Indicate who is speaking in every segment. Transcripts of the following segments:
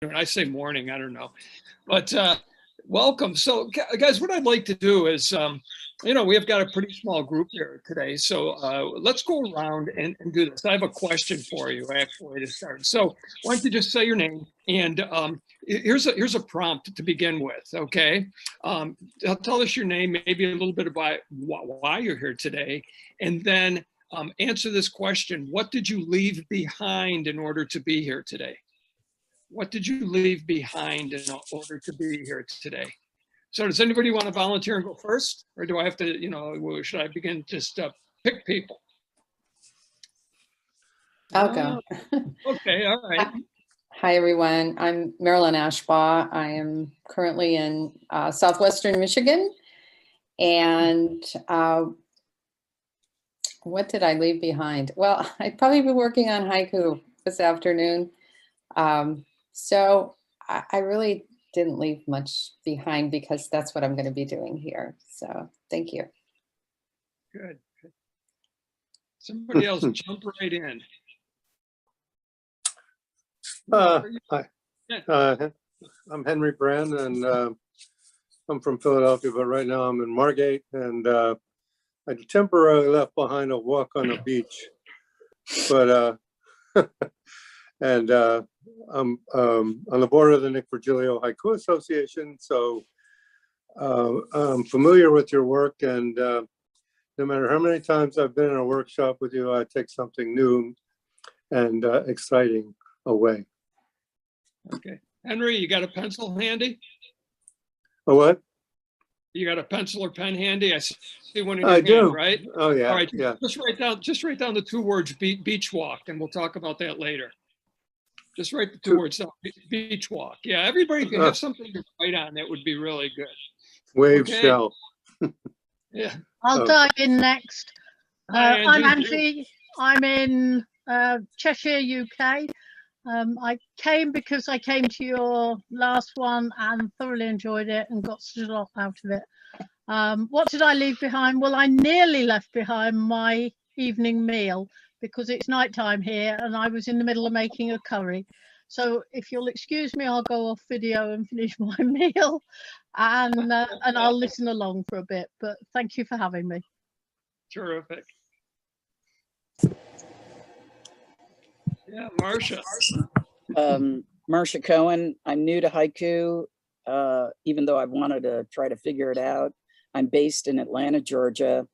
Speaker 1: I say morning, I don't know. But welcome. So, guys, what I'd like to do is, we have got a pretty small group here today. So let's go around and do this. I have a question for you, actually, to start. So why don't you just say your name? And here's a prompt to begin with, okay? Tell us your name, maybe a little bit about why you're here today. And then answer this question. What did you leave behind in order to be here today? What did you leave behind in order to be here today? So does anybody want to volunteer and go first? Or do I have to, should I begin just pick people?
Speaker 2: I'll go.
Speaker 1: Okay, all right.
Speaker 2: Hi, everyone. I'm Marilyn Ashbaugh. I am currently in southwestern Michigan. And what did I leave behind? Well, I'd probably be working on haiku this afternoon. So I really didn't leave much behind because that's what I'm going to be doing here. So thank you.
Speaker 1: Good. Somebody else jump right in.
Speaker 3: Hi, I'm Henry Brand, and I'm from Philadelphia, but right now I'm in Margate, and I temporarily left behind a walk on a beach, but and I'm on the board of the Nick Virgilio Haiku Association, so I'm familiar with your work, and no matter how many times I've been in a workshop with you, I take something new and exciting away.
Speaker 1: Okay. Henry, you got a pencil handy?
Speaker 3: A what?
Speaker 1: You got a pencil or pen handy? I see one in
Speaker 3: I
Speaker 1: your
Speaker 3: do.
Speaker 1: hand, right?
Speaker 3: Oh yeah.
Speaker 1: All right.
Speaker 3: Yeah.
Speaker 1: Just write down the two words beach walk, and we'll talk about that later. Just write the two words down, beach walk. Yeah, everybody can have something to write on. That would be really good.
Speaker 3: Wave
Speaker 1: okay.
Speaker 3: shell.
Speaker 1: Yeah.
Speaker 4: I'll dive in next.
Speaker 1: Hi,
Speaker 4: I'm Angie. I'm in Cheshire, UK. I came because I came to your last one and thoroughly enjoyed it and got such a lot out of it. What did I leave behind? Well, I nearly left behind my evening meal because it's nighttime here and I was in the middle of making a curry. So if you'll excuse me, I'll go off video and finish my meal and I'll listen along for a bit. But thank you for having me.
Speaker 1: Terrific. Yeah, Marcia.
Speaker 5: Marcia Cohen. I'm new to haiku, even though I wanted to try to figure it out. I'm based in Atlanta, Georgia,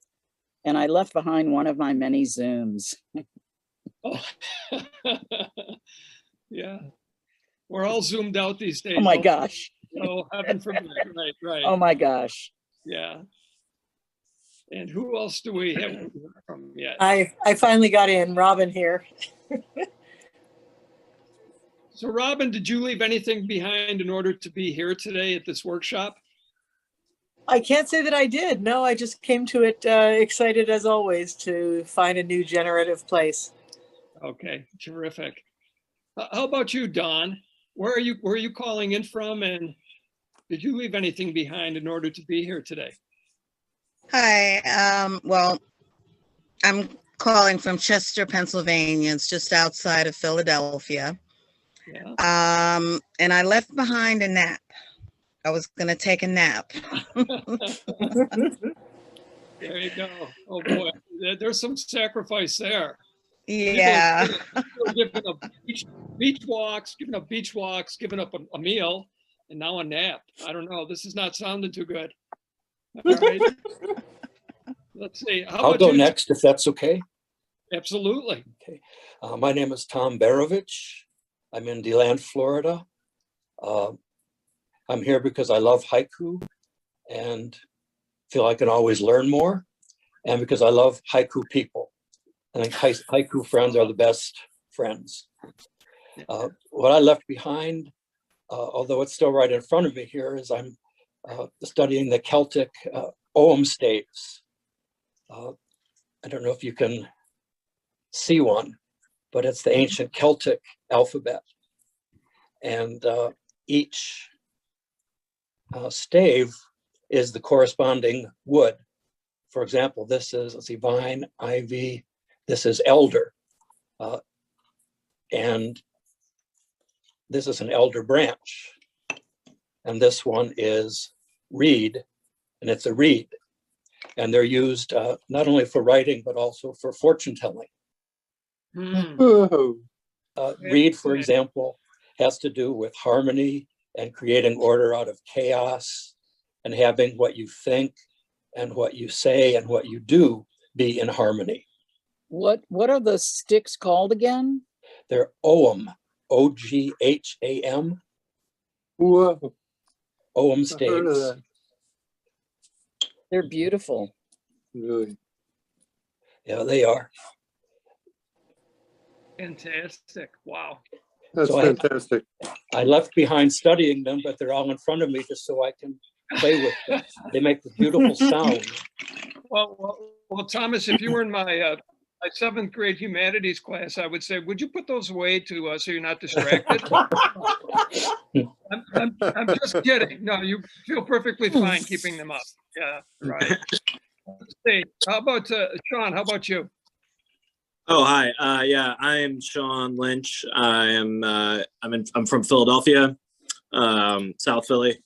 Speaker 5: and I left behind one of my many Zooms.
Speaker 1: Oh. Yeah, we're all zoomed out these days.
Speaker 5: Oh my gosh.
Speaker 1: Oh, heaven forbid. Right.
Speaker 5: Oh my gosh.
Speaker 1: Yeah. And who else do we have from yet?
Speaker 6: I finally got in. Robin here.
Speaker 1: So Robin, did you leave anything behind in order to be here today at this workshop?
Speaker 6: I can't say that I did. No, I just came to it excited as always to find a new generative place.
Speaker 1: Okay, terrific. How about you, Dawn? Where are you calling in from, and did you leave anything behind in order to be here today?
Speaker 7: Hi, well, I'm calling from Chester, Pennsylvania. It's just outside of Philadelphia.
Speaker 1: Yeah.
Speaker 7: And I left behind a nap. I was going to take a nap.
Speaker 1: There you go. Oh boy, there's some sacrifice there.
Speaker 7: Yeah.
Speaker 1: People giving up beach walks, giving up a meal, and now a nap. I don't know. This is not sounding too good. All right. Let's see.
Speaker 8: I'll go next if that's okay.
Speaker 1: Absolutely.
Speaker 8: Okay. My name is Tom Barovich. I'm in DeLand, Florida. I'm here because I love haiku and feel I can always learn more, and because I love haiku people. I think haiku friends are the best friends. What I left behind, although it's still right in front of me here, is I'm studying the Celtic ogham staves. I don't know if you can see one, but it's the ancient Celtic alphabet. And each stave is the corresponding wood. For example, this is, let's see, vine, ivy, this is elder. And This is an elder branch. And this one is reed, and it's a reed. And they're used not only for writing, but also for fortune telling.
Speaker 3: Whoa.
Speaker 8: Reed, for example, has to do with harmony and creating order out of chaos and having what you think and what you say and what you do be in harmony.
Speaker 5: What are the sticks called again?
Speaker 8: They're Ogham, Ogham,
Speaker 3: Whoa.
Speaker 8: Ogham
Speaker 3: I heard of
Speaker 8: stakes.
Speaker 3: that.
Speaker 5: They're beautiful.
Speaker 3: Really.
Speaker 8: Yeah, they are.
Speaker 1: Fantastic. Wow.
Speaker 3: That's
Speaker 8: So
Speaker 3: fantastic.
Speaker 8: I left behind studying them, but they're all in front of me just so I can play with them. They make a beautiful sound.
Speaker 1: Well, Thomas, if you were in my 7th grade humanities class, I would say, would you put those away to so you're not distracted? I'm just kidding. No, you feel perfectly fine keeping them up. Yeah, right. Let's see. How about Sean? How about you?
Speaker 9: Oh, hi. Yeah, I am Sean Lynch. I'm from Philadelphia, South Philly,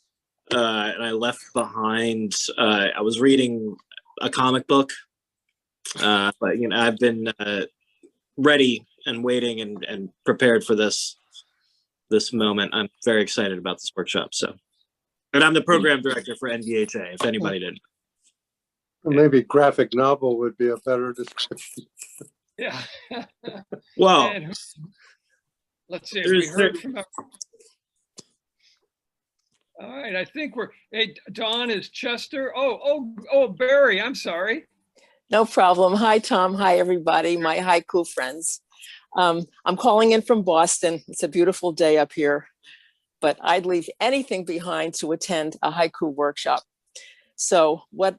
Speaker 9: and I left behind. I was reading a comic book, but I've been ready and waiting and prepared for this moment. I'm very excited about this workshop. So, and I'm the program director for NVHA. If anybody didn't.
Speaker 3: Maybe graphic novel would be a better description.
Speaker 1: Yeah.
Speaker 9: Well,
Speaker 1: And let's see. We heard from. All right, I think we're. Hey, Dawn is Chester. Oh, Barry. I'm sorry.
Speaker 10: No problem. Hi, Tom. Hi, everybody. My haiku friends. I'm calling in from Boston. It's a beautiful day up here, but I'd leave anything behind to attend a haiku workshop. So what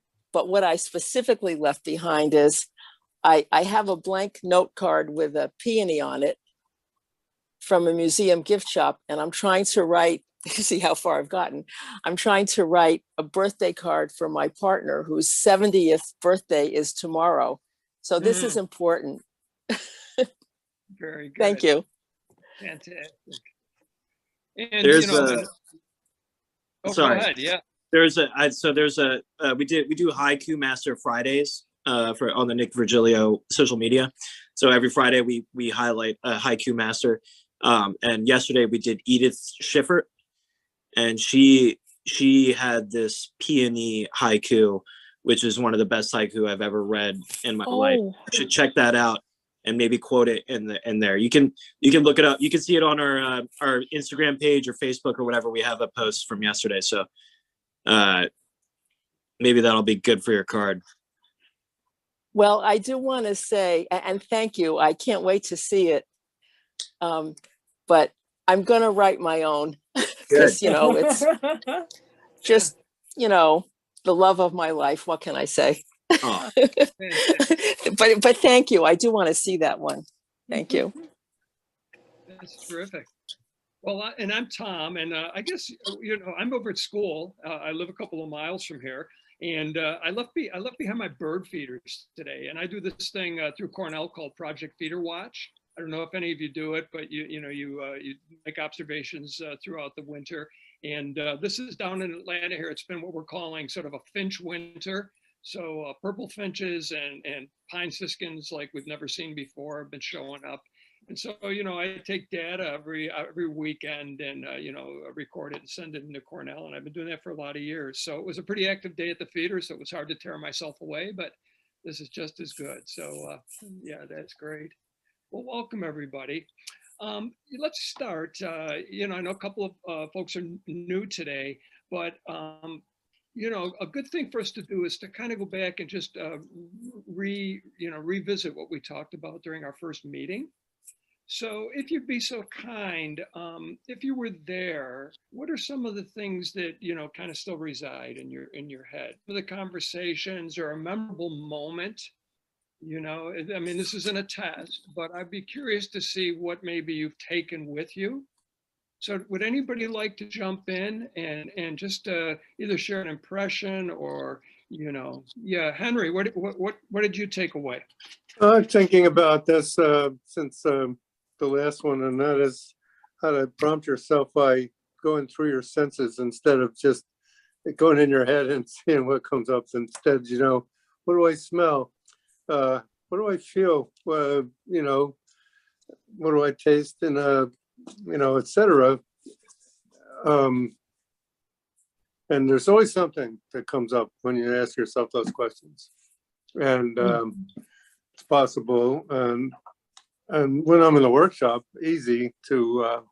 Speaker 10: I specifically left behind is I have a blank note card with a peony on it from a museum gift shop, and I'm trying to write, see how far I've gotten. I'm trying to write a birthday card for my partner whose 70th birthday is tomorrow. So this is important.
Speaker 1: Very good.
Speaker 10: Thank you.
Speaker 1: Fantastic. And
Speaker 9: there's
Speaker 1: go ahead. Yeah.
Speaker 9: we do Haiku Master Fridays on the Nick Virgilio social media. So every Friday we highlight a haiku master. And yesterday we did Edith Schiffert, and she had this peony haiku, which is one of the best haiku I've ever read in my life. You should check that out and maybe quote it in there. You can look it up. You can see it on our Instagram page or Facebook or whatever. We have a post from yesterday. So maybe that'll be good for your card.
Speaker 10: Well, I do want to say, and thank you. I can't wait to see it. But I'm going to write my own because, it's just, the love of my life. What can I say?
Speaker 9: Oh.
Speaker 10: but thank you. I do want to see that one. Thank you.
Speaker 1: That's terrific. Well, and I'm Tom, and I guess, I'm over at school. I live a couple of miles from here. And I left behind my bird feeders today, and I do this thing through Cornell called Project Feeder Watch. I don't know if any of you do it, but you make observations throughout the winter. And this is down in Atlanta here. It's been what we're calling sort of a finch winter. So purple finches and pine siskins like we've never seen before have been showing up. And so, I take data every weekend and, record it and send it into Cornell. And I've been doing that for a lot of years. So it was a pretty active day at the feeder. So it was hard to tear myself away, but this is just as good. So yeah, that's great. Well, welcome everybody. Let's start. I know a couple of folks are new today, but a good thing for us to do is to kind of go back and just revisit what we talked about during our first meeting. So if you'd be so kind, if you were there, what are some of the things that, kind of still reside in your head? The conversations or a memorable moment, I mean, this isn't a test, but I'd be curious to see what maybe you've taken with you. So would anybody like to jump in and just either share an impression or, yeah, Henry, what did you take away?
Speaker 3: I'm thinking about this since the last one, and that is to prompt yourself by going through your senses instead of just going in your head and seeing what comes up. Instead, what do I smell? What do I feel? What do I taste? And, etc. And there's always something that comes up when you ask yourself those questions. And it's possible. And when I'm in the workshop, easy to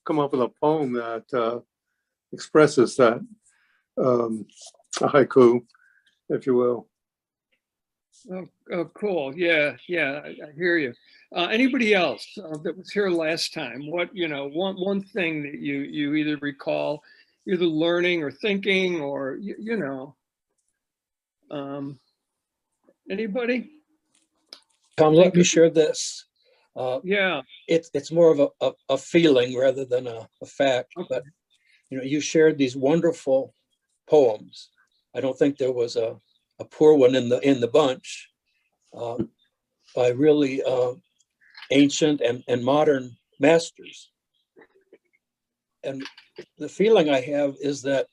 Speaker 3: come up with a poem that expresses that, a haiku, if you will.
Speaker 1: Oh, cool. Yeah, I hear you. Anybody else that was here last time? What, one thing that you either recall, either learning or thinking, or anybody?
Speaker 8: Tom, let me share this.
Speaker 1: Yeah.
Speaker 8: It's more of a feeling rather than a fact.
Speaker 1: Okay.
Speaker 8: But you shared these wonderful poems. I don't think there was a poor one in the bunch, by really ancient and modern masters. And the feeling I have is that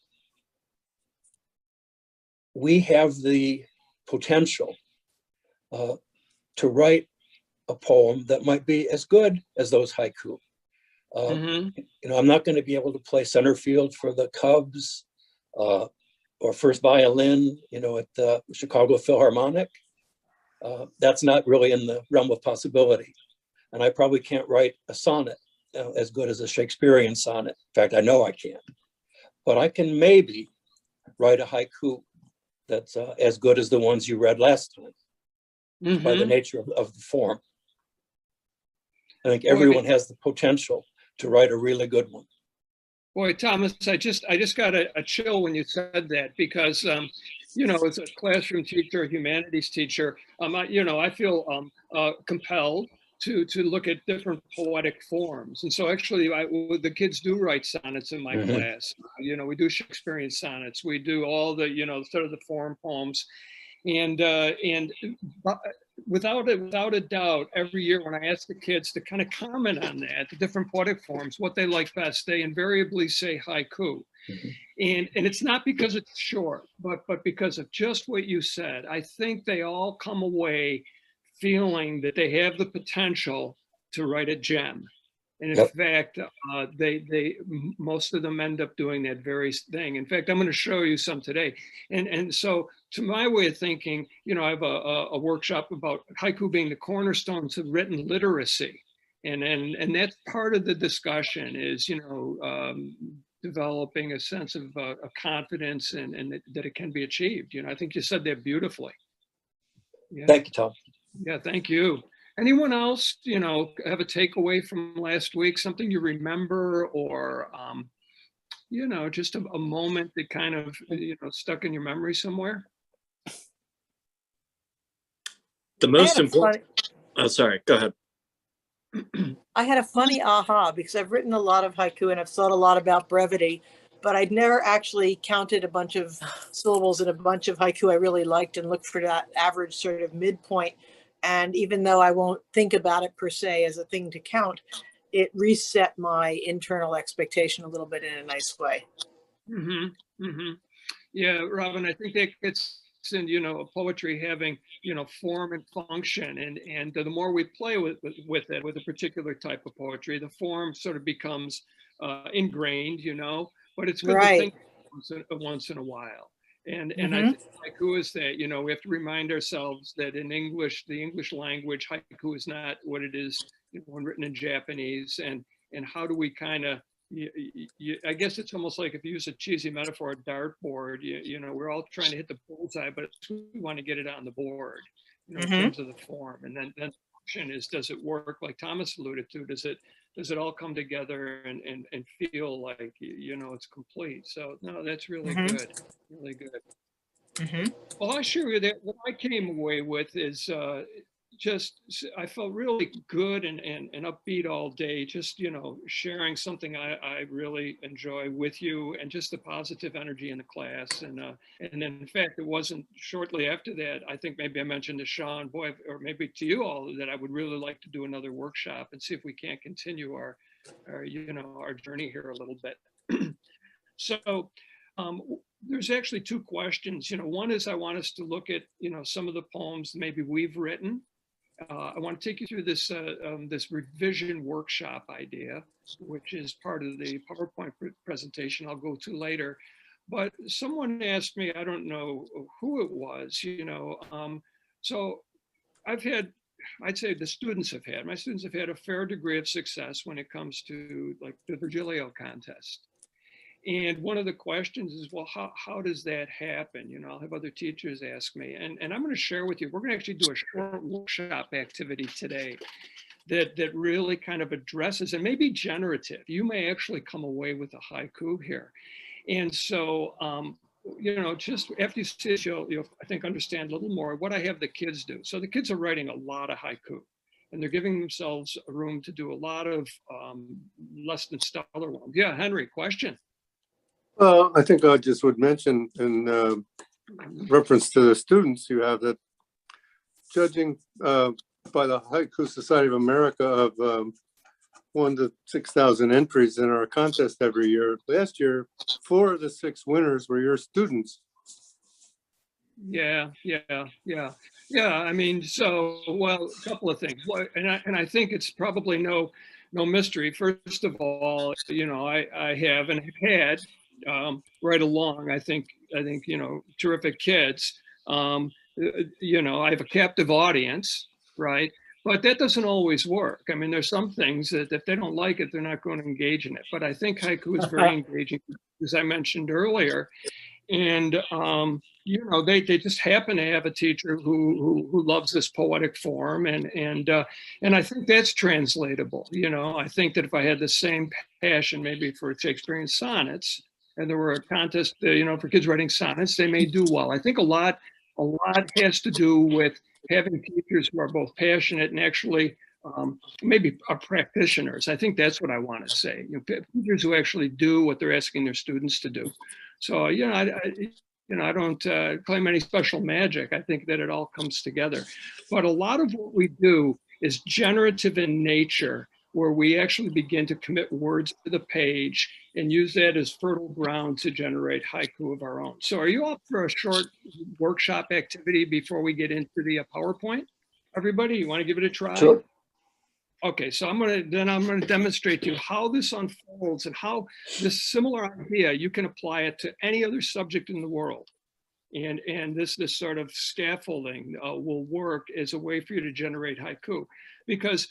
Speaker 8: we have the potential to write a poem that might be as good as those haiku. I'm not going to be able to play center field for the Cubs or first violin, at the Chicago Philharmonic. That's not really in the realm of possibility. And I probably can't write a sonnet as good as a Shakespearean sonnet. In fact, I know I can't. But I can maybe write a haiku that's as good as the ones you read last time, by the nature of the form. I think everyone has the potential to write a really good one.
Speaker 1: Boy, Thomas, I just got a chill when you said that, because as a classroom teacher, a humanities teacher, I feel compelled to look at different poetic forms. And so actually the kids do write sonnets in my class. We do Shakespearean sonnets. We do all the, sort of the foreign poems. And without a doubt, every year when I ask the kids to kind of comment on that, the different poetic forms, what they like best, they invariably say haiku. And it's not because it's short, but because of just what you said. I think they all come away feeling that they have the potential to write a gem. And in fact, most of them end up doing that very thing. In fact, I'm going to show you some today. And so, to my way of thinking, I have a workshop about haiku being the cornerstone to written literacy, and that's part of the discussion is developing a sense of confidence and that it can be achieved. I think you said that beautifully. Yeah.
Speaker 8: Thank you, Tom.
Speaker 1: Yeah, thank you. Anyone else, have a takeaway from last week, something you remember, or, just a moment that kind of, stuck in your memory somewhere?
Speaker 9: The most important. Oh, sorry, go ahead.
Speaker 6: I had a funny aha because I've written a lot of haiku and I've thought a lot about brevity, but I'd never actually counted a bunch of syllables in a bunch of haiku I really liked and looked for that average sort of midpoint. And even though I won't think about it per se as a thing to count, it reset my internal expectation a little bit in a nice way.
Speaker 1: Yeah, Robin, I think that gets in, poetry having, form and function. And the more we play with it, with a particular type of poetry, the form sort of becomes ingrained, but it's good to think once in a while. And I think haiku is that, we have to remind ourselves that in English, the English language, haiku is not what it is when written in Japanese. And how do we kind of, I guess it's almost like, if you use a cheesy metaphor, a dartboard, we're all trying to hit the bullseye, but we want to get it on the board, in terms of the form. And then the question is, does it work? Like Thomas alluded to, does it all come together and feel like, it's complete? So no, that's really good. Really good. Well, I assure you that what I came away with is I felt really good and upbeat all day, just, sharing something I really enjoy with you, and just the positive energy in the class. And then, in fact, it wasn't shortly after that, I think maybe I mentioned to Sean, boy, or maybe to you all, that I would really like to do another workshop and see if we can't continue our our journey here a little bit. So um, there's actually two questions. One is I want us to look at, some of the poems maybe we've written. I want to take you through this revision workshop idea, which is part of the PowerPoint presentation I'll go to later. But someone asked me, I don't know who it was, so I'd say my students have had a fair degree of success when it comes to like the Virgilio contest. And one of the questions is, well, how does that happen? I'll have other teachers ask me, and I'm going to share with you, we're going to actually do a short workshop activity today that really kind of addresses and may be generative. You may actually come away with a haiku here. And so, just after you see this, you'll, I think, understand a little more what I have the kids do. So the kids are writing a lot of haiku, and they're giving themselves a room to do a lot of less than stellar ones. Yeah, Henry, question?
Speaker 3: Well, I think I just would mention in reference to the students you have that judging by the Haiku Society of America of 1 to 6,000 entries in our contest every year. Last year, 4 of the 6 winners were your students.
Speaker 1: Yeah. I mean, so, well, a couple of things. And I think it's probably no mystery. First of all, I have and have had right along, I think, terrific kids. I have a captive audience, right? But that doesn't always work. I mean, there's some things that if they don't like it, they're not going to engage in it. But I think haiku is very engaging, as I mentioned earlier. And they just happen to have a teacher who loves this poetic form, and I think that's translatable. I think that if I had the same passion maybe for Shakespearean sonnets, and there were a contest, for kids writing sonnets, they may do well. I think a lot has to do with having teachers who are both passionate and actually maybe are practitioners. I think that's what I want to say. Teachers who actually do what they're asking their students to do. So, I don't claim any special magic. I think that it all comes together. But a lot of what we do is generative in nature, where we actually begin to commit words to the page and use that as fertile ground to generate haiku of our own. So are you up for a short workshop activity before we get into the PowerPoint? Everybody, you want to give it a try?
Speaker 8: Sure.
Speaker 1: Okay, so I'm going to demonstrate to you how this unfolds and how this similar idea, you can apply it to any other subject in the world. And this sort of scaffolding will work as a way for you to generate haiku. Because,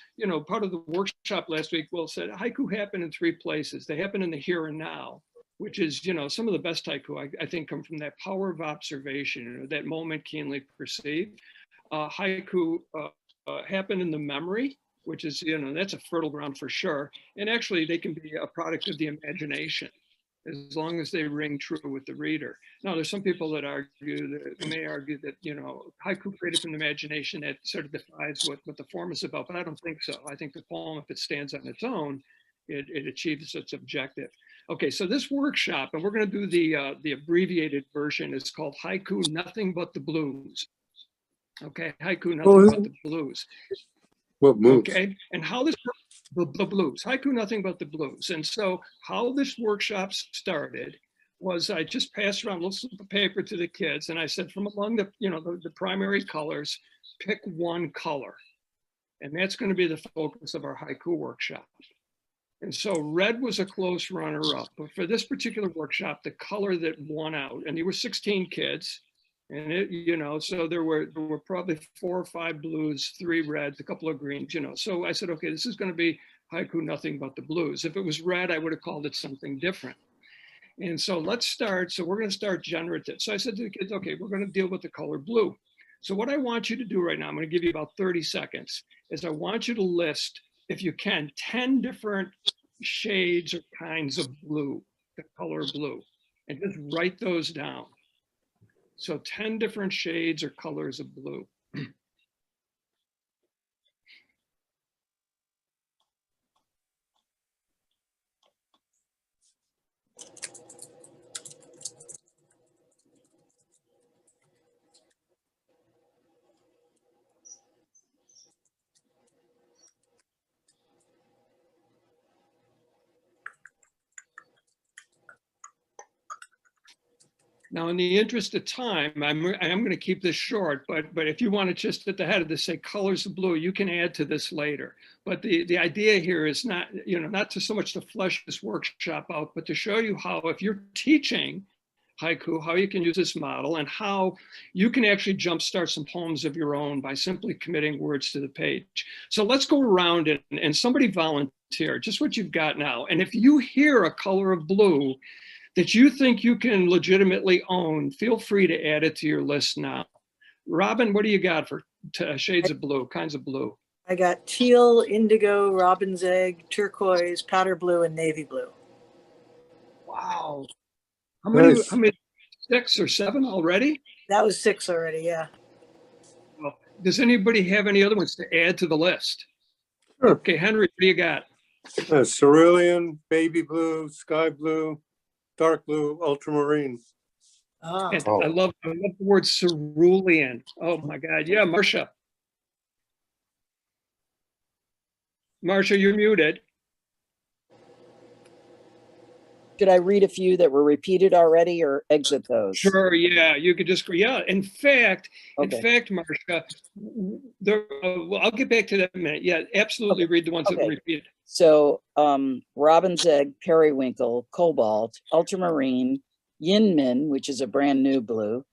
Speaker 1: part of the workshop last week, Will said, haiku happen in 3 places. They happen in the here and now, which is, some of the best haiku, I think, come from that power of observation, that moment keenly perceived. Haiku happen in the memory, which is, that's a fertile ground for sure. And actually, they can be a product of the imagination, as long as they ring true with the reader. Now, there's some people that may argue that, haiku created from the imagination, that sort of defies what the form is about, but I don't think so. I think the poem, if it stands on its own, it achieves its objective. Okay, so this workshop, and we're going to do the abbreviated version, is called Haiku Nothing But the Blues. Okay, Haiku Nothing But the Blues.
Speaker 3: What moves?
Speaker 1: Okay, and how this the blues, haiku nothing but the blues. And so how this workshop started was I just passed around a little slip of paper to the kids, and I said, from among the primary colors, pick one color, and that's going to be the focus of our haiku workshop. And so red was a close runner-up, but for this particular workshop, the color that won out, and there were 16 kids. And so there were probably 4 or 5 blues, 3 reds, a couple of greens, So I said, okay, this is going to be haiku nothing but the blues. If it was red, I would have called it something different. And so let's start. So we're going to start generative. So I said to the kids, okay, we're going to deal with the color blue. So what I want you to do right now, I'm going to give you about 30 seconds, is I want you to list, if you can, 10 different shades or kinds of blue, the color blue, and just write those down. So 10 different shades or colors of blue. Now, in the interest of time, I'm going to keep this short, but if you want to just at the head of this say colors of blue, you can add to this later. But the idea here is not, not to so much to flesh this workshop out, but to show you how, if you're teaching haiku, how you can use this model and how you can actually jumpstart some poems of your own by simply committing words to the page. So let's go around and somebody volunteer, just what you've got now. And if you hear a color of blue that you think you can legitimately own, feel free to add it to your list now. Robin, what do you got for shades of blue, kinds of blue?
Speaker 6: I got teal, indigo, robin's egg, turquoise, powder blue, and navy blue.
Speaker 1: Wow. How
Speaker 3: Nice.
Speaker 1: many, 6 or 7 already?
Speaker 6: That was 6 already, yeah.
Speaker 1: Well, does anybody have any other ones to add to the list?
Speaker 3: Sure.
Speaker 1: Okay, Henry, what do you got?
Speaker 3: Cerulean, baby blue, sky blue, dark blue, ultramarine.
Speaker 6: Ah.
Speaker 1: And I love the word cerulean. Oh my God. Yeah, Marcia. Marcia, you're muted.
Speaker 5: Should I read a few that were repeated already or exit those?
Speaker 1: Sure, yeah, you could just, yeah. In fact,
Speaker 5: Okay.
Speaker 1: Marcia, well, I'll get back to that in a minute. Yeah, absolutely read the ones that were repeated.
Speaker 5: So robin's egg, periwinkle, cobalt, ultramarine, yin min, which is a brand new blue,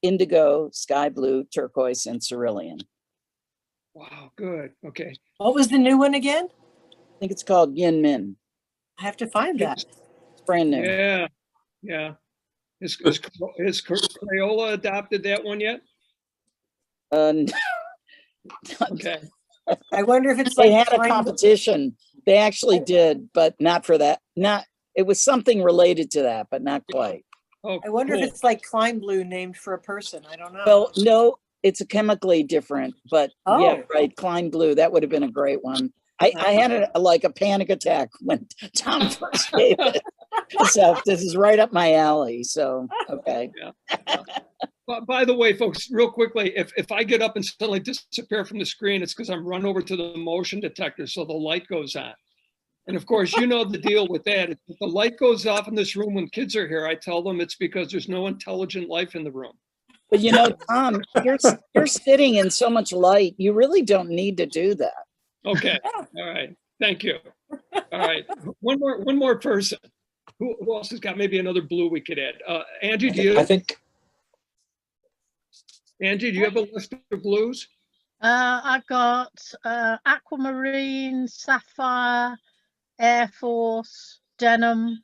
Speaker 5: indigo, sky blue, turquoise, and cerulean.
Speaker 1: Wow, good. Okay.
Speaker 6: What was the new one again?
Speaker 5: I think it's called yin min.
Speaker 6: I have to find that.
Speaker 5: It's brand new.
Speaker 1: Yeah, yeah. Has Crayola adopted that one yet? Okay.
Speaker 6: I wonder if it's
Speaker 5: They
Speaker 6: like
Speaker 5: had a competition. They actually did, but not for that. It was something related to that, but not quite.
Speaker 1: Oh,
Speaker 6: I wonder
Speaker 1: cool.
Speaker 6: if it's like Klein Blue named for a person. I don't know.
Speaker 5: Well, no, it's a chemically different, but yeah,
Speaker 6: Oh.
Speaker 5: right. Klein Blue, that would have been a great one. I had like a panic attack when Tom first gave it. So this is right up my alley. So, okay.
Speaker 1: Yeah. By the way, folks, real quickly, if I get up and suddenly disappear from the screen, it's because I'm run over to the motion detector, so the light goes on. And of course, you know the deal with that. If the light goes off in this room when kids are here, I tell them it's because there's no intelligent life in the room.
Speaker 5: But Tom, you're sitting in so much light. You really don't need to do that.
Speaker 1: Okay. All right. Thank you. All right. One more person. Who else has got maybe another blue we could add? Angie, do you? Angie, do you have a list of blues?
Speaker 4: I've got aquamarine, sapphire, Air Force, denim.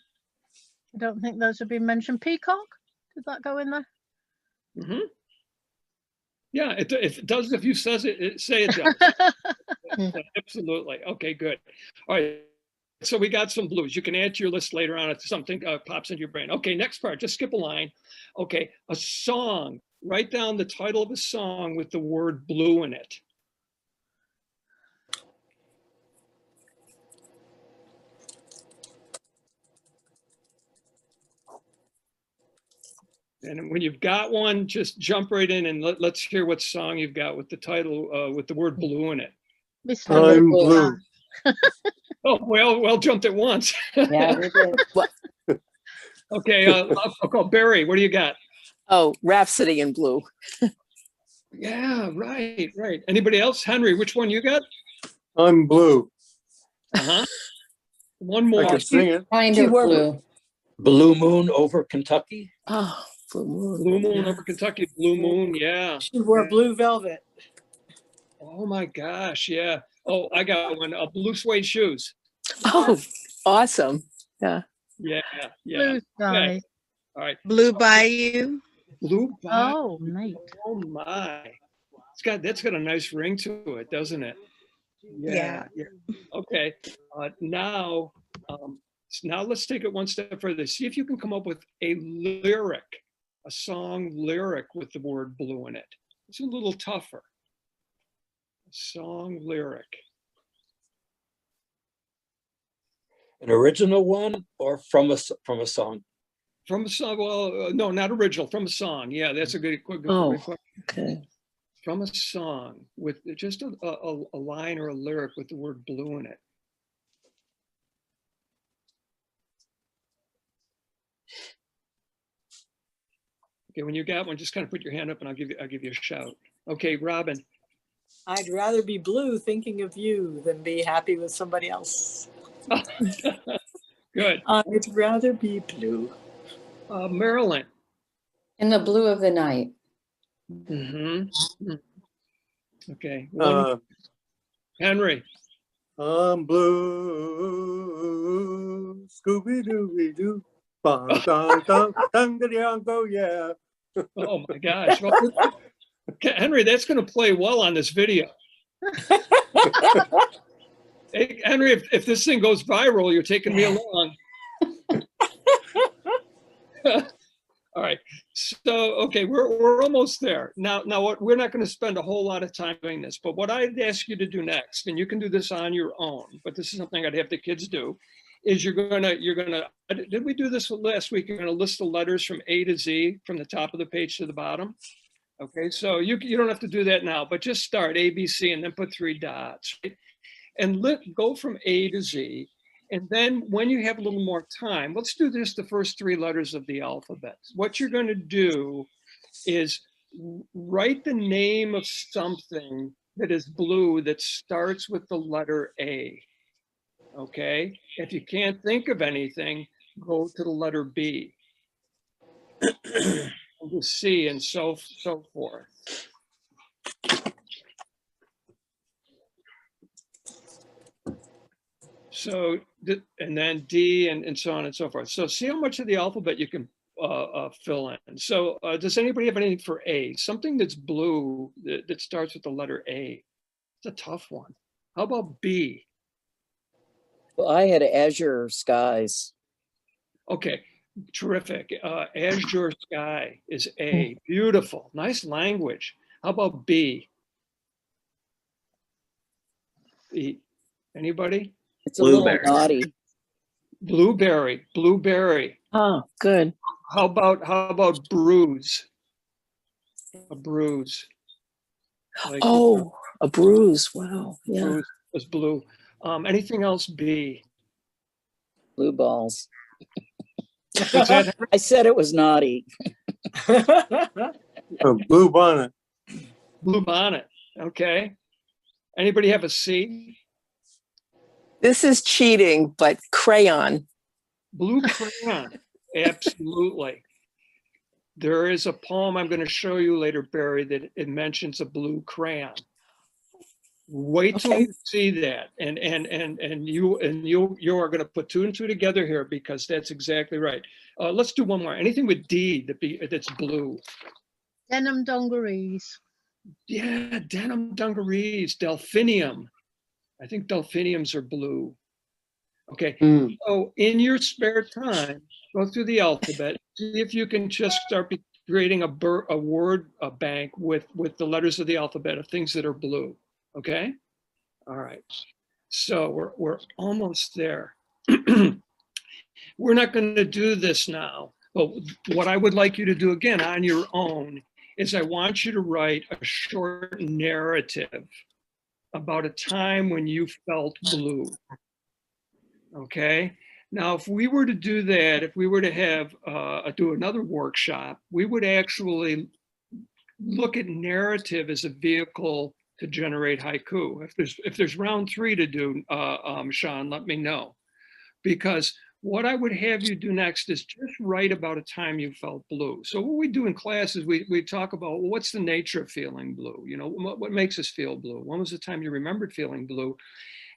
Speaker 4: I don't think those have been mentioned. Peacock, did that go in there?
Speaker 1: Mm-hmm. Yeah, it does if you say it does. Absolutely. Okay, good. All right. So we got some blues. You can add to your list later on if something pops into your brain. Okay, next part, just skip a line. Okay, a song. Write down the title of a song with the word blue in it. And when you've got one, just jump right in and let's hear what song you've got with the title, with the word blue in it.
Speaker 3: I'm blue.
Speaker 1: Oh, well jumped at once.
Speaker 2: Yeah, we did.
Speaker 1: Okay, I'll call Barry. What do you got?
Speaker 10: Oh, Rhapsody in Blue.
Speaker 1: Yeah, right. Anybody else? Henry, which one you got?
Speaker 3: I'm blue.
Speaker 1: Uh-huh. One more.
Speaker 3: I can sing it.
Speaker 2: Kind of blue.
Speaker 8: Blue Moon over Kentucky.
Speaker 10: Oh, Blue Moon.
Speaker 1: Blue Moon over Kentucky. Blue Moon, yeah.
Speaker 6: She wore blue velvet.
Speaker 1: Oh my gosh, yeah. Oh, I got one. Blue suede shoes.
Speaker 10: Oh, awesome. Yeah.
Speaker 1: Yeah.
Speaker 4: Blue sky.
Speaker 1: Okay. All right.
Speaker 7: Blue Bayou.
Speaker 1: Blue Bayou.
Speaker 4: Oh, mate.
Speaker 1: Oh my. That's got a nice ring to it, doesn't it? Yeah. Okay. Now let's take it one step further. See if you can come up with a lyric, a song lyric with the word blue in it. It's a little tougher. A song lyric.
Speaker 8: An original one or from a song?
Speaker 1: From a song, well, no, not original, from a song. Yeah, that's a good question.
Speaker 10: Okay.
Speaker 1: From a song with just a line or a lyric with the word blue in it. Okay, when you got one, just kind of put your hand up and I'll give you a shout. Okay, Robin.
Speaker 6: I'd rather be blue thinking of you than be happy with somebody else.
Speaker 1: Good.
Speaker 6: I'd rather be blue.
Speaker 1: Marilyn.
Speaker 2: In the blue of the night.
Speaker 1: Mm-hmm. Okay. Henry.
Speaker 3: I'm blue, Scooby-Dooby-Doo. Bong, dong, dong, dong, yeah.
Speaker 1: Oh my gosh. Well, Henry, that's going to play well on this video. Hey, Henry, if this thing goes viral, you're taking me along. All right. So, okay, we're almost there. Now what, we're not going to spend a whole lot of time doing this, but what I'd ask you to do next, and you can do this on your own, but this is something I'd have the kids do, is you're gonna, did we do this last week? You're gonna list the letters from A to Z from the top of the page to the bottom. Okay, so you don't have to do that now, but just start A, B, C, and then put 3 dots, right? And go from A to Z. And then when you have a little more time, let's do this the first 3 letters of the alphabet. What you're going to do is write the name of something that is blue that starts with the letter A. Okay? If you can't think of anything, go to the letter B. To C and so forth. So, and then D and so on and so forth. So see how much of the alphabet you can fill in. So does anybody have anything for A? Something that's blue that starts with the letter A. It's a tough one. How about B?
Speaker 5: Well, I had azure skies.
Speaker 1: Okay, terrific. Azure sky is A. Beautiful, nice language. How about B? B. Anybody?
Speaker 5: It's a little naughty.
Speaker 1: Blueberry.
Speaker 10: Oh, good.
Speaker 1: How about bruise? A bruise. Like,
Speaker 10: a bruise. Wow. Yeah.
Speaker 1: Bruise was blue. Anything else B?
Speaker 5: Blue balls.
Speaker 1: What's that?
Speaker 5: I said it was naughty.
Speaker 3: Blue bonnet.
Speaker 1: Blue bonnet. Okay. Anybody have a C?
Speaker 10: This is cheating, but crayon.
Speaker 1: Blue crayon. Absolutely. There is a poem I'm going to show you later, Barry, that it mentions a blue crayon. Wait till you see that, and you are going to put 2 and 2 together here, because that's exactly right. Let's do one more. Anything with D that's blue.
Speaker 4: Denim dungarees.
Speaker 1: Yeah, denim dungarees. Delphinium. I think delphiniums are blue. Okay. So in your spare time, go through the alphabet. See if you can just start creating a word bank with the letters of the alphabet of things that are blue. Okay. All right. So we're almost there. We're not going to do this now, but what I would like you to do again on your own is I want you to write a short narrative about a time when you felt blue. Okay. Now, if we were to do that, if we were to have do another workshop, we would actually look at narrative as a vehicle to generate haiku. If there's round 3 to do, Sean, let me know, because what I would have you do next is just write about a time you felt blue. So what we do in class is we talk about, well, what's the nature of feeling blue? You know, what makes us feel blue? When was the time you remembered feeling blue?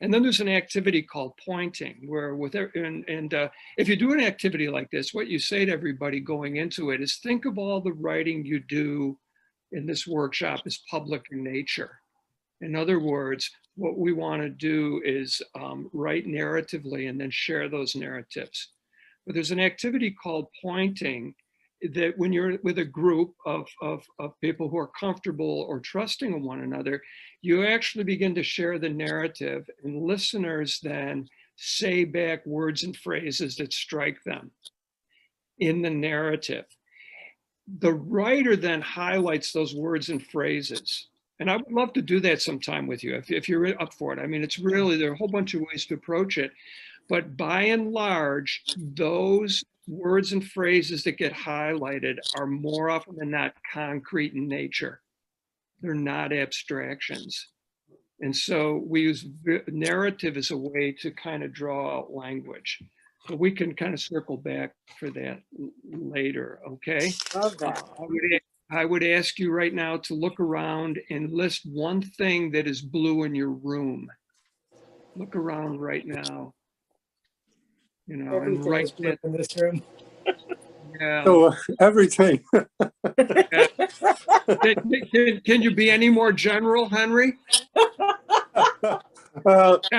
Speaker 1: And then there's an activity called pointing, where if you do an activity like this, what you say to everybody going into it is, think of all the writing you do in this workshop as public in nature. In other words, what we want to do is write narratively and then share those narratives. But there's an activity called pointing that when you're with a group of people who are comfortable or trusting of one another, you actually begin to share the narrative, and listeners then say back words and phrases that strike them in the narrative. The writer then highlights those words and phrases. And I would love to do that sometime with you if you're up for it. I mean, it's really, there are a whole bunch of ways to approach it, but by and large, those words and phrases that get highlighted are more often than not concrete in nature. They're not abstractions. And so we use narrative as a way to kind of draw out language. So we can kind of circle back for that later, okay?
Speaker 6: Love that.
Speaker 1: I would ask you right now to look around and list one thing that is blue in your room. Look around right now. You know, and
Speaker 6: Everything is
Speaker 1: write
Speaker 6: blue
Speaker 1: that.
Speaker 6: in this room.
Speaker 1: Yeah.
Speaker 3: So everything.
Speaker 1: Can you be any more general, Henry?
Speaker 3: The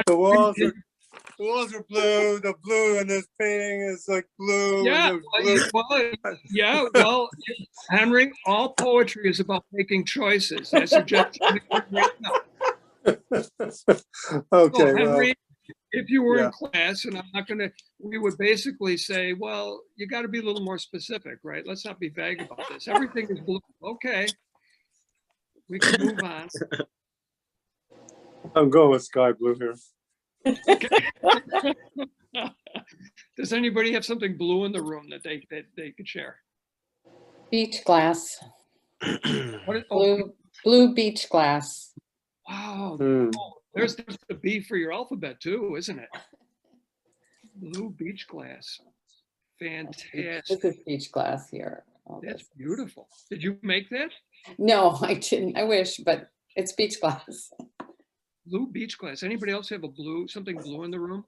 Speaker 3: walls are blue. The blue in this painting is like blue.
Speaker 1: Yeah,
Speaker 3: And blue.
Speaker 1: well, Henry, all poetry is about making choices. I suggest you make one right now.
Speaker 3: Okay,
Speaker 1: So,
Speaker 3: well,
Speaker 1: Henry, if you were
Speaker 3: yeah.
Speaker 1: in class, and I'm not gonna, we would basically say, well, you got to be a little more specific, right? Let's not be vague about this. Everything is blue. Okay, we can move on.
Speaker 3: I'm going with sky blue here.
Speaker 1: Okay. Does anybody have something blue in the room that they could share?
Speaker 2: Beach glass,
Speaker 1: What is, oh,
Speaker 2: blue beach glass.
Speaker 1: wow.
Speaker 3: Hmm.
Speaker 1: Oh, there's the B for your alphabet too, isn't it? Blue beach glass. Fantastic.
Speaker 2: This is beach glass here.
Speaker 1: That's beautiful. Did you make that?
Speaker 2: No, I didn't. I wish, but it's beach glass.
Speaker 1: Blue beach glass. Anybody else have something blue in the room?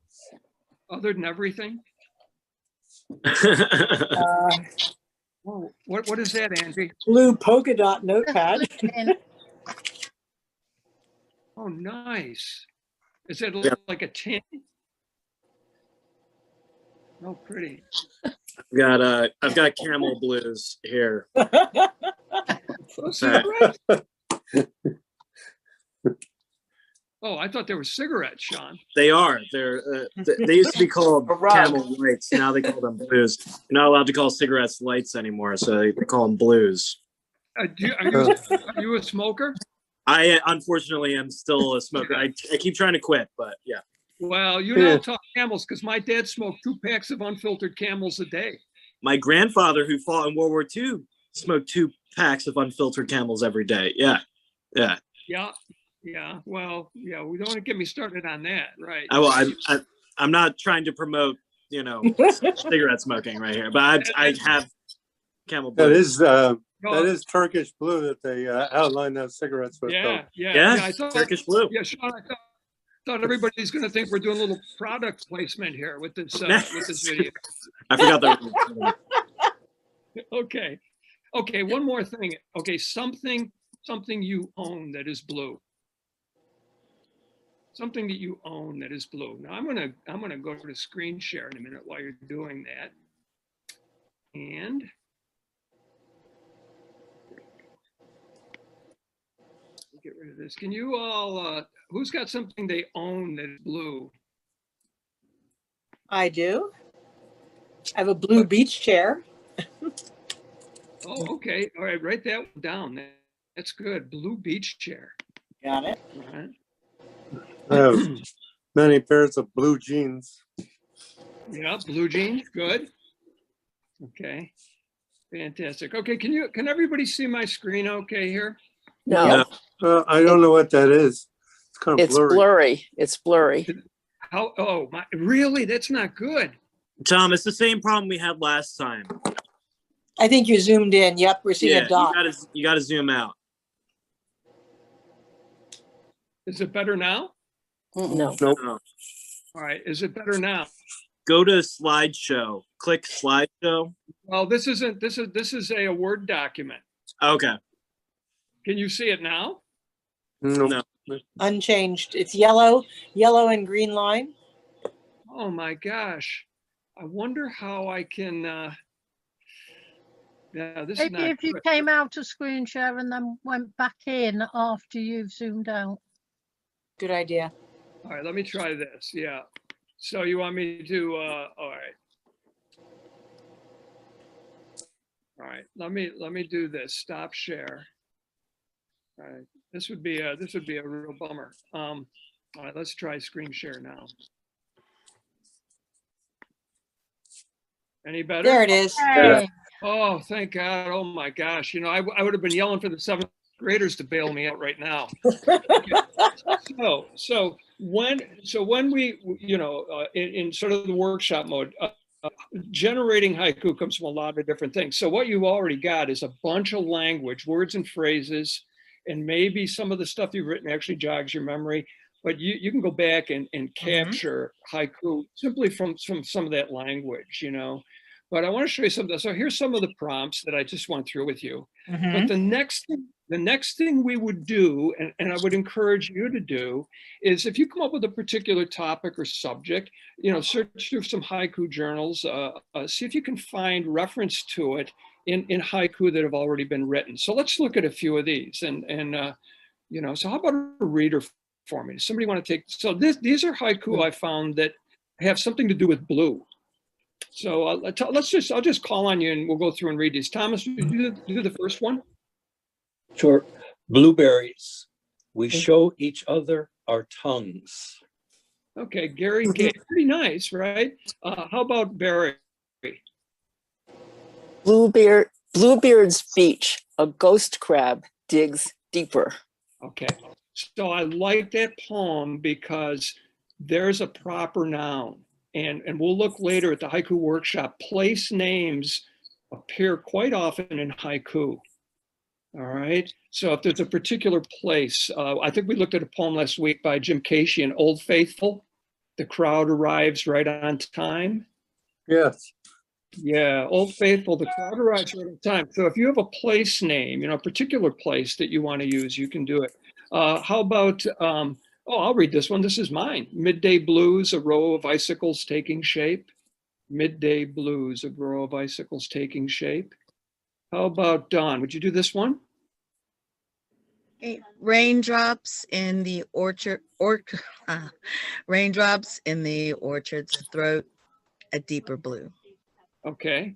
Speaker 1: Other than everything? Oh, what is that, Angie?
Speaker 6: Blue polka dot notepad.
Speaker 1: Oh, nice. Is it
Speaker 9: Yeah.
Speaker 1: like a tin? Oh, pretty.
Speaker 9: I've got camel blues here.
Speaker 1: Oh, cigarettes? Oh, I thought they were cigarettes, Sean.
Speaker 9: They are. They used to be called camel lights. Now they call them blues. You're not allowed to call cigarettes lights anymore, so they call them blues.
Speaker 1: Are you a smoker?
Speaker 9: I unfortunately am still a smoker. I keep trying to quit, but yeah.
Speaker 1: Well, you know, talk Camels, because my dad smoked 2 packs of unfiltered Camels a day.
Speaker 9: My grandfather, who fought in World War II, smoked 2 packs of unfiltered Camels every day. Yeah, yeah.
Speaker 1: Yeah. Well, yeah. We don't want to get me started on that, right?
Speaker 9: I'm not trying to promote, cigarette smoking right here, but I have Camel blues.
Speaker 3: That is Turkish blue that they outline those cigarettes with.
Speaker 1: Yeah.
Speaker 9: I thought, Turkish blue.
Speaker 1: Yeah, Sean, I thought everybody's going to think we're doing a little product placement here with this video.
Speaker 9: I forgot that.
Speaker 1: Okay. One more thing. Okay, something you own that is blue. Something that you own that is blue. Now I'm gonna go to screen share in a minute while you're doing that. And get rid of this. Can you all, who's got something they own that is blue?
Speaker 6: I do. I have a blue beach chair.
Speaker 1: Oh, okay. All right, write that one down. That's good. Blue beach chair.
Speaker 6: Got it.
Speaker 1: All right.
Speaker 3: I have many pairs of blue jeans.
Speaker 1: Yeah, blue jeans. Good. Okay. Fantastic. Okay, can everybody see my screen okay here?
Speaker 10: No,
Speaker 3: I don't know what that is. It's kind of
Speaker 10: it's blurry. It's blurry.
Speaker 1: How? Oh, really? That's not good.
Speaker 9: Tom, it's the same problem we had last time.
Speaker 6: I think you zoomed in. Yep, we're seeing a dot.
Speaker 9: You gotta zoom out.
Speaker 1: Is it better now?
Speaker 10: No.
Speaker 3: Nope.
Speaker 9: No.
Speaker 1: All right. Is it better now?
Speaker 9: Go to slideshow. Click slideshow.
Speaker 1: Well, this is a Word document.
Speaker 9: Okay.
Speaker 1: Can you see it now?
Speaker 3: No.
Speaker 6: Unchanged. It's yellow and green line.
Speaker 1: Oh my gosh. I wonder how I can, yeah, this is
Speaker 4: Maybe
Speaker 1: not
Speaker 4: if you
Speaker 1: good.
Speaker 4: came out of screen share and then went back in after you've zoomed out.
Speaker 6: Good idea.
Speaker 1: All right, let me try this. Yeah. So you want me to, all right. All right, let me do this. Stop share. All right, this would be a real bummer. All right, let's try screen share now. Any better?
Speaker 6: There it is.
Speaker 4: Hey,
Speaker 1: Oh, thank God. Oh my gosh. I would have been yelling for the seventh graders to bail me out right now. So when we, in sort of the workshop mode, generating haiku comes from a lot of different things. So what you've already got is a bunch of language, words and phrases, and maybe some of the stuff you've written actually jogs your memory. But you can go back and capture haiku simply from some of that language. But I want to show you something. So here's some of the prompts that I just went through with you. But the next thing we would do, and I would encourage you to do, is if you come up with a particular topic or subject, search through some haiku journals, see if you can find reference to it in haiku that have already been written. So let's look at a few of these. So how about a reader for me? Somebody want to take, so these are haiku I found that have something to do with blue. So I'll just call on you and we'll go through and read these. Thomas, would you do the first one?
Speaker 8: Sure. Blueberries. We show each other our tongues.
Speaker 1: Okay, Gary, pretty nice, right? How about Barry?
Speaker 10: Bluebeard's Beach, a ghost crab digs deeper.
Speaker 1: Okay, so I like that poem because there's a proper noun. And we'll look later at the haiku workshop. Place names appear quite often in haiku. All right. So if there's a particular place, I think we looked at a poem last week by Jim Casey in Old Faithful. The crowd arrives right on time.
Speaker 3: Yes.
Speaker 1: Yeah, Old Faithful, the crowd arrives right on time. So if you have a place name, a particular place that you want to use, you can do it. How about, I'll read this one. This is mine. Midday blues, a row of icicles taking shape. Midday blues, a row of icicles taking shape. How about Dawn? Would you do this one?
Speaker 7: Raindrops in the raindrops in the orchard's throat, a deeper blue.
Speaker 1: Okay.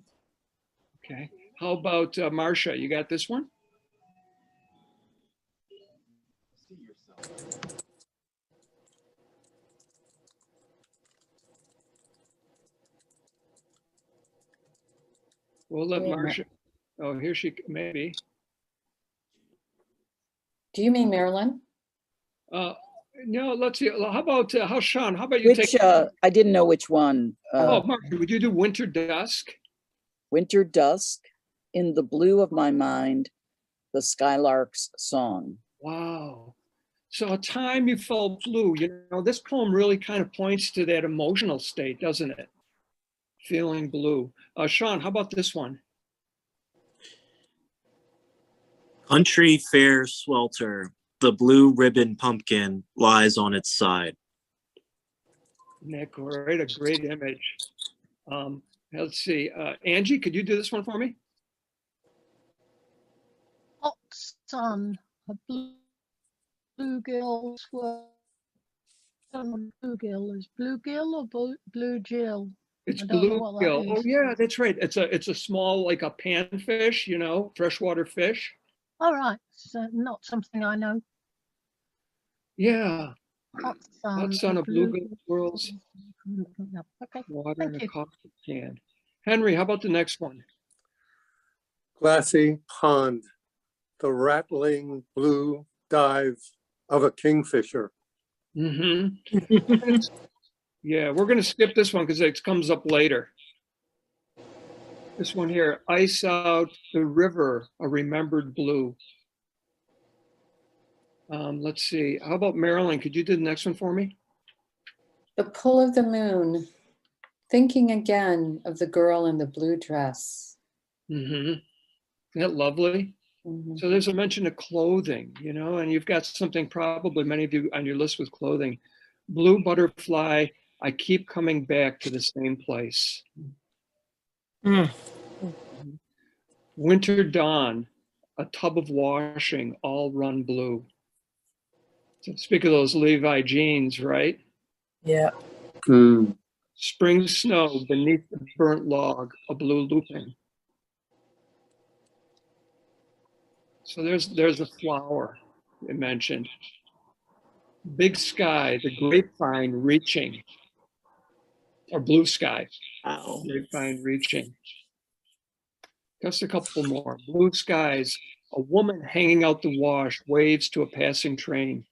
Speaker 1: Okay. How about Marcia? You got this one? We'll let Marcia. Oh, here she maybe.
Speaker 2: Do you mean Marilyn?
Speaker 1: No, let's see. How about Sean? How about you
Speaker 5: take? I didn't know which one.
Speaker 1: Marcia, would you do Winter Dusk?
Speaker 5: Winter Dusk, in the blue of my mind, the skylark's song.
Speaker 1: Wow. So a time you felt blue. This poem really kind of points to that emotional state, doesn't it? Feeling blue. Sean, how about this one?
Speaker 9: Country fair swelter, the blue ribbon pumpkin lies on its side.
Speaker 1: Nick, great, a great image. Let's see. Angie, could you do this one for me?
Speaker 4: hot sun, a bluegill swirl. Bluegill is bluegill or blue gill?
Speaker 1: It's bluegill. Oh yeah, that's right. It's a small, like a panfish, freshwater fish.
Speaker 4: All right, so not something I know.
Speaker 1: Yeah.
Speaker 4: Hot
Speaker 1: sun, a bluegill swirls.
Speaker 4: Okay.
Speaker 1: Water in a coffee can. Henry, how about the next one?
Speaker 3: Glassy pond, the rattling blue dive of a kingfisher.
Speaker 1: Mm-hmm. Yeah, we're going to skip this one because it comes up later. This one here, ice out the river, a remembered blue. Let's see. How about Marilyn? Could you do the next one for me?
Speaker 2: The pull of the moon, thinking again of the girl in the blue dress.
Speaker 1: Mm-hmm. Isn't that lovely? Mm-hmm. So there's a mention of clothing, and you've got something probably many of you on your list with clothing. Blue butterfly, I keep coming back to the same place. Winter dawn, a tub of washing, all run blue. So speak of those Levi jeans, right?
Speaker 6: Yeah.
Speaker 1: Spring snow beneath the burnt log, a blue looping. So there's a flower you mentioned. Big sky, the grapevine reaching, or blue sky.
Speaker 10: Wow.
Speaker 1: they find reaching. Just a couple more. Blue skies. A woman hanging out the wash waves to a passing train.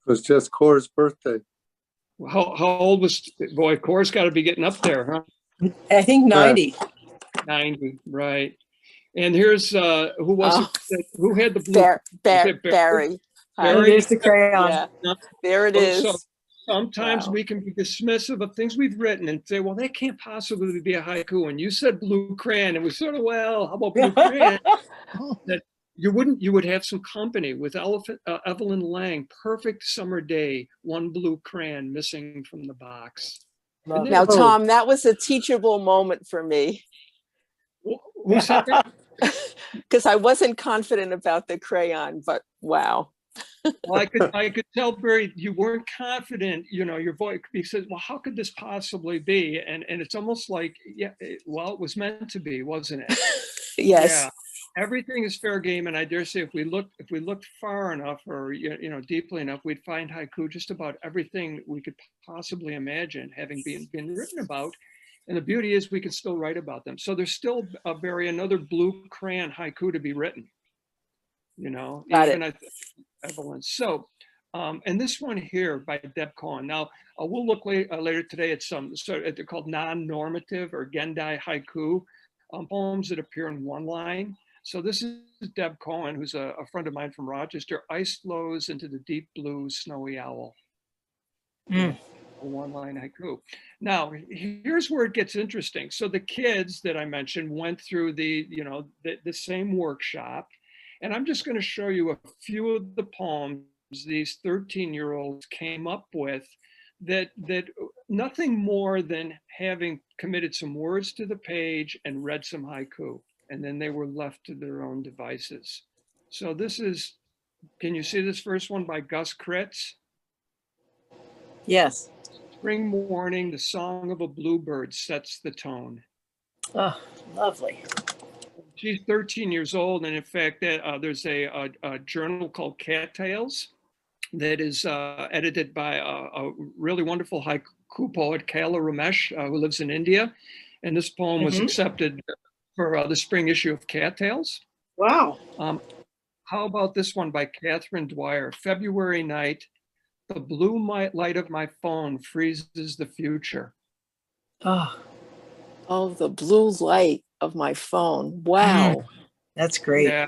Speaker 3: It was just Cora's birthday.
Speaker 1: How old was, boy, Cora's got to be getting up there, huh?
Speaker 6: I think 90.
Speaker 1: 90, right. And here's, who was
Speaker 10: Oh,
Speaker 1: it? Who had the blue? Was it
Speaker 10: Barry.
Speaker 6: Oh,
Speaker 1: Barry?
Speaker 6: there's the crayon.
Speaker 10: Yeah, there it
Speaker 1: So
Speaker 10: is.
Speaker 1: sometimes
Speaker 10: Wow.
Speaker 1: we can be dismissive of things we've written and say, well, that can't possibly be a haiku. And you said blue crayon. It was sort of, well, how about blue crayon? That you would have some company with Evelyn Lang. Perfect summer day, one blue crayon missing from the box.
Speaker 6: Love
Speaker 10: Now,
Speaker 6: it.
Speaker 10: Tom, that was a teachable moment for me
Speaker 1: Who said that?
Speaker 10: because I wasn't confident about the crayon, but wow.
Speaker 1: Well, I could tell, Barry, you weren't confident, your voice, because, well, how could this possibly be? And it's almost like, yeah, well, it was meant to be, wasn't it?
Speaker 10: Yes.
Speaker 1: Yeah. Everything is fair game, and I dare say if we looked far enough or deeply enough, we'd find haiku just about everything we could possibly imagine having been written about. And the beauty is we can still write about them. So there's still another blue crayon haiku to be written.
Speaker 10: Got
Speaker 1: even
Speaker 10: it.
Speaker 1: Evelyn. So, and this one here by Deb Cohen. Now, we'll look later today at some, they're called non-normative or Gendai haiku, poems that appear in one line. So this is Deb Cohen, who's a friend of mine from Rochester. Ice flows into the deep blue snowy owl. A one-line haiku. Now, here's where it gets interesting. So the kids that I mentioned went through the same workshop. And I'm just going to show you a few of the poems these 13-year-olds came up with that nothing more than having committed some words to the page and read some haiku. And then they were left to their own devices. So this is, can you see this first one by Gus Kritz?
Speaker 6: Yes.
Speaker 1: Spring morning, the song of a bluebird sets the tone.
Speaker 6: Oh, lovely.
Speaker 1: She's 13 years old, and in fact, there's a journal called Cattails that is edited by a really wonderful haiku poet, Kala Ramesh, who lives in India. And this poem was accepted for the spring issue of Cattails.
Speaker 6: Wow.
Speaker 1: How about this one by Catherine Dwyer? February night, the blue light of my phone freezes the future.
Speaker 10: Oh, the blue light of my phone. Wow.
Speaker 6: That's great.
Speaker 1: Yeah.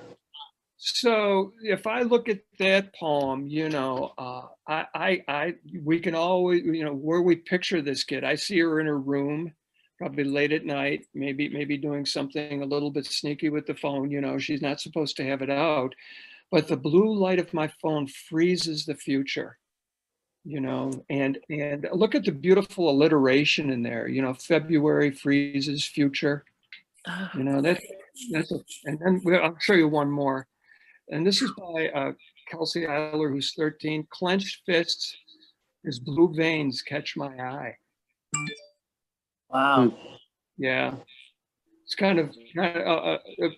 Speaker 1: So if I look at that poem, we can always, where we picture this kid, I see her in her room, probably late at night, maybe doing something a little bit sneaky with the phone. She's not supposed to have it out, but the blue light of my phone freezes the future. And look at the beautiful alliteration in there. February freezes future. That's and then I'll show you one more. And this is by Kelsey Eiler, who's 13. Clenched fists, his blue veins catch my eye.
Speaker 6: Wow.
Speaker 1: Yeah, it's kind of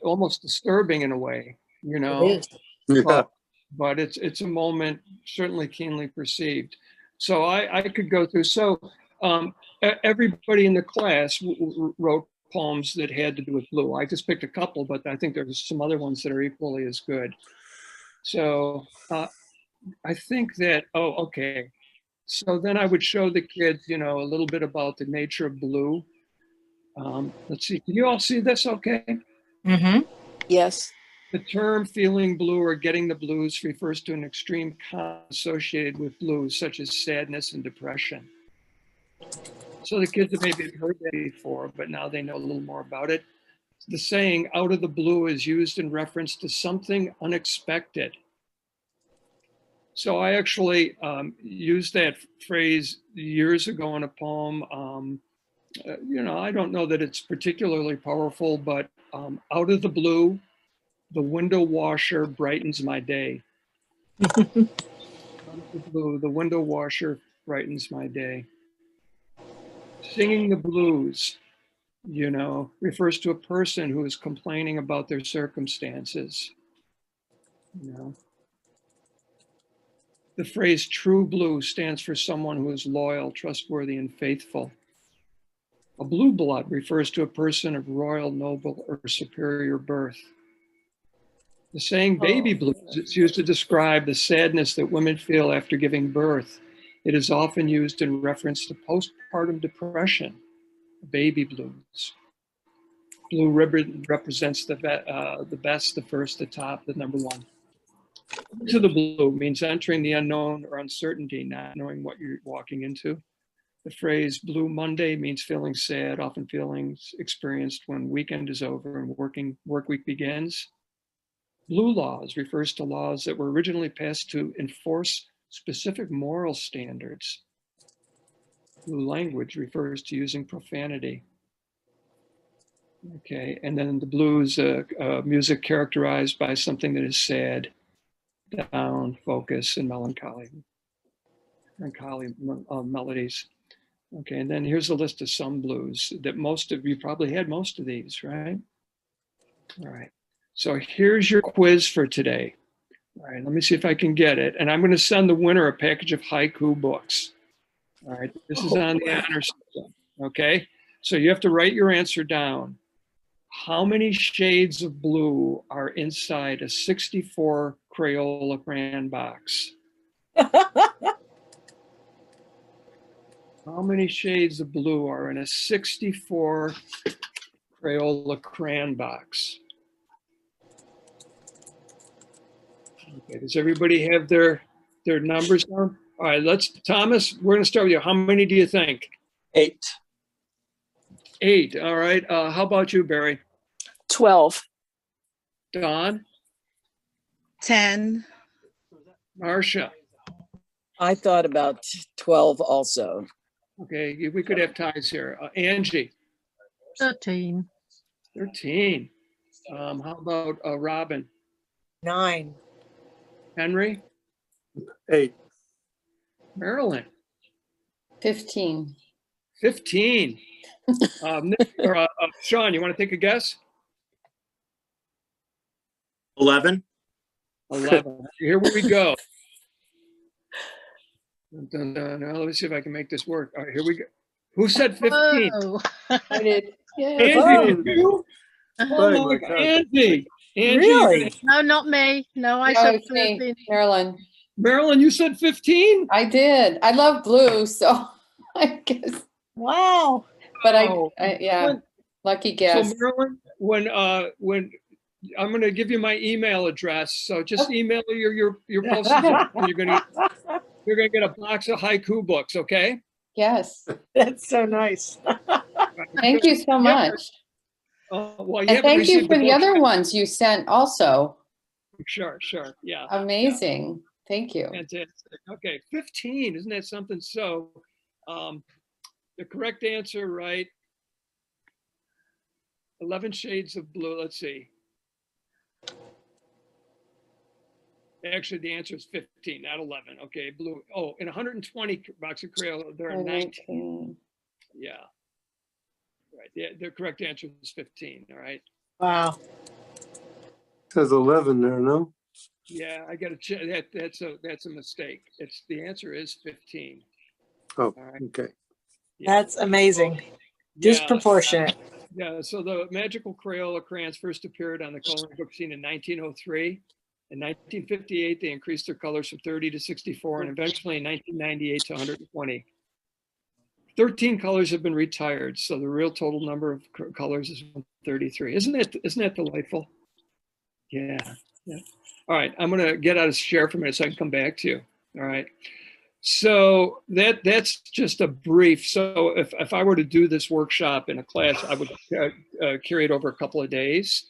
Speaker 1: almost disturbing in a way,
Speaker 6: It is.
Speaker 3: Yeah.
Speaker 1: But it's a moment certainly keenly perceived. So I could go through. So everybody in the class wrote poems that had to do with blue. I just picked a couple, but I think there's some other ones that are equally as good. So I think that, okay. So then I would show the kids, a little bit about the nature of blue. Let's see, can you all see this okay?
Speaker 10: Yes.
Speaker 1: The term feeling blue or getting the blues refers to an extreme calm associated with blues, such as sadness and depression. So the kids have maybe heard that before, but now they know a little more about it. The saying out of the blue is used in reference to something unexpected. So I actually used that phrase years ago in a poem. I don't know that it's particularly powerful, but out of the blue, the window washer brightens my day. Out of the blue, the window washer brightens my day. Singing the blues, refers to a person who is complaining about their circumstances. The phrase true blue stands for someone who is loyal, trustworthy, and faithful. A blue blood refers to a person of royal, noble, or superior birth. The saying baby blues, it's used to describe the sadness that women feel after giving birth. It is often used in reference to postpartum depression, baby blues. Blue ribbon represents the best, the first, the top, the number one. Into the blue means entering the unknown or uncertainty, not knowing what you're walking into. The phrase Blue Monday means feeling sad, often feelings experienced when weekend is over and work week begins. Blue laws refers to laws that were originally passed to enforce specific moral standards. Blue language refers to using profanity. Okay, and then the blues music characterized by something that is sad, down, focus, and melancholy melodies. Okay, and then here's a list of some blues that most of you probably had most of these, right? All right, so here's your quiz for today. All right, let me see if I can get it. And I'm going to send the winner a package of haiku books. All right, this is on the honor system. Okay, so you have to write your answer down. How many shades of blue are inside a 64 Crayola crayon box? How many shades of blue are in a 64 Crayola crayon box? Okay, does everybody have their numbers down? All right, Thomas, we're gonna start with you. How many do you think?
Speaker 8: 8.
Speaker 1: 8, all right. How about you, Barry?
Speaker 10: 12.
Speaker 1: Dawn?
Speaker 7: 10.
Speaker 1: Marcia?
Speaker 5: I thought about 12 also.
Speaker 1: Okay, we could have ties here. Angie?
Speaker 4: 13.
Speaker 1: 13. How about Robin?
Speaker 6: 9.
Speaker 1: Henry?
Speaker 3: 8.
Speaker 1: Marilyn?
Speaker 2: 15.
Speaker 1: 15. Sean, you want to take a guess?
Speaker 9: 11.
Speaker 1: 11. Here we go. Now, let me see if I can make this work. All right, here we go. Who said 15?
Speaker 4: Whoa.
Speaker 2: I did. Yeah.
Speaker 1: Angie, did you? Oh my God, Angie.
Speaker 5: Really?
Speaker 4: No, not me. No, I
Speaker 2: No,
Speaker 4: said
Speaker 2: it's me,
Speaker 4: 13.
Speaker 2: Marilyn.
Speaker 1: Marilyn, you said 15?
Speaker 2: I did. I love blue, so I guess.
Speaker 6: Wow.
Speaker 2: But
Speaker 1: Oh,
Speaker 2: yeah, lucky guess.
Speaker 1: So Marilyn, when I'm going to give you my email address, so just email your postage. You're going to get a box of haiku books, okay?
Speaker 2: Yes.
Speaker 6: That's so nice.
Speaker 2: Thank you so much.
Speaker 1: Well,
Speaker 2: And thank you for the other ones you sent also.
Speaker 1: Sure, yeah.
Speaker 2: Amazing. Thank you.
Speaker 1: Fantastic. Okay, 15, isn't that something? So the correct answer, right? 11 shades of blue, let's see. Actually, the answer is 15, not 11. Okay, blue. Oh, in 120 box of Crayola, there are 19. Yeah. Right. The correct answer is 15. All right.
Speaker 6: Wow.
Speaker 3: Says 11 there, no?
Speaker 1: Yeah, I got to check. That's a mistake. The answer is 15.
Speaker 3: Oh,
Speaker 1: right.
Speaker 3: okay.
Speaker 1: Yeah.
Speaker 6: That's amazing. Disproportionate.
Speaker 1: Yeah, so the magical Crayola crayons first appeared on the coloring book scene in 1903. In 1958, they increased their colors from 30 to 64, and eventually in 1998 to 120. 13 colors have been retired, so the real total number of colors is 33. Isn't that delightful? Yeah. All right, I'm gonna get out of share for a minute so I can come back to you. All right. So that's just a brief. So if I were to do this workshop in a class, I would carry it over a couple of days.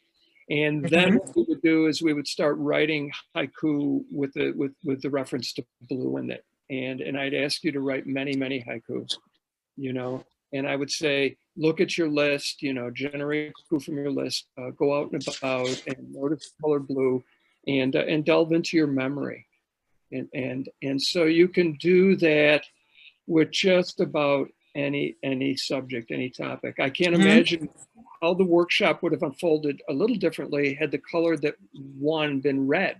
Speaker 1: And then what we would do is we would start writing haiku with the reference to blue in it. And I'd ask you to write many, many haikus, and I would say, look at your list, generate haiku from your list, go out and about and notice the color blue and delve into your memory. And so you can do that with just about any subject, any topic. I can't imagine how the workshop would have unfolded a little differently had the color that won been red.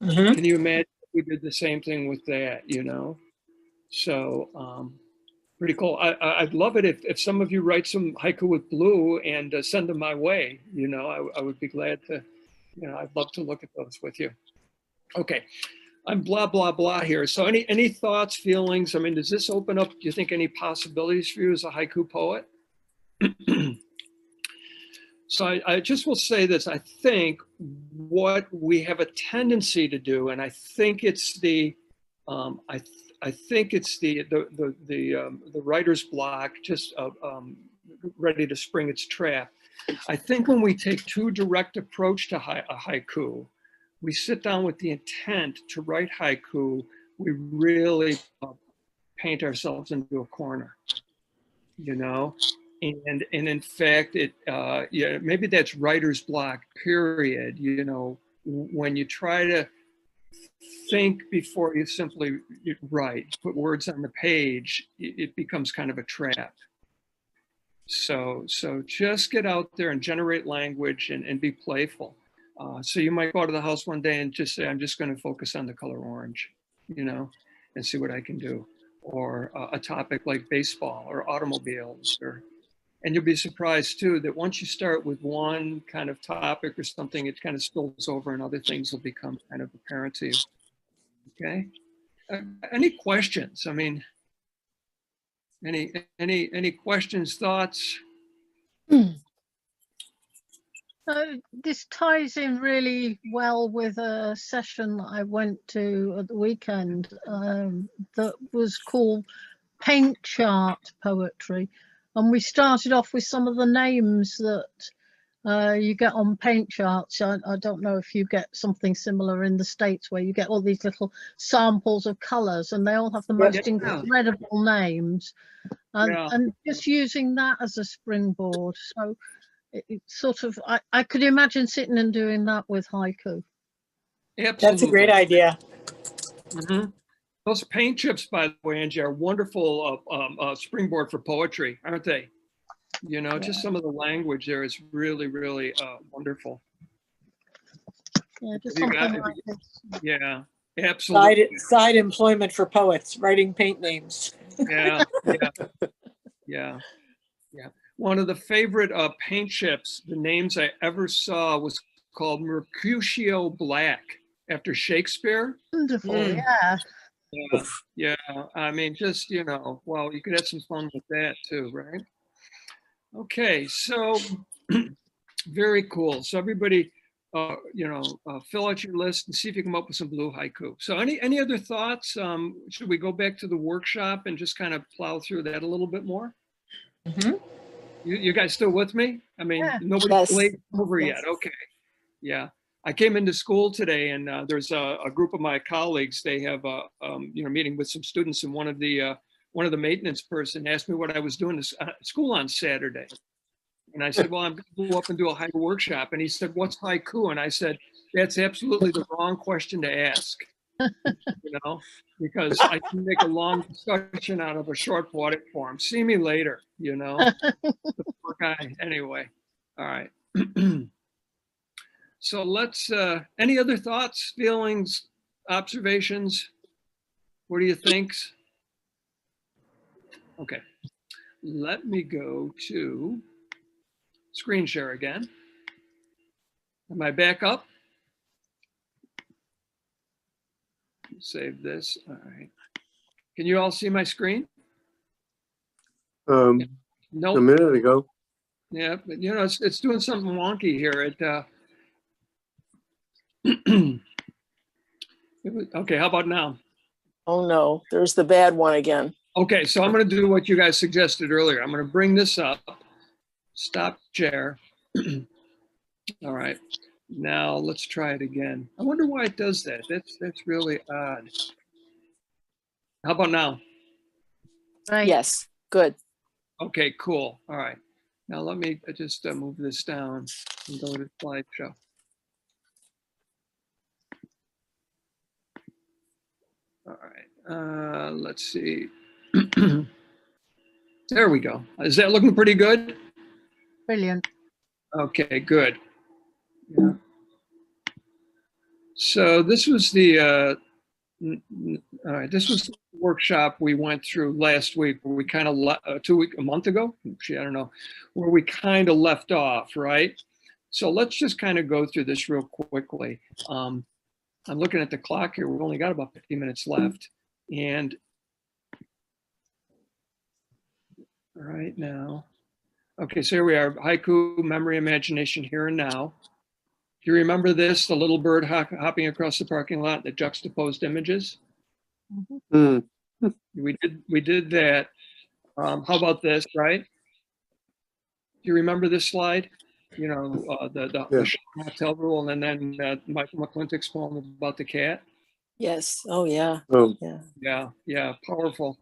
Speaker 1: Can you imagine we did the same thing with that, you know? So, pretty cool. I'd love it if some of you write some haiku with blue and send them my way, you know, I would be glad to, you know, I'd love to look at those with you. Okay, I'm blah, blah, blah here. So any thoughts, feelings? I mean, does this open up, do you think, any possibilities for you as a haiku poet? So I just will say this. I think what we have a tendency to do, and I think it's the, I think it's the writer's block, just ready to spring its trap. I think when we take too direct approach to a haiku, we sit down with the intent to write haiku, we really paint ourselves into a corner, you know? And in fact, yeah, maybe that's writer's block, period. You know, when you try to think before you simply write, put words on the page, it becomes kind of a trap. So just get out there and generate language and be playful. So you might go to the house one day and just say, I'm just going to focus on the color orange, you know, and see what I can do. Or a topic like baseball or automobiles, and you'll be surprised too that once you start with one kind of topic or something, it kind of spills over and other things will become kind of apparent to you. Okay. Any questions? I mean, any questions, thoughts?
Speaker 4: This ties in really well with a session that I went to at the weekend that was called Paint Chart Poetry. And we started off with some of the names that you get on paint charts. I don't know if you get something similar in the States where you get all these little samples of colors and they all have the most incredible names. And just using that as a springboard. So it's sort of, I could imagine sitting and doing that with haiku.
Speaker 1: Absolutely.
Speaker 6: That's a great idea.
Speaker 1: Mm-hmm. Those paint chips, by the way, Angie, are wonderful springboard for poetry, aren't they? You know, just some of the language there is really, really wonderful.
Speaker 4: Yeah, just something like this.
Speaker 1: Yeah, absolutely.
Speaker 6: Side employment for poets, writing paint names.
Speaker 1: Yeah. One of the favorite paint chips, the names I ever saw was called Mercutio Black, after Shakespeare.
Speaker 4: Wonderful, yeah.
Speaker 1: Yeah, I mean, just, you know, well, you could have some fun with that too, right? Okay, so very cool. So everybody, you know, fill out your list and see if you come up with some blue haiku. So any other thoughts? Should we go back to the workshop and just kind of plow through that a little bit more?
Speaker 6: Mm-hmm.
Speaker 1: You guys still with me? I mean, nobody's late over yet. Okay, yeah. I came into school today, and there's a group of my colleagues. They have you know, meeting with some students, and one of the maintenance person asked me what I was doing at school on Saturday, and I said, well, I'm going to go up and do a haiku workshop. And he said, what's haiku? And I said, that's absolutely the wrong question to ask, you know, because I can make a long discussion out of a short poetic form. See me later, you know. The poor guy. Anyway, all right. So let's, any other thoughts, feelings, observations? What do you think? Okay, let me go to screen share again. Am I back up? Save this, all right. Can you all see my screen?
Speaker 3: No. A minute ago.
Speaker 1: Yeah, but you know, it's doing something wonky here. Okay, how about now?
Speaker 10: Oh no, there's the bad one again.
Speaker 1: Okay, so I'm going to do what you guys suggested earlier. I'm going to bring this up, stop share. All right, now let's try it again. I wonder why it does that. That's really odd. How about now?
Speaker 4: Right.
Speaker 10: Yes, good.
Speaker 1: Okay, cool. All right. Now let me just move this down and go to slideshow. All right, let's see. There we go. Is that looking pretty good?
Speaker 4: Brilliant.
Speaker 1: Okay, good. Yeah. So this was the All right, this was the workshop we went through last week, where we kind of a month ago, I don't know, where we kind of left off, right? So let's just kind of go through this real quickly. I'm looking at the clock here. We've only got about 15 minutes left, and right now, okay, so here we are. Haiku, memory, imagination, here and now. Do you remember this? The little bird hopping across the parking lot, the juxtaposed images?
Speaker 3: Mm.
Speaker 1: We did that. How about this, right? Do you remember this slide? You know, the hotel rule, and then Michael McClintock's poem about the cat.
Speaker 10: Yes. Oh, yeah.
Speaker 3: Oh,
Speaker 1: Yeah, powerful.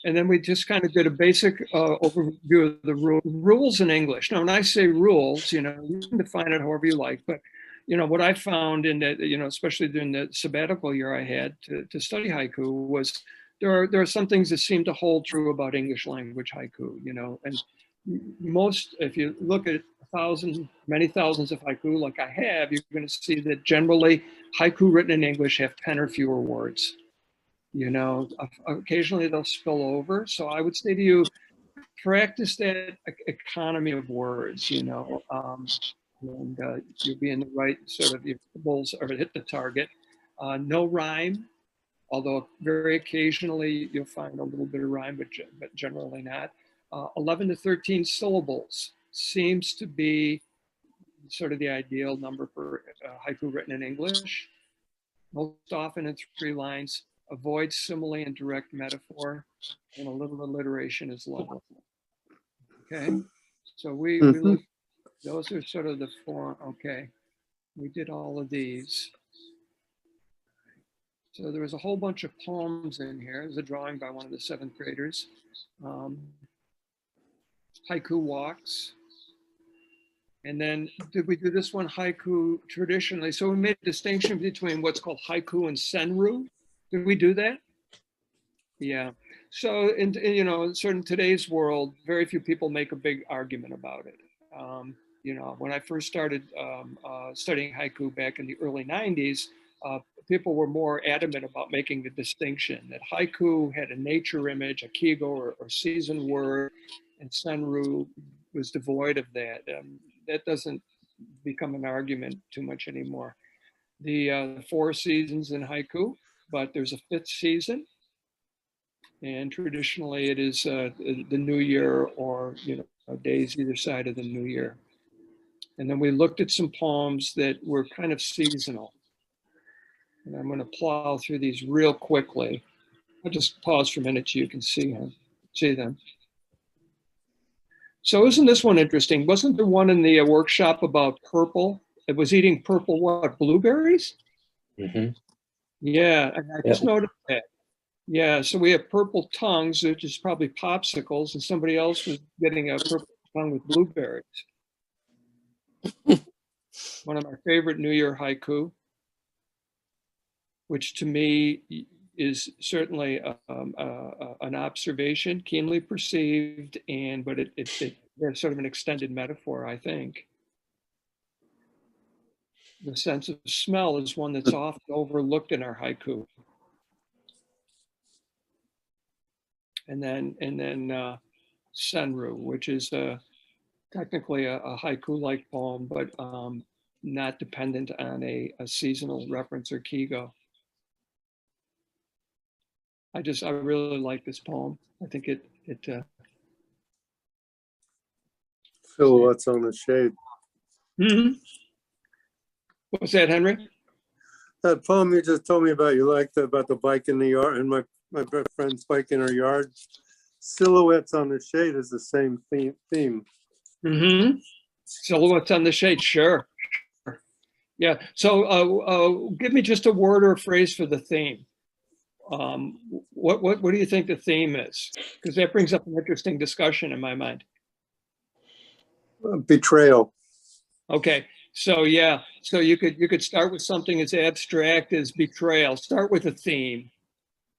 Speaker 1: And then we just kind of did a basic overview of the rules in English. Now, when I say rules, you know, you can define it however you like, but you know, what I found in that, you know, especially during the sabbatical year I had to study haiku, was there are some things that seem to hold true about English language haiku, you know, and most, if you look at many thousands of haiku like I have, you're going to see that generally haiku written in English have 10 or fewer words. You know, occasionally they'll spill over. So I would say to you, practice that economy of words, you know, and you'll be in the right sort of intervals or hit the target. No rhyme, although very occasionally you'll find a little bit of rhyme, but generally not. 11 to 13 syllables seems to be sort of the ideal number for haiku written in English. Most often in 3 lines. Avoid simile and direct metaphor, and a little alliteration is lovely. Okay, so we look, those are sort of the 4. Okay, we did all of these. So there was a whole bunch of poems in here. There's a drawing by one of the 7th graders. Haiku walks. And then did we do this one, haiku traditionally? So we made a distinction between what's called haiku and senru. Did we do that? Yeah. So in you know, sort of today's world, very few people make a big argument about it. You know, when I first started studying haiku back in the early 90s, people were more adamant about making the distinction that haiku had a nature image, a kigo or season word, and senru was devoid of that. That doesn't become an argument too much anymore. The 4 seasons in haiku, but there's a 5th season, and traditionally it is the new year, or you know, days either side of the new year. And then we looked at some poems that were kind of seasonal, and I'm going to plow through these real quickly. I'll just pause for a minute so you can see them. So isn't this one interesting? Wasn't there one in the workshop about purple? It was eating purple what, blueberries?
Speaker 8: Mm-hmm.
Speaker 1: Yeah, and I just noticed that. Yeah, so we have purple tongues, which is probably popsicles, and somebody else was getting a purple tongue with blueberries. One of my favorite New Year haiku, which to me is certainly an observation, keenly perceived, but it's sort of an extended metaphor, I think. The sense of smell is one that's often overlooked in our haiku. And then senru, which is technically a haiku-like poem, but not dependent on a seasonal reference or kigo. I really like this poem. I think it
Speaker 3: Silhouettes on the Shade.
Speaker 1: Mm-hmm. What's that, Henry?
Speaker 3: That poem you just told me about, you liked about the bike in the yard, and my friend's bike in her yard. Silhouettes on the Shade is the same theme.
Speaker 1: Mm-hmm. Silhouettes on the Shade, sure. Yeah. So give me just a word or a phrase for the theme. What do you think the theme is? Because that brings up an interesting discussion in my mind.
Speaker 3: Betrayal.
Speaker 1: Okay. So yeah. So you could start with something as abstract as betrayal. Start with a theme.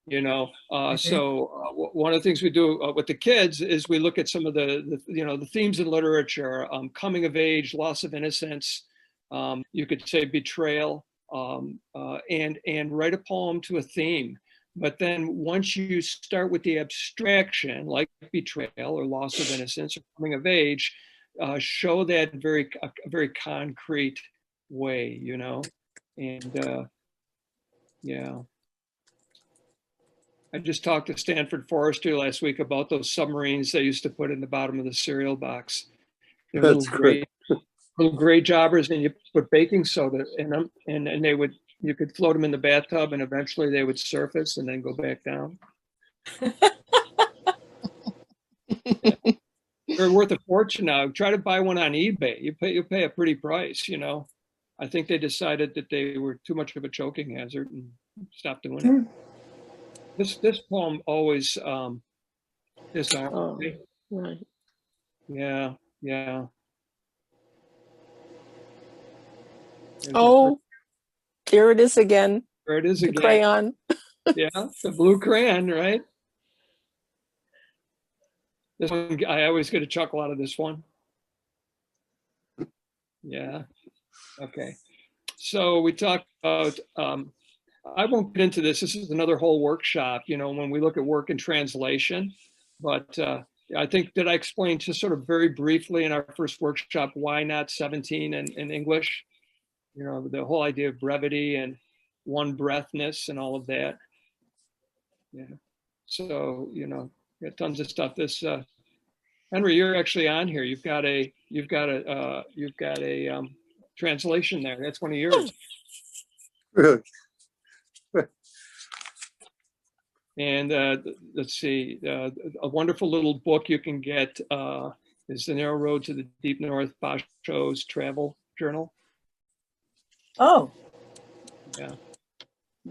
Speaker 1: You know, so one of the things we do with the kids is we look at some of the themes in literature, coming of age, loss of innocence. You could say betrayal, and write a poem to a theme. But then once you start with the abstraction, like betrayal or loss of innocence or coming of age, show that a very concrete way, you know, and yeah. I just talked to Stanford Forestry last week about those submarines they used to put in the bottom of the cereal box. They're
Speaker 3: That's great.
Speaker 1: little gray jobbers, and you put baking soda in them, and you could float them in the bathtub, and eventually they would surface and then go back down. They're worth a fortune now. Try to buy one on eBay. You pay a pretty price, you know. I think they decided that they were too much of a choking hazard and stopped doing it. This poem always disarmed me.
Speaker 10: Right.
Speaker 1: Yeah, yeah.
Speaker 10: Oh, there it is again.
Speaker 1: There it is
Speaker 10: The
Speaker 1: again.
Speaker 10: crayon.
Speaker 1: Yeah, the blue crayon, right? This one, I always get a chuckle out of this one. Yeah. Okay. So we talked about, I won't get into this. This is another whole workshop, you know, when we look at work and translation. But I think, did I explain just sort of very briefly in our first workshop, why not 17 in English? You know, the whole idea of brevity and one breathness and all of that. Yeah. So, you know, got tons of stuff. This, Henry, you're actually on here. You've got a translation there. That's one of yours.
Speaker 3: Really?
Speaker 1: And let's see, a wonderful little book you can get is The Narrow Road to the Deep North, Basho's travel journal.
Speaker 6: Oh,
Speaker 1: Yeah.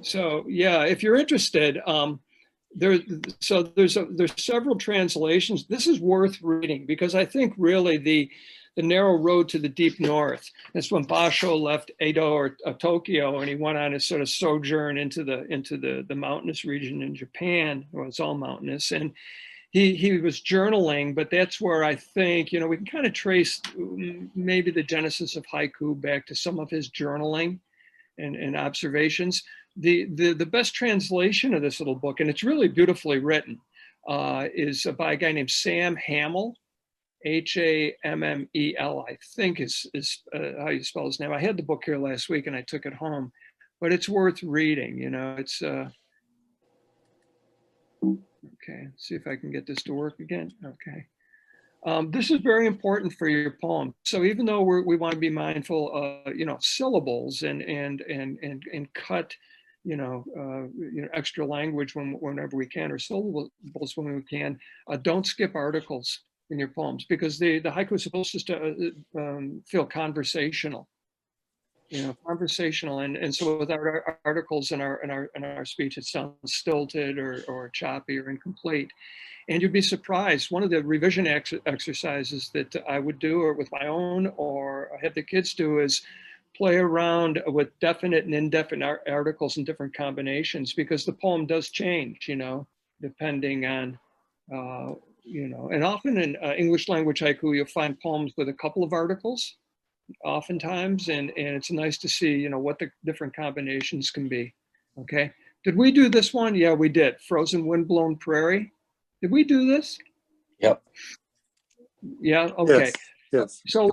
Speaker 1: So yeah, if you're interested, there's several translations. This is worth reading because I think really the Narrow Road to the Deep North. That's when Basho left Edo or Tokyo, and he went on his sort of sojourn into the mountainous region in Japan. Well, it's all mountainous, and he was journaling. But that's where I think, you know, we can kind of trace maybe the genesis of haiku back to some of his journaling and observations. The best translation of this little book, and it's really beautifully written, is by a guy named Sam Hamill. Hammel, I think is how you spell his name. I had the book here last week and I took it home, but it's worth reading. You know, it's okay. See if I can get this to work again. Okay. This is very important for your poem. So even though we want to be mindful, you know, syllables and cut, you know, extra language whenever we can, or syllables when we can, don't skip articles in your poems, because the haiku is supposed to feel conversational, you know, conversational, and so without our articles in our speech, it sounds stilted or choppy or incomplete. And you'd be surprised. One of the revision exercises that I would do, or with my own, or I have the kids do, is play around with definite and indefinite articles in different combinations, because the poem does change, you know, depending on you know, and often in English language haiku, you'll find poems with a couple of articles, oftentimes, and it's nice to see, you know, what the different combinations can be. Okay, did we do this one? Yeah, we did. Frozen Windblown Prairie. Did we do this?
Speaker 8: Yep.
Speaker 1: Yeah. Okay.
Speaker 3: Yes. Yes.
Speaker 1: So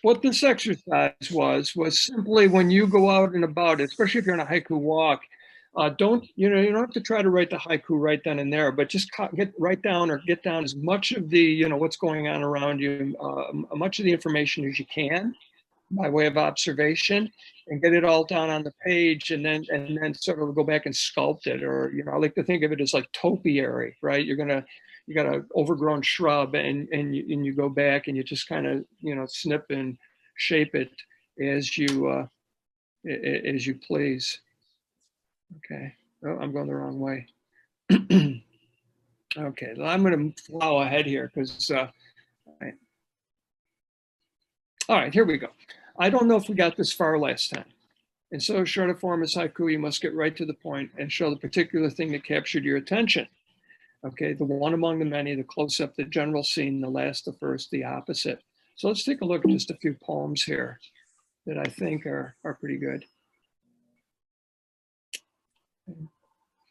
Speaker 1: what this exercise was simply, when you go out and about, especially if you're on a haiku walk, you don't have to try to write the haiku right then and there, but just get down as much of the, you know, what's going on around you, much of the information as you can by way of observation, and get it all down on the page, and then sort of go back and sculpt it. Or, you know, I like to think of it as like topiary, right? You got an overgrown shrub, and you go back and you just kind of, you know, snip and shape it as you please. Okay. Oh, I'm going the wrong way. Okay, well, I'm going to plow ahead here because, all right, here we go. I don't know if we got this far last time. In so short a form as haiku, you must get right to the point and show the particular thing that captured your attention. Okay, the one among the many, the close-up, the general scene, the last, the first, the opposite. So let's take a look at just a few poems here that I think are pretty good.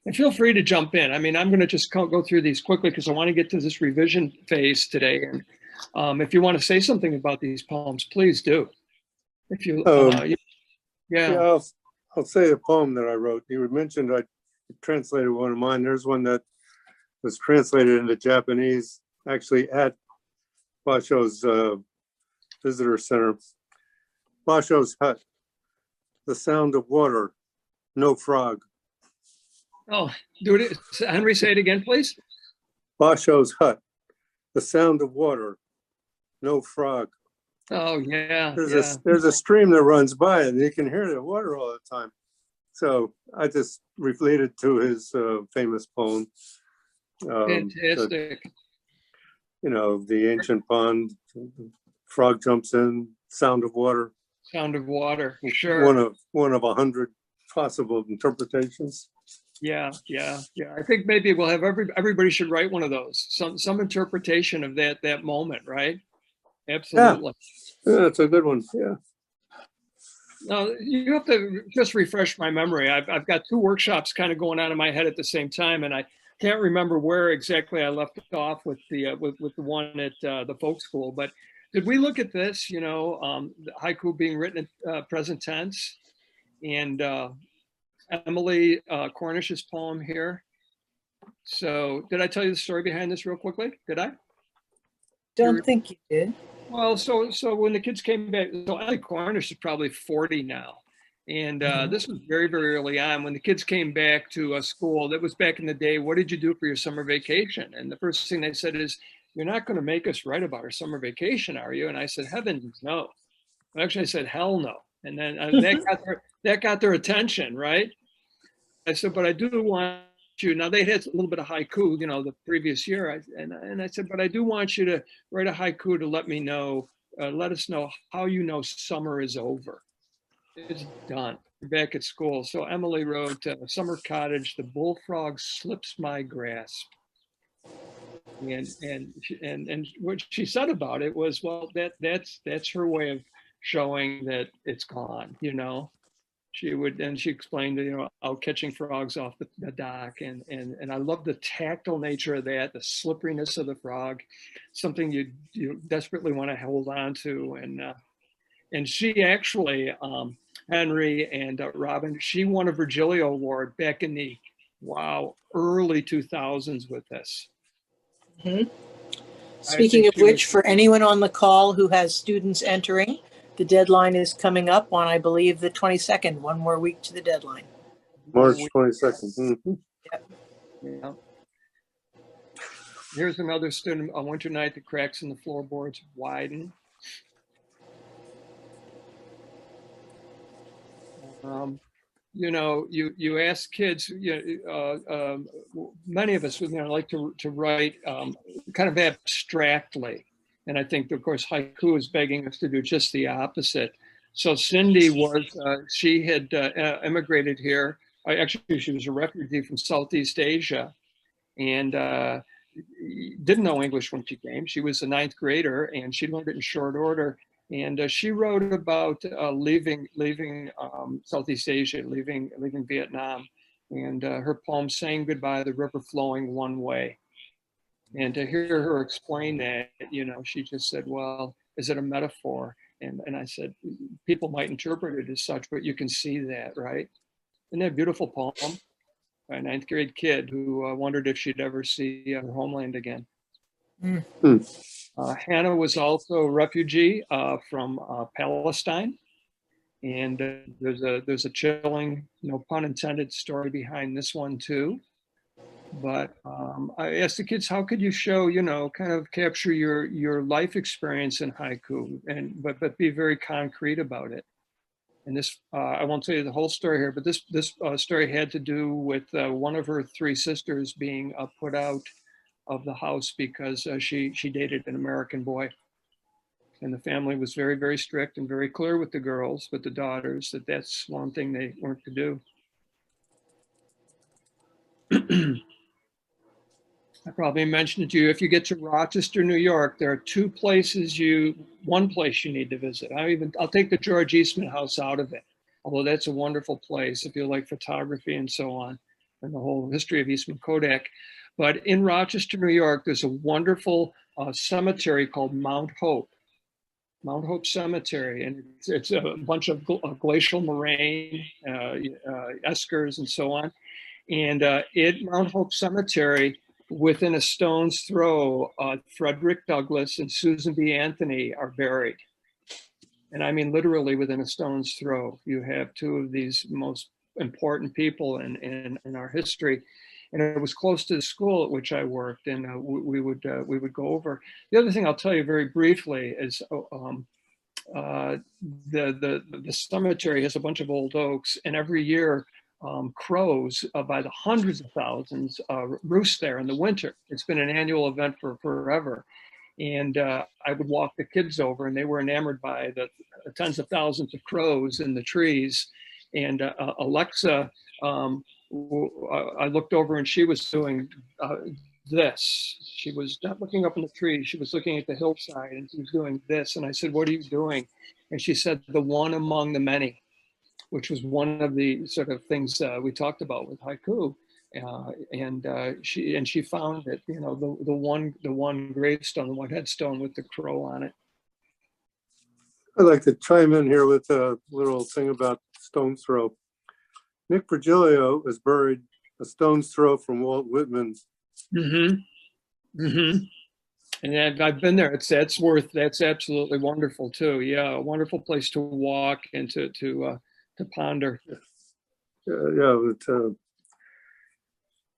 Speaker 1: And feel free to jump in. I mean, I'm going to just go through these quickly because I want to get to this revision phase today. And if you want to say something about these poems, please do. If you,
Speaker 3: yeah, I'll say a poem that I wrote. You mentioned I translated one of mine. There's one that was translated into Japanese, actually at Basho's visitor center. Basho's hut, the sound of water, no frog.
Speaker 1: Oh, do it. Henry, say it again, please.
Speaker 3: Basho's hut, the sound of water, no frog.
Speaker 1: Oh, yeah.
Speaker 3: There's a stream that runs by it, and you can hear the water all the time. So I just related to his famous poem.
Speaker 1: Fantastic.
Speaker 3: The ancient pond, frog jumps in, sound of water.
Speaker 1: Sound of water, sure.
Speaker 3: One of 100 possible interpretations.
Speaker 1: Yeah. I think maybe we'll have everybody should write one of those. Some interpretation of that moment, right? Absolutely.
Speaker 3: Yeah, that's a good one. Yeah.
Speaker 1: Now you have to just refresh my memory. I've got two workshops kind of going on in my head at the same time, and I can't remember where exactly I left off with the one at the folk school. But did we look at this? Haiku being written in present tense, and Emily Cornish's poem here. So did I tell you the story behind this real quickly? Did I?
Speaker 6: Don't think you did.
Speaker 1: Well, so when the kids came back, so Emily Cornish is probably 40 now. And this was very, very early on when the kids came back to school. That was back in the day. What did you do for your summer vacation? And the first thing they said is, you're not going to make us write about our summer vacation, are you? And I said, heavens, no. Actually, I said, hell no. And then that got their attention, right? I said, but I do want you, now they had a little bit of haiku, the previous year. And I said, but I do want you to write a haiku to let me know, let us know how you know summer is over. It's done. You're back at school. So Emily wrote, summer cottage, the bullfrog slips my grasp. And what she said about it was, well, that's her way of showing that it's gone, She explained, out catching frogs off the dock. And I love the tactile nature of that, the slipperiness of the frog, something you desperately want to hold on to. And she actually, Henry and Robin, she won a Virgilio Award back in the, early 2000s with this.
Speaker 6: Mm-hmm. Speaking of which, for anyone on the call who has students entering, the deadline is coming up on, I believe, the 22nd. One more week to the deadline.
Speaker 3: March 22nd. Mm-hmm.
Speaker 6: Yep.
Speaker 1: Yeah. Here's another student. A winter night, the cracks in the floorboards widen. You ask kids, many of us like to write kind of abstractly. And I think, of course, haiku is begging us to do just the opposite. So Cindy she had immigrated here. Actually, she was a refugee from Southeast Asia and didn't know English when she came. She was a 9th grader and she learned it in short order. And she wrote about leaving Southeast Asia, leaving Vietnam. And her poem, Saying Goodbye, the River Flowing One Way. And to hear her explain that, she just said, well, is it a metaphor? And I said, people might interpret it as such, but you can see that, right? Isn't that a beautiful poem by a 9th grade kid who wondered if she'd ever see her homeland again?
Speaker 6: Mm.
Speaker 1: Hannah was also a refugee from Palestine. And there's a chilling, no pun intended, story behind this one too. But I asked the kids, how could you show, kind of capture your life experience in haiku, but be very concrete about it. And this, I won't tell you the whole story here, but this story had to do with one of her 3 sisters being put out of the house because she dated an American boy. And the family was very, very strict and very clear with the girls, with the daughters, that that's one thing they weren't to do. I probably mentioned it to you, if you get to Rochester, New York, there are one place you need to visit. I'll take the George Eastman House out of it, although that's a wonderful place if you like photography and so on. and the whole history of Eastman Kodak. But in Rochester, New York, there's a wonderful cemetery called Mount Hope Cemetery, and it's a bunch of glacial moraine, eskers, and so on. And at Mount Hope Cemetery, within a stone's throw, Frederick Douglass and Susan B. Anthony are buried. And I mean, literally within a stone's throw. You have two of these most important people in our history. And it was close to the school at which I worked, and we would go over. The other thing I'll tell you very briefly is the cemetery has a bunch of old oaks, and every year crows by the hundreds of thousands roost there in the winter. It's been an annual event for forever. And I would walk the kids over, and they were enamored by the tens of thousands of crows in the trees. And Alexa, I looked over, and she was doing this. She was not looking up in the tree. She was looking at the hillside, and she was doing this. And I said, "What are you doing?" And she said, "The one among the many," which was one of the sort of things we talked about with haiku. She found that, you know, the one gravestone, the one headstone with the crow on it.
Speaker 3: I'd like to chime in here with a little thing about stone's throw. Nick Virgilio is buried a stone's throw from Walt Whitman's.
Speaker 1: Mm-hmm. Mm-hmm. And I've been there. That's absolutely wonderful too. Yeah, a wonderful place to walk and to ponder.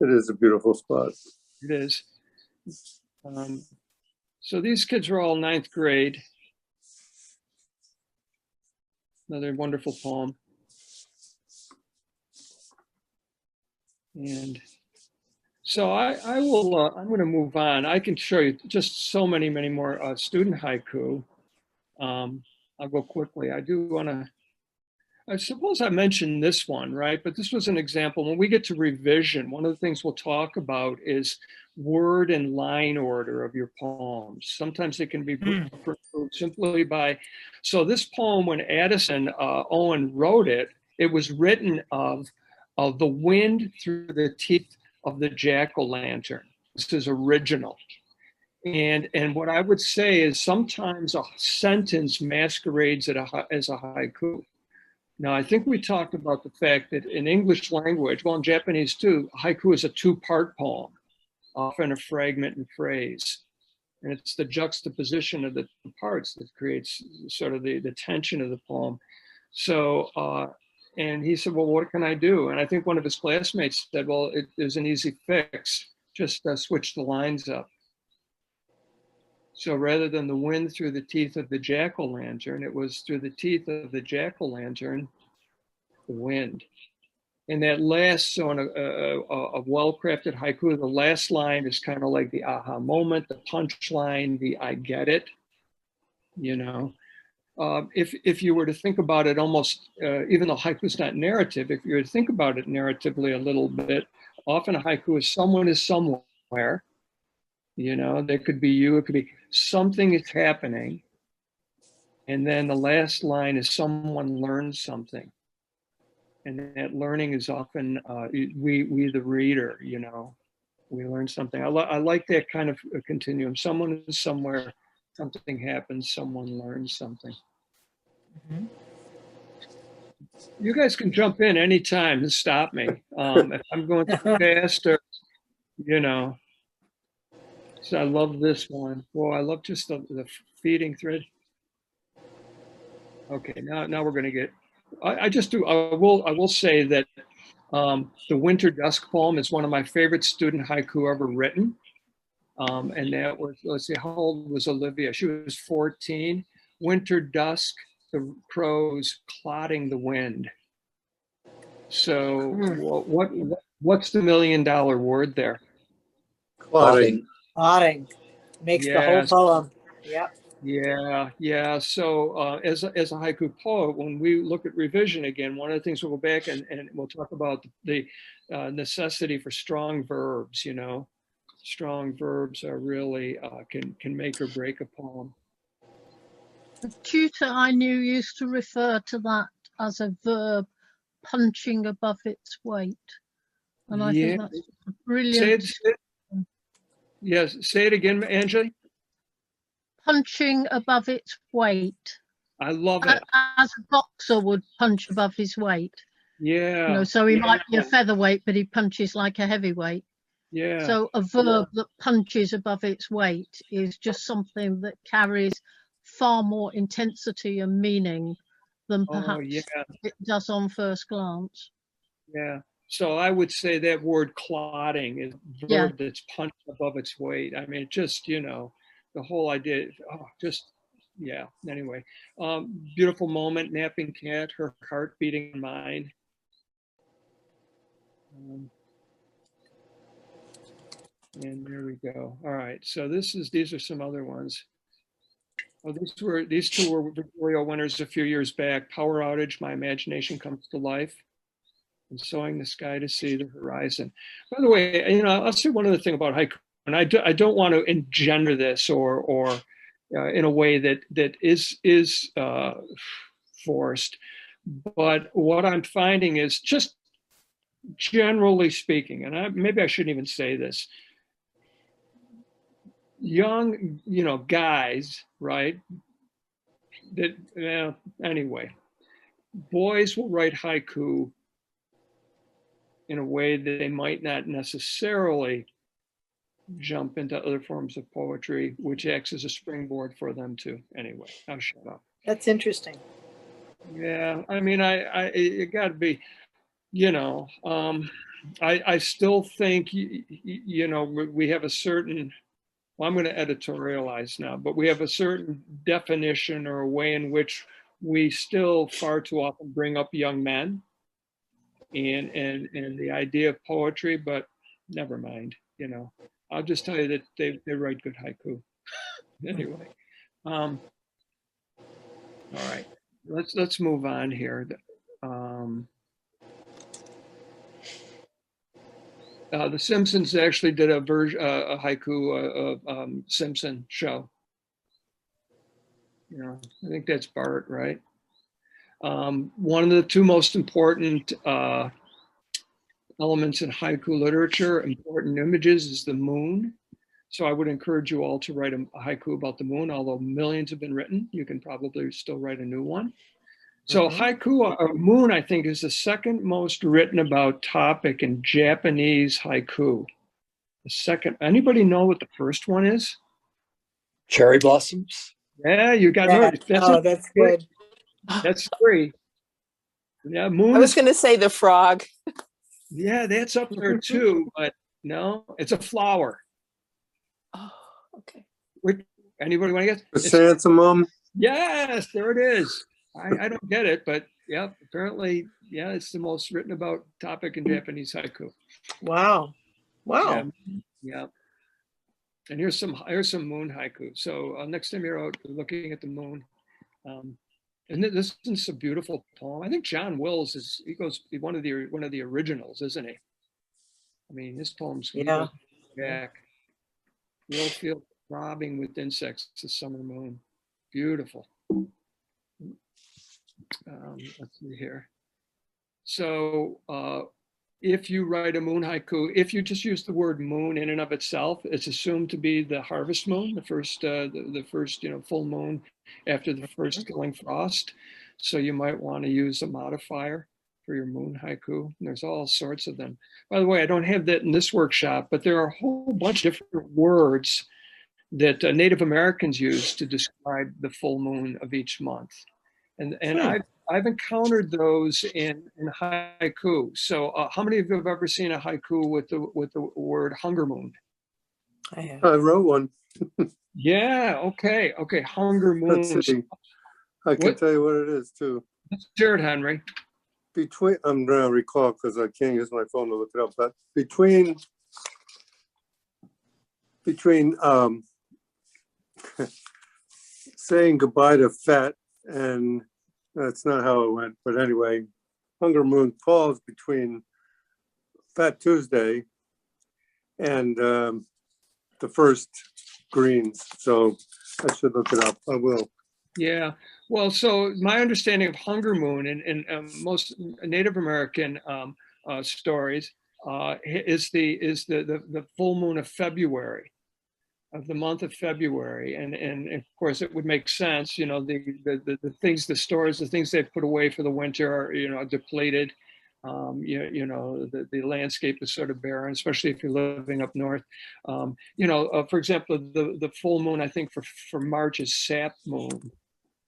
Speaker 3: It is a beautiful spot.
Speaker 1: It is. So these kids were all ninth grade. Another wonderful poem. And so I will, I'm going to move on. I can show you just so many more student haiku. I'll go quickly. I do want to, I suppose I mentioned this one, right? But this was an example. When we get to revision, one of the things we'll talk about is word and line order of your poems. Sometimes it can be improved simply by, so this poem, when Addison Owen wrote it, it was written of the wind through the teeth of the jack-o'-lantern. This is original. And what I would say is sometimes a sentence masquerades as a haiku. Now, I think we talked about the fact that in English language, well, in Japanese too, haiku is a two-part poem, often a fragment and phrase. And it's the juxtaposition of the parts that creates sort of the tension of the poem. So, and he said, well, what can I do? And I think one of his classmates said, well, there's an easy fix. Just switch the lines up. So rather than the wind through the teeth of the jack-o'-lantern, it was through the teeth of the jack-o'-lantern, the wind. And that last, so in a well-crafted haiku, the last line is kind of like the aha moment, the punchline, the I get it, you know. If you were to think about it almost, even though haiku is not narrative, if you were to think about it narratively a little bit, often a haiku is someone is somewhere. You know, there could be you, it could be something is happening. And then the last line is someone learns something. And that learning is often we the reader, you know, we learn something. I like that kind of continuum. Someone is somewhere, something happens, someone learns something. Mm-hmm. You guys can jump in anytime to stop me. If I'm going too fast or, you know. So I love this one. Well, I love just the feeding thread. Okay, now we're going to get. I will say that the Winter Dusk poem is one of my favorite student haiku ever written. And that was, let's see, how old was Olivia? She was 14. Winter dusk, the crows clotting the wind. So what's the $1 million word there?
Speaker 3: Clotting.
Speaker 6: Clotting makes the whole poem. Yep.
Speaker 1: Yeah. So as a haiku poet, when we look at revision again, one of the things we'll go back and we'll talk about the necessity for strong verbs. You know, strong verbs are really can make or break a poem.
Speaker 4: A tutor I knew used to refer to that as a verb punching above its weight. And I
Speaker 1: Yeah.
Speaker 4: think that's
Speaker 1: Say
Speaker 4: brilliant.
Speaker 1: Yes, say it again, Angie.
Speaker 4: Punching above its weight,
Speaker 1: I love it.
Speaker 4: as a boxer would punch above his weight.
Speaker 1: Yeah.
Speaker 4: So he might be a featherweight, but he punches like a heavyweight.
Speaker 1: Yeah.
Speaker 4: So a verb that punches above its weight is just something that carries far more intensity and meaning than perhaps it does on first glance.
Speaker 1: Yeah. So I would say that word clotting is a verb that's punched above its weight. I mean, just, the whole idea, yeah. Anyway, beautiful moment, napping cat, her heart beating in mine. And there we go. All right. So these are some other ones. Oh, these two were Victoria winners a few years back. Power outage, my imagination comes to life. And sowing the sky to see the horizon. By the way, I'll say one other thing about haiku, and I don't want to engender this or in a way that is forced. But what I'm finding is, just generally speaking, and maybe I shouldn't even say this, young, guys, right? Anyway, boys will write haiku in a way that they might not necessarily jump into other forms of poetry, which acts as a springboard for them too. Anyway, I'll shut up.
Speaker 6: That's interesting.
Speaker 1: Yeah, I mean, it got to be, I still think, we have a certain, well, I'm going to editorialize now, but we have a certain definition or a way in which we still far too often bring up young men and the idea of poetry, but never mind, I'll just tell you that they write good haiku. Anyway, all right, let's move on here. The Simpsons actually did a haiku Simpson show. I think that's Bart, right? One of the two most important elements in haiku literature, important images, is the moon. So I would encourage you all to write a haiku about the moon. Although millions have been written, you can probably still write a new one. So haiku, moon, I think, is the second most written about topic in Japanese haiku. The second, anybody know what the first one is?
Speaker 8: Cherry blossoms.
Speaker 1: Yeah, you got it.
Speaker 6: That's good.
Speaker 1: That's 3. Yeah, moon.
Speaker 10: I was going to say the frog.
Speaker 1: Yeah, that's up there too, but no, it's a flower.
Speaker 10: Oh, okay.
Speaker 1: Anybody want to guess?
Speaker 3: Chrysanthemum.
Speaker 1: Yes, there it is. I don't get it, but yeah, apparently, yeah, it's the most written about topic in Japanese haiku.
Speaker 6: Wow. Wow.
Speaker 1: Yeah. And here's some moon haiku. So next time you're out looking at the moon, and this is a beautiful poem. I think John Wills is one of the originals, isn't he? I mean, his poems go back. Real field throbbing with insects, the summer moon. Beautiful. Let's see here. So if you write a moon haiku, if you just use the word moon in and of itself, it's assumed to be the harvest moon, the first full moon after the first killing frost. So you might want to use a modifier for your moon haiku. And there's all sorts of them. By the way, I don't have that in this workshop, but there are a whole bunch of different words that Native Americans use to describe the full moon of each month. And I've encountered those in haiku. So how many of you have ever seen a haiku with the word hunger moon?
Speaker 3: I wrote one.
Speaker 1: Yeah, okay, hunger moon.
Speaker 3: Let's see. I can tell you what it is too.
Speaker 1: Let's hear it, Henry.
Speaker 3: I'm going to recall because I can't use my phone to look it up, but between saying goodbye to fat, and that's not how it went, but anyway, hunger moon falls between Fat Tuesday and the first greens. So I should look it up. I will.
Speaker 1: Yeah. Well, so my understanding of hunger moon in most Native American stories is the full moon of February, of the month of February. And of course it would make sense, you know, the things, the stores, the things they put away for the winter are, you know, depleted. You know, the landscape is sort of barren, especially if you're living up north. You know, for example, the full moon, I think for March is Sap moon,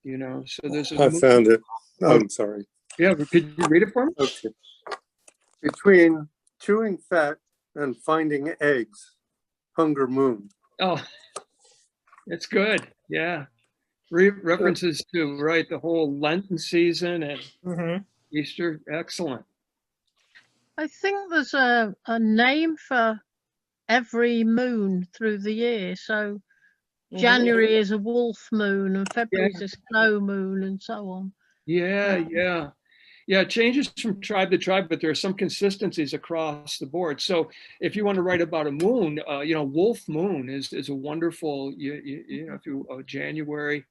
Speaker 1: you know, so there's a
Speaker 3: I
Speaker 1: moon.
Speaker 3: found it. I'm sorry.
Speaker 1: Yeah, but could you read it for me?
Speaker 3: Okay. Between chewing fat and finding eggs, hunger moon.
Speaker 1: Oh, it's good. Yeah. References to, right, the whole Lenten season and
Speaker 6: Mhm.
Speaker 1: Easter. Excellent.
Speaker 4: I think there's a name for every moon through the year. So January is a wolf moon and February is a snow moon and so on.
Speaker 1: Yeah. It changes from tribe to tribe, but there are some consistencies across the board. So if you want to write about a moon, you know, wolf moon is a wonderful, you know, if you January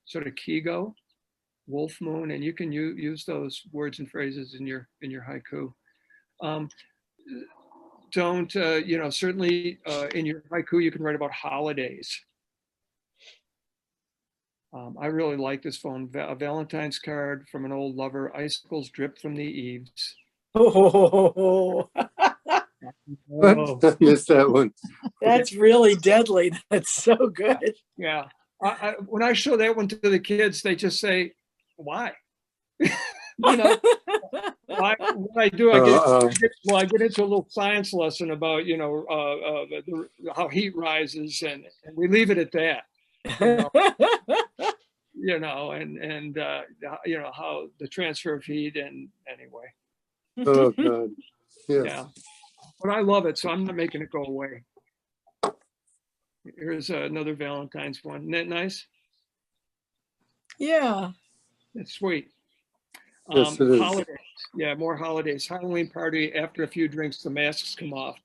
Speaker 1: sort of Kigo, wolf moon, and you can use those words and phrases in your haiku. Don't, you know, certainly in your haiku, you can write about holidays. I really like this one. A Valentine's card from an old lover. Icicles drip from the eaves.
Speaker 6: Oh,
Speaker 1: Oh,
Speaker 3: I missed that one.
Speaker 6: that's really deadly. That's so good.
Speaker 1: yeah. When I show that one to the kids, they just say, "Why?" You know, what I do, I get into a little science lesson about, you know, how heat rises, and we leave it at that. You know, and you know how the transfer of heat, and anyway.
Speaker 3: Oh God. Yes.
Speaker 1: Yeah, but I love it, so I'm not making it go away. Here's another Valentine's one. Isn't that nice?
Speaker 6: Yeah.
Speaker 1: It's sweet.
Speaker 3: Yes, it is.
Speaker 1: Holidays. Yeah, more holidays. Halloween party. After a few drinks, the masks come off.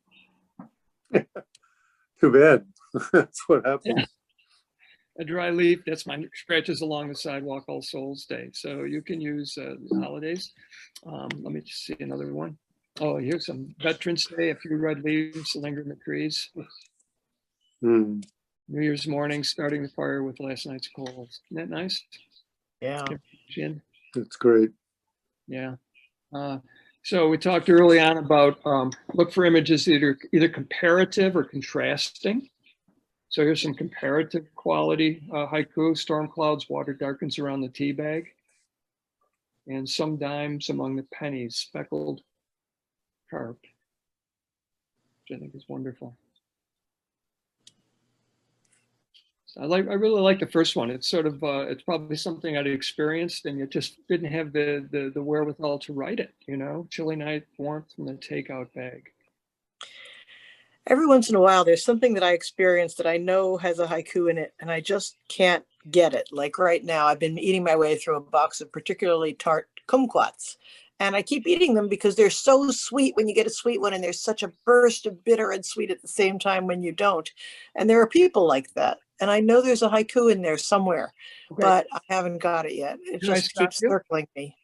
Speaker 3: Too bad. That's what happens.
Speaker 1: Yeah. A dry leaf. That's my scratches along the sidewalk. All Souls Day. So you can use holidays. Let me just see another one. Oh, here's some Veterans Day. A few red leaves linger in the trees.
Speaker 3: Mm.
Speaker 1: New Year's morning, starting the fire with last night's coals. Isn't that nice?
Speaker 6: Yeah.
Speaker 3: That's great.
Speaker 1: Yeah. So we talked early on about look for images either comparative or contrasting. So here's some comparative quality haiku. Storm clouds, water darkens around the tea bag. And some dimes among the pennies, speckled carp, which I think is wonderful. So I really like the first one. It's sort of it's probably something I'd experienced, and you just didn't have the wherewithal to write it. You know, chilly night, warmth from the takeout bag.
Speaker 6: Every once in a while, there's something that I experience that I know has a haiku in it, and I just can't get it. Like right now, I've been eating my way through a box of particularly tart kumquats, and I keep eating them because they're so sweet when you get a sweet one, and there's such a burst of bitter and sweet at the same time when you don't. And there are people like that. And I know there's a haiku in there somewhere, but I haven't got it yet. It just keeps circling me.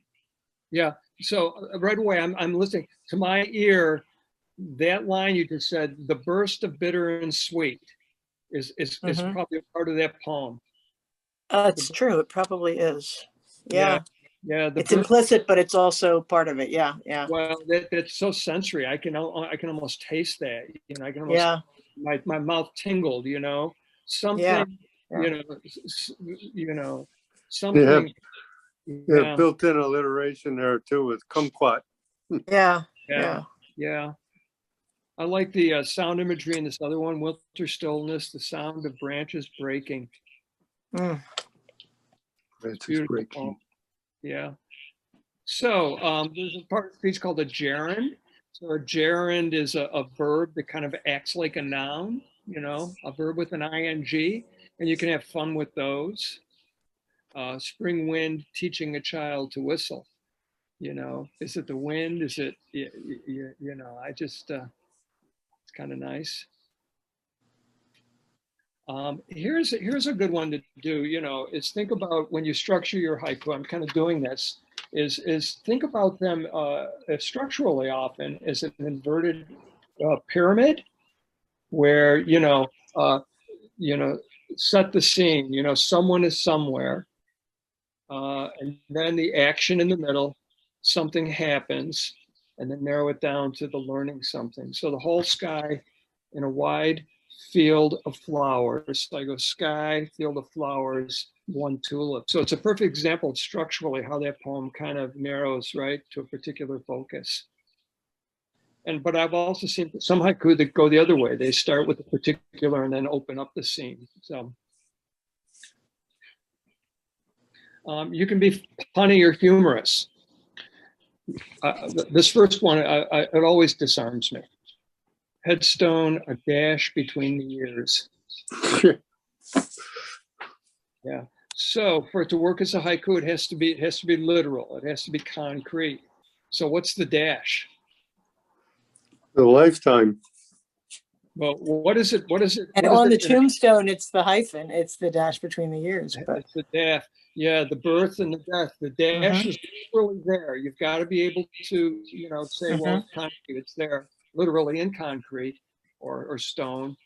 Speaker 1: Yeah. So right away, I'm listening. To my ear, that line you just said, the burst of bitter and sweet, is probably a part of that poem.
Speaker 6: It's true. It probably is. Yeah.
Speaker 1: Yeah.
Speaker 6: It's implicit, but it's also part of it. Yeah.
Speaker 1: Well, that's so sensory. I can almost taste that. You know, I can almost, my mouth tingled. You know, something. You know, something.
Speaker 3: Yeah, built-in alliteration there too with kumquat.
Speaker 6: Yeah.
Speaker 1: I like the sound imagery in this other one, winter stillness, the sound of branches breaking.
Speaker 3: Branches breaking.
Speaker 1: Yeah. So there's a part of the speech called a gerund. So a gerund is a verb that kind of acts like a noun, you know, a verb with an ing, and you can have fun with those. Spring wind teaching a child to whistle. You know, is it the wind? Is it, you know, I just, it's kind of nice. Here's a good one to do, is think about when you structure your haiku. I'm kind of doing this, is think about them structurally often as an inverted pyramid where, set the scene, someone is somewhere, and then the action in the middle, something happens, and then narrow it down to the learning something. So the whole sky in a wide field of flowers. So I go sky, field of flowers, one tulip. So it's a perfect example of structurally how that poem kind of narrows, right, to a particular focus. But I've also seen some haiku that go the other way. They start with a particular and then open up the scene. So you can be funny or humorous. This first one, it always disarms me. Headstone, a dash between the ears. Yeah. So for it to work as a haiku, it has to be literal. It has to be concrete. So what's the dash?
Speaker 3: The lifetime.
Speaker 1: Well, what is it? What is it?
Speaker 6: And
Speaker 1: what is
Speaker 6: on the
Speaker 1: it?
Speaker 6: tombstone, it's the hyphen. It's the dash between the years. But
Speaker 1: It's the dash. Yeah, the birth and the death. The dash is literally there. You've got to be able to, say, well, it's concrete. It's there, literally in concrete or stone.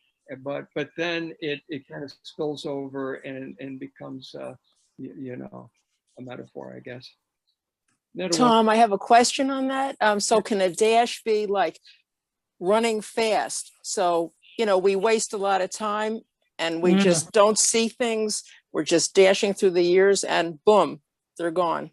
Speaker 1: But then it kind of spills over and becomes, a metaphor, I guess.
Speaker 10: Tom, I have a question on that. So can a dash be like running fast? So, we waste a lot of time and we just don't see things. We're just dashing through the years and boom, they're gone.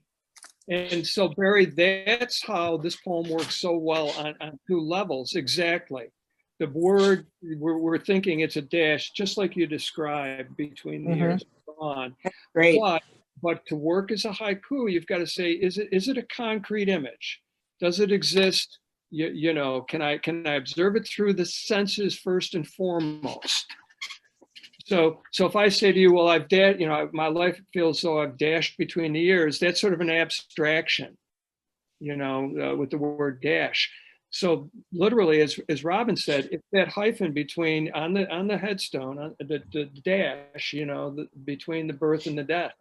Speaker 1: And so, Barry, that's how this poem works so well on two levels. Exactly. The word, we're thinking it's a dash, just like you described, between the years. Gone.
Speaker 6: great.
Speaker 1: But to work as a haiku, you've got to say, is it a concrete image? Does it exist? Can I observe it through the senses first and foremost? So if I say to you, well, I've my life feels so I've dashed between the years, that's sort of an abstraction, with the word dash. So literally, as Robin said, it's that hyphen between on the headstone, on the dash, between the birth and the death.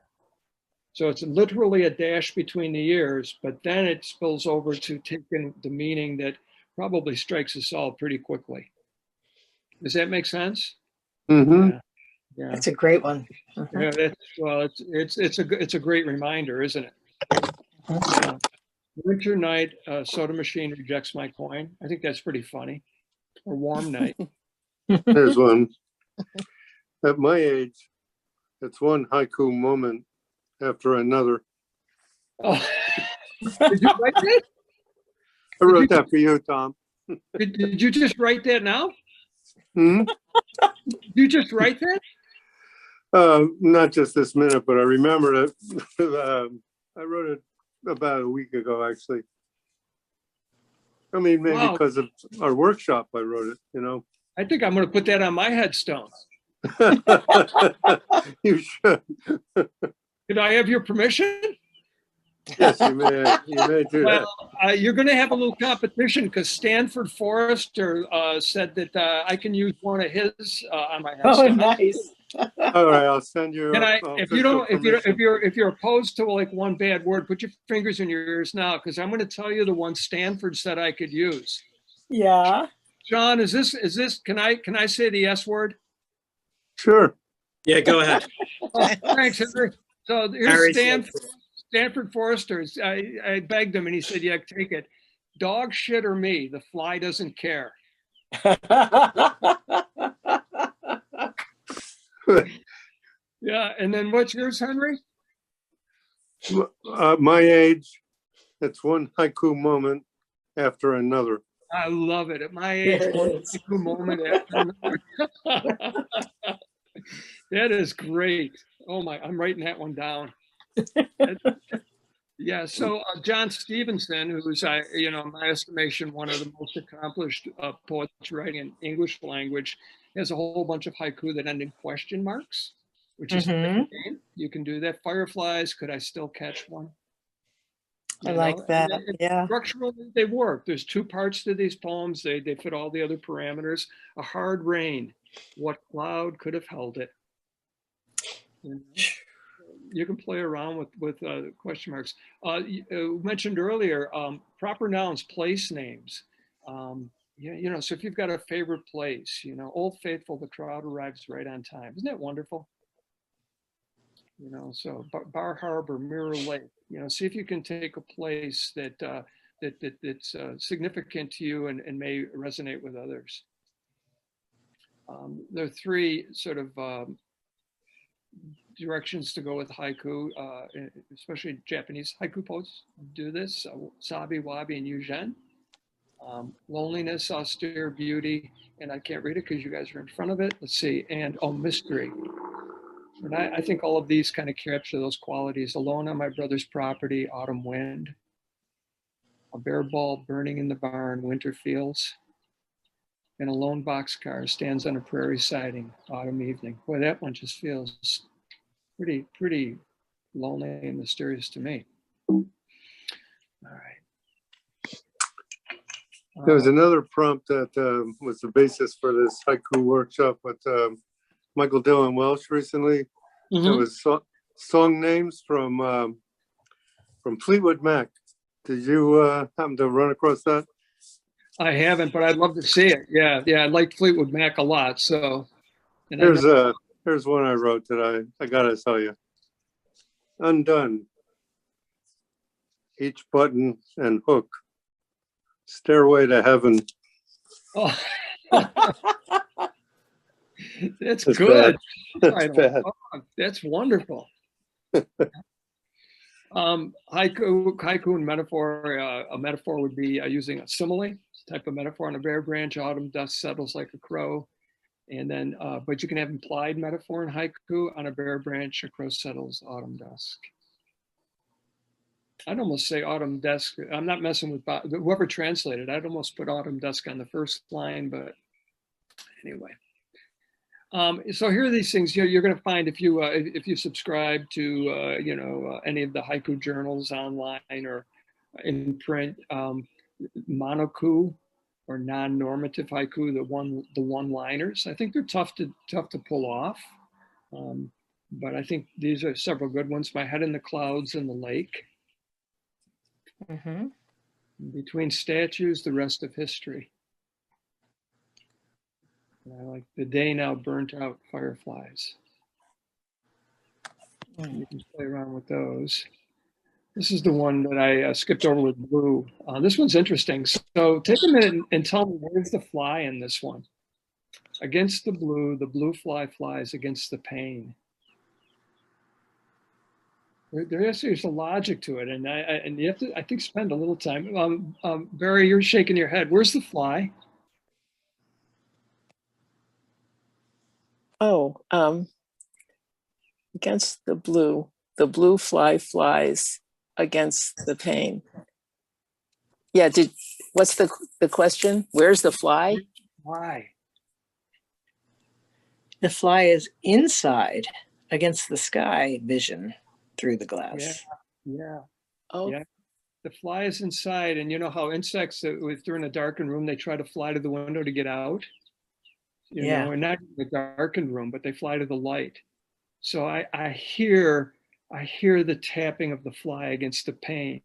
Speaker 1: So it's literally a dash between the years, but then it spills over to taking the meaning that probably strikes us all pretty quickly. Does that make sense?
Speaker 3: Mm-hmm.
Speaker 1: Yeah.
Speaker 6: That's a great one.
Speaker 1: Yeah, it's a great reminder, isn't it? Winter night, soda machine rejects my coin. I think that's pretty funny. Or warm night.
Speaker 3: There's one. At my age, it's one haiku moment after another.
Speaker 1: Oh. Did you write that?
Speaker 3: I wrote that for you, Tom.
Speaker 1: Did you just write that now?
Speaker 3: Hmm?
Speaker 1: You just write that?
Speaker 3: Not just this minute, but I remember it. I wrote it about a week ago, actually. I mean, maybe because of our workshop, I wrote it,
Speaker 1: I think I'm going to put that on my headstone.
Speaker 3: You should.
Speaker 1: Did I have your permission?
Speaker 3: Yes, you may do that.
Speaker 1: You're going to have a little competition because Stanford Forrester said that I can use one of his on my headstone.
Speaker 6: Oh, nice.
Speaker 3: All right, I'll send you.
Speaker 1: If you're opposed to like one bad word, put your fingers in your ears now, because I'm going to tell you the one Stanford said I could use.
Speaker 6: Yeah.
Speaker 1: John, is this? Can I say the S word?
Speaker 3: Sure.
Speaker 9: Yeah, go ahead.
Speaker 1: Thanks, Henry. So here's Stanford Forrester. I begged him, and he said, "Yeah, take it. Dog shit or me, the fly doesn't care." Yeah, and then what's yours, Henry?
Speaker 3: My age, it's one haiku moment after another.
Speaker 1: I love it. At my age, one haiku moment after another. That is great. Oh my, I'm writing that one down. Yeah, so John Stevenson, who's, in my estimation, one of the most accomplished poets writing in English language, has a whole bunch of haiku that end in question marks, which is you can do that. Fireflies, could I still catch one?
Speaker 6: I like that. Yeah.
Speaker 1: Structurally, they work. There's two parts to these poems. They fit all the other parameters. A hard rain. What cloud could have held it? You know? You can play around with question marks. You mentioned earlier proper nouns, place names. Yeah, you know, so if you've got a favorite place, you know, Old Faithful, the crowd arrives right on time. Isn't that wonderful? You know, so Bar Harbor, Mirror Lake. You know, see if you can take a place that's significant to you and may resonate with others. There are three sort of directions to go with haiku, especially Japanese haiku poets do this, Sabi, Wabi, and Yugen. Loneliness, austere beauty, and I can't read it because you guys are in front of it. Let's see, and mystery. And I think all of these kind of capture those qualities. Alone on my brother's property, autumn wind. A bare ball burning in the barn, winter fields. And a lone boxcar stands on a prairie siding, autumn evening. Boy, that one just feels pretty lonely and mysterious to me. All right.
Speaker 3: There was another prompt that was the basis for this haiku workshop with Michael Dillon Welsh recently. It was song names from Fleetwood Mac. Did you happen to run across that?
Speaker 1: I haven't, but I'd love to see it. Yeah, I like Fleetwood Mac a lot. So
Speaker 3: here's one I wrote that I gotta tell you. Undone. Each button and hook. Stairway to heaven.
Speaker 1: Oh. That's good.
Speaker 3: That's bad.
Speaker 1: Oh, that's wonderful. Haiku and metaphor. A metaphor would be using a simile type of metaphor. On a bare branch, autumn dust settles like a crow. And then, but you can have implied metaphor in haiku. On a bare branch, a crow settles, autumn dusk. I'd almost say autumn dusk. I'm not messing with whoever translated. I'd almost put autumn dusk on the first line, but anyway. So here are these things you're going to find if you subscribe to any of the haiku journals online or in print. Monoku or non-normative haiku, the one-liners. I think they're tough to pull off, but I think these are several good ones. My head in the clouds and the lake. Between statues, the rest of history. I like the day now burnt out fireflies. You can play around with those. This is the one that I skipped over with blue. This one's interesting. So take a minute and tell me, where's the fly in this one? Against the blue fly flies against the pane. There's a logic to it, and you have to, I think, spend a little time. Barry, you're shaking your head. Where's the fly?
Speaker 10: Oh, against the blue fly flies against the pane. Yeah, what's the question? Where's the fly?
Speaker 1: Why?
Speaker 6: The fly is inside against the sky vision through the glass.
Speaker 1: Yeah.
Speaker 10: Oh.
Speaker 1: Yeah. The fly is inside, and you know how insects, if they're in a darkened room, they try to fly to the window to get out. You know, and not in the darkened room, but they fly to the light. So I hear the tapping of the fly against the pane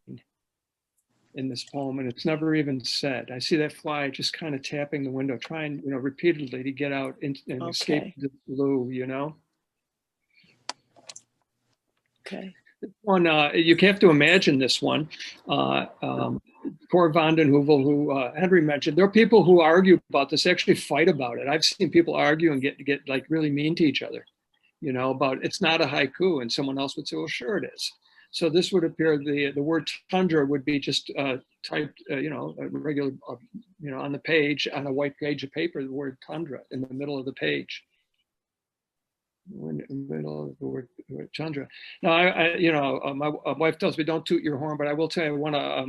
Speaker 1: in this poem, and it's never even said. I see that fly just kind of tapping the window, trying, repeatedly to get out and escape the blue,
Speaker 10: Okay.
Speaker 1: This one, you have to imagine this one. Cor van den Heuvel, who Henry mentioned, there are people who argue about this, actually fight about it. I've seen people argue and get like really mean to each other, about it's not a haiku, and someone else would say, well, sure it is. So this would appear, the word tundra would be just typed, a regular, on the page, on a white page of paper, the word tundra in the middle of the page. In the middle of the word Chandra. Now, my wife tells me don't toot your horn, but I will tell you I won a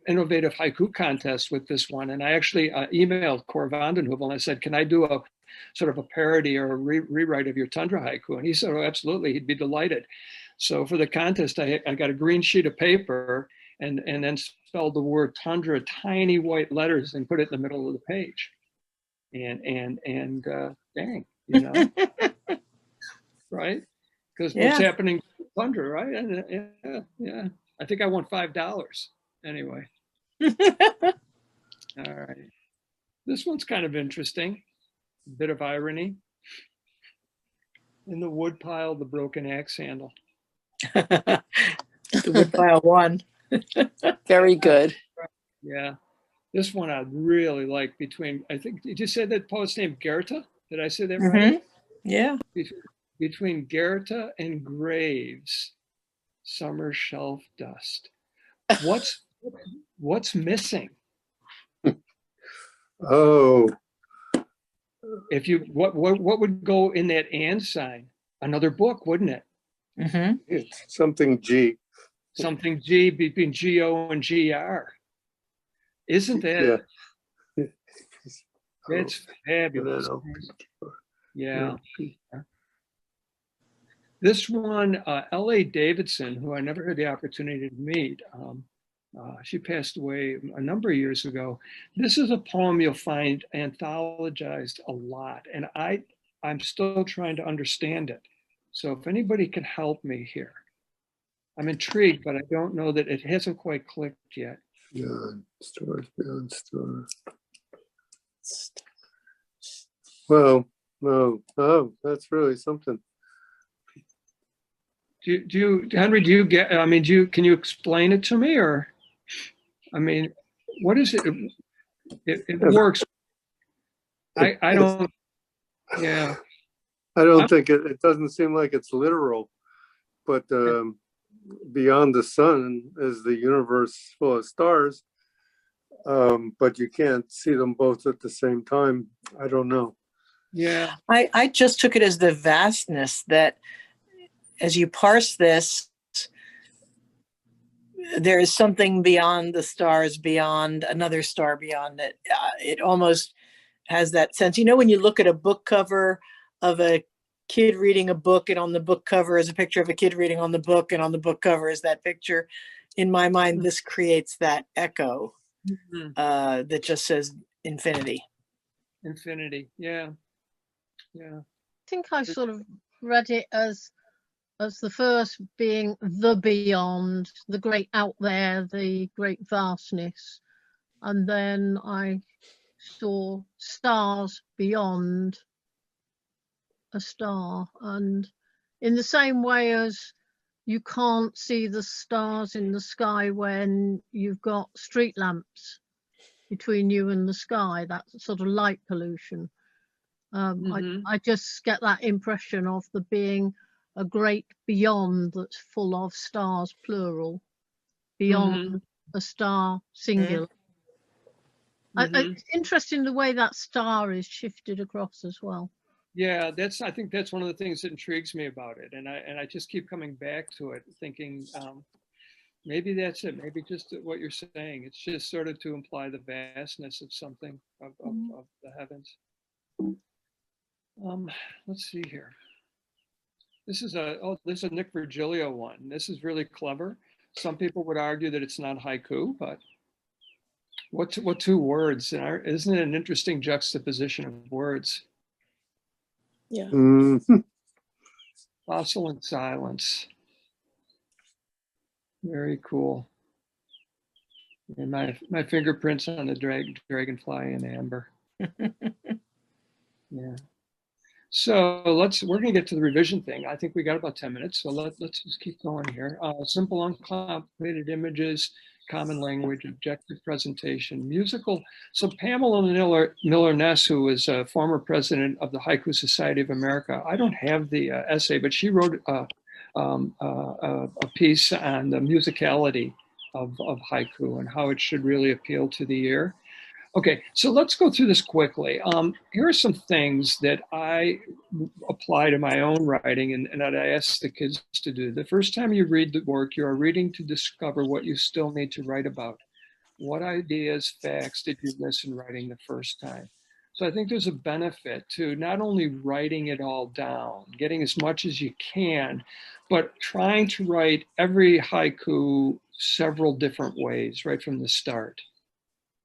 Speaker 1: innovative haiku contest with this one, and I actually emailed Cor van den Heuvel and I said, can I do a sort of a parody or a rewrite of your Tundra haiku? And he said, oh, absolutely, he'd be delighted. So for the contest, I got a green sheet of paper and then spelled the word Tundra, tiny white letters, and put it in the middle of the page. and dang, you know, right? Because what's
Speaker 6: Yeah.
Speaker 1: happening in Thunder, right? And, yeah. I think I won $5 anyway. All right. This one's kind of interesting. A bit of irony. In the woodpile, the broken axe handle.
Speaker 6: The woodpile one.
Speaker 10: Very good.
Speaker 1: Yeah. This one I really like between, I think, did you say that poet's name Goethe? Did I say that right?
Speaker 6: Yeah.
Speaker 1: Between Goethe and Graves, summer shelf dust. What's missing?
Speaker 3: Oh,
Speaker 1: If you what would go in that and sign? Another book, wouldn't it?
Speaker 3: it's something G.
Speaker 1: Something G between GO and GR. Isn't that?
Speaker 3: Yeah.
Speaker 1: It's fabulous. Yeah.
Speaker 3: Yeah.
Speaker 1: This one, L.A. Davidson, who I never had the opportunity to meet, she passed away a number of years ago. This is a poem you'll find anthologized a lot, and I'm still trying to understand it. So if anybody can help me here, I'm intrigued, but I don't know that it hasn't quite clicked yet.
Speaker 3: Beyond stars, beyond stars. Well, no, oh, that's really something.
Speaker 1: Do you, Henry? Do you get? I mean, can you explain it to me, or? I mean, what is it? It works. I don't. Yeah.
Speaker 3: I don't think it doesn't seem like it's literal, but beyond the sun is the universe full of stars, but you can't see them both at the same time. I don't know.
Speaker 1: Yeah.
Speaker 6: I just took it as the vastness that as you parse this, there is something beyond the stars, beyond another star beyond it. It almost has that sense. You know, when you look at a book cover of a kid reading a book, and on the book cover is a picture of a kid reading on the book, and on the book cover is that picture. In my mind, this creates that echo that just says infinity.
Speaker 1: Infinity. Yeah. Yeah.
Speaker 4: I think I sort of read it as the first being the beyond, the great out there, the great vastness. And then I saw stars beyond a star. And in the same way as you can't see the stars in the sky when you've got street lamps between you and the sky, that sort of light pollution. I just get that impression of there being a great beyond that's full of stars, plural, beyond a star, singular. It's interesting the way that star is shifted across as well.
Speaker 1: Yeah, I think that's one of the things that intrigues me about it, and I just keep coming back to it, thinking maybe that's it. Maybe just what you're saying. It's just sort of to imply the vastness of something of the heavens. Let's see here. This is a Nick Virgilio one. This is really clever. Some people would argue that it's not haiku, but what two words? And isn't it an interesting juxtaposition of words?
Speaker 10: Yeah.
Speaker 1: Fossil and silence. Very cool. And my fingerprints on the dragonfly in amber. Yeah. So we're going to get to the revision thing. I think we got about 10 minutes, so let's just keep going here. Simple, uncomplicated images, common language, objective presentation, musical. So Pamela Miller-Ness, who is a former president of the Haiku Society of America, I don't have the essay, but she wrote a piece on the musicality of haiku and how it should really appeal to the ear. Okay, so let's go through this quickly. Here are some things that I apply to my own writing and that I ask the kids to do. The first time you read the work, you are reading to discover what you still need to write about. What ideas, facts did you miss in writing the first time? So I think there's a benefit to not only writing it all down, getting as much as you can, but trying to write every haiku several different ways right from the start.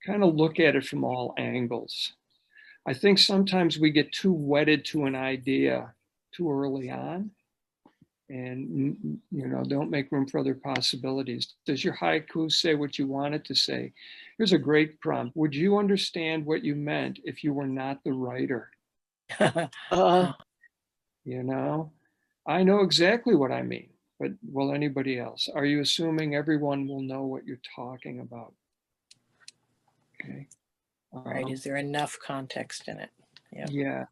Speaker 1: Kind of look at it from all angles. I think sometimes we get too wedded to an idea too early on, and don't make room for other possibilities. Does your haiku say what you want it to say? Here's a great prompt. Would you understand what you meant if you were not the writer?
Speaker 10: Uh,
Speaker 1: I know exactly what I mean, but will anybody else? Are you assuming everyone will know what you're talking about? Okay.
Speaker 6: Right. Is there enough context in it?
Speaker 1: Yeah.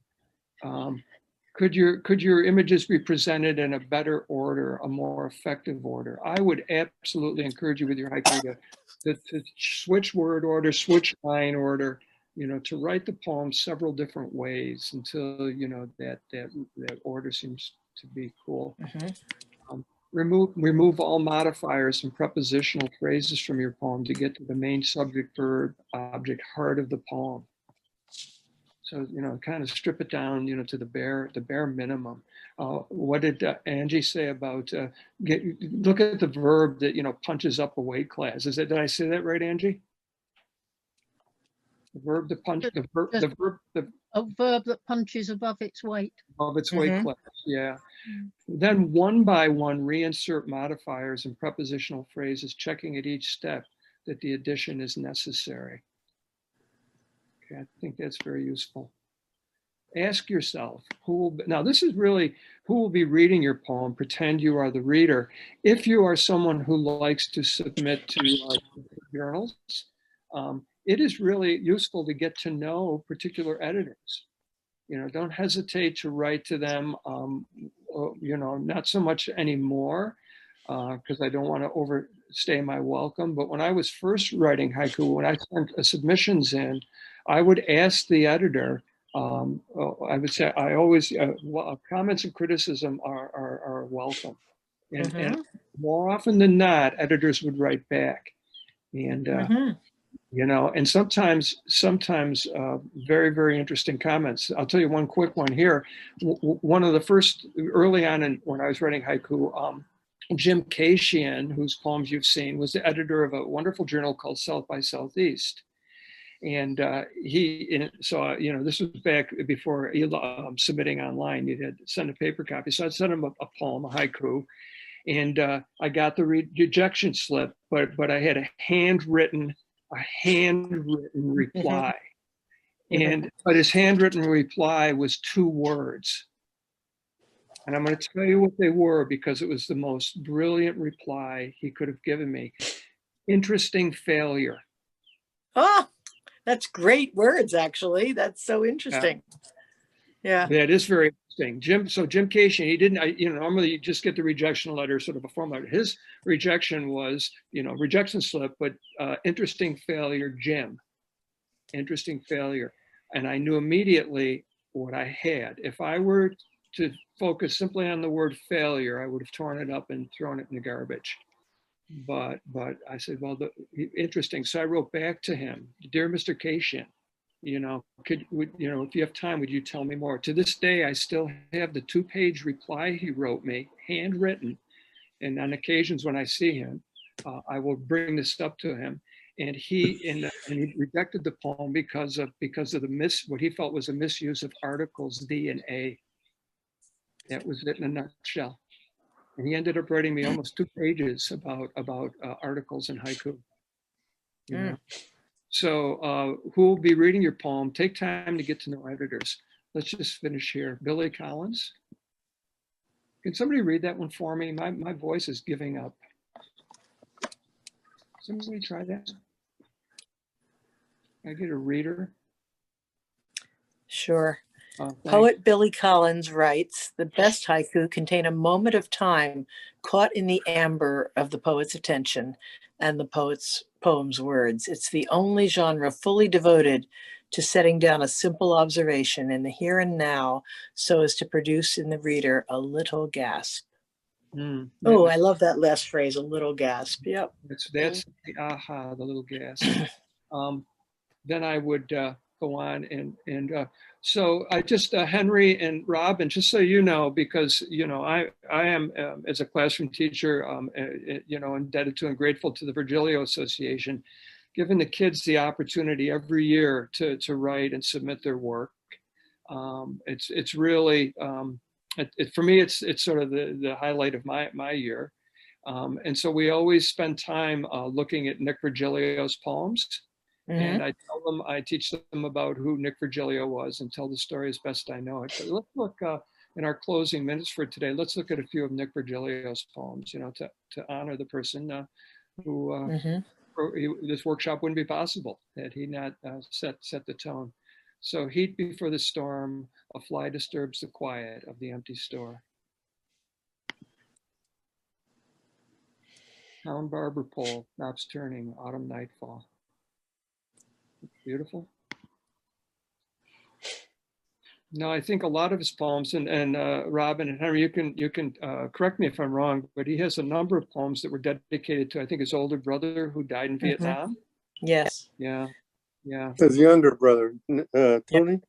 Speaker 1: Could your images be presented in a better order, a more effective order? I would absolutely encourage you with your haiku to switch word order, switch line order, to write the poem several different ways until that order seems to be cool. Remove all modifiers and prepositional phrases from your poem to get to the main subject, verb, object, heart of the poem. So, kind of strip it down, to the bare minimum. What did Angie say about look at the verb that, punches up a weight class? Did I say that right, Angie? The verb to punch,
Speaker 4: A verb that punches above its weight.
Speaker 1: Above its weight class, yeah. Then one by one, reinsert modifiers and prepositional phrases, checking at each step that the addition is necessary. Okay, I think that's very useful. Ask yourself, now this is really who will be reading your poem. Pretend you are the reader. If you are someone who likes to submit to journals, it is really useful to get to know particular editors. Don't hesitate to write to them, not so much anymore, because I don't want to overstay my welcome. But when I was first writing haiku, when I sent submissions in, I would ask the editor, I would say, I always, comments and criticism are welcome. And more often than not, editors would write back. And, and sometimes very, very interesting comments. I'll tell you one quick one here. One of the first, early on when I was writing haiku, Jim Kashian, whose poems you've seen, was the editor of a wonderful journal called South by Southeast. And this was back before submitting online. You had to send a paper copy. So I sent him a poem, a haiku, and I got the rejection slip, but I had a handwritten reply. But his handwritten reply was 2 words. And I'm going to tell you what they were because it was the most brilliant reply he could have given me. Interesting failure.
Speaker 6: Oh, that's great words, actually. That's so interesting. Yeah.
Speaker 1: That is very interesting. Jim Casey, he didn't, normally you just get the rejection letter, sort of a form letter. His rejection was, rejection slip, but interesting failure, Jim. Interesting failure. And I knew immediately what I had. If I were to focus simply on the word failure, I would have torn it up and thrown it in the garbage. But I said, well, interesting. So I wrote back to him, dear Mr. Kashian, if you have time, would you tell me more? To this day, I still have the 2-page reply he wrote me, handwritten. And on occasions when I see him, I will bring this up to him. And he rejected the poem because of what he felt was a misuse of articles the and a. That was it in a nutshell. And he ended up writing me almost 2 pages about articles in haiku. So who will be reading your poem? Take time to get to know editors. Let's just finish here. Billy Collins. Can somebody read that one for me? My voice is giving up. Somebody try that? Can I get a reader?
Speaker 6: Sure. Poet Billy Collins writes, the best haiku contain a moment of time caught in the amber of the poet's attention and the poem's words. It's the only genre fully devoted to setting down a simple observation in the here and now so as to produce in the reader a little gasp. Oh, I love that last phrase, a little gasp. Yep.
Speaker 1: That's the aha, the little gasp. Then I would go on and so I just Henry and Robin, just so you know, because I am as a classroom teacher indebted to and grateful to the Virgilio Association. giving the kids the opportunity every year to write and submit their work. It's really, for me, it's sort of the highlight of my year. And so we always spend time looking at Nick Virgilio's poems. And I teach them about who Nick Virgilio was and tell the story as best I know it. But let's look in our closing minutes for today. Let's look at a few of Nick Virgilio's poems, to honor the person who this workshop wouldn't be possible had he not set the tone. So heat before the storm, a fly disturbs the quiet of the empty store. Town barber pole stops turning, autumn nightfall. Beautiful. No, I think a lot of his poems, and Robin and Henry, you can correct me if I'm wrong, but he has a number of poems that were dedicated to, I think, his older brother who died in Vietnam.
Speaker 6: Yes.
Speaker 1: Yeah.
Speaker 3: His younger brother, Tony,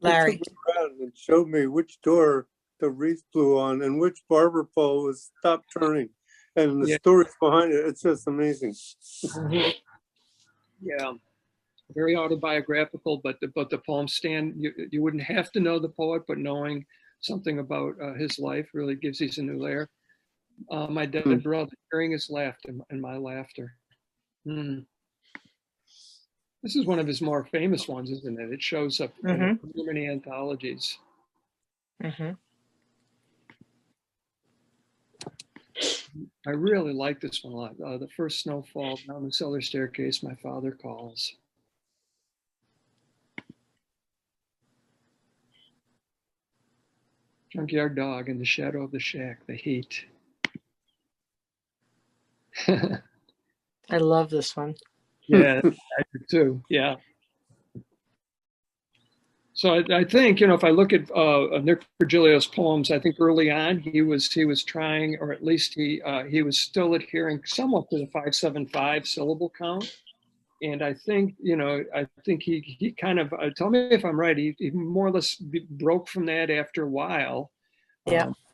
Speaker 6: Larry.
Speaker 3: he took me around and showed me which door the wreath blew on and which barber pole was stopped turning, and the stories behind it. It's just amazing.
Speaker 1: Yeah. Very autobiographical, but the poems stand. You wouldn't have to know the poet, but knowing something about his life really gives these a new layer. My dead brother, hearing his laughter and my laughter. This is one of his more famous ones, isn't it? It shows up in many anthologies. I really like this one a lot. The first snowfall down the cellar staircase, my father calls. Junkyard dog in the shadow of the shack, the heat.
Speaker 6: I love this one.
Speaker 1: Yeah, I do too. Yeah. So I think, if I look at Nick Virgilio's poems, I think early on he was trying, or at least he was still adhering somewhat to the 575 syllable count. And I think, he kind of, tell me if I'm right, he more or less broke from that after a while.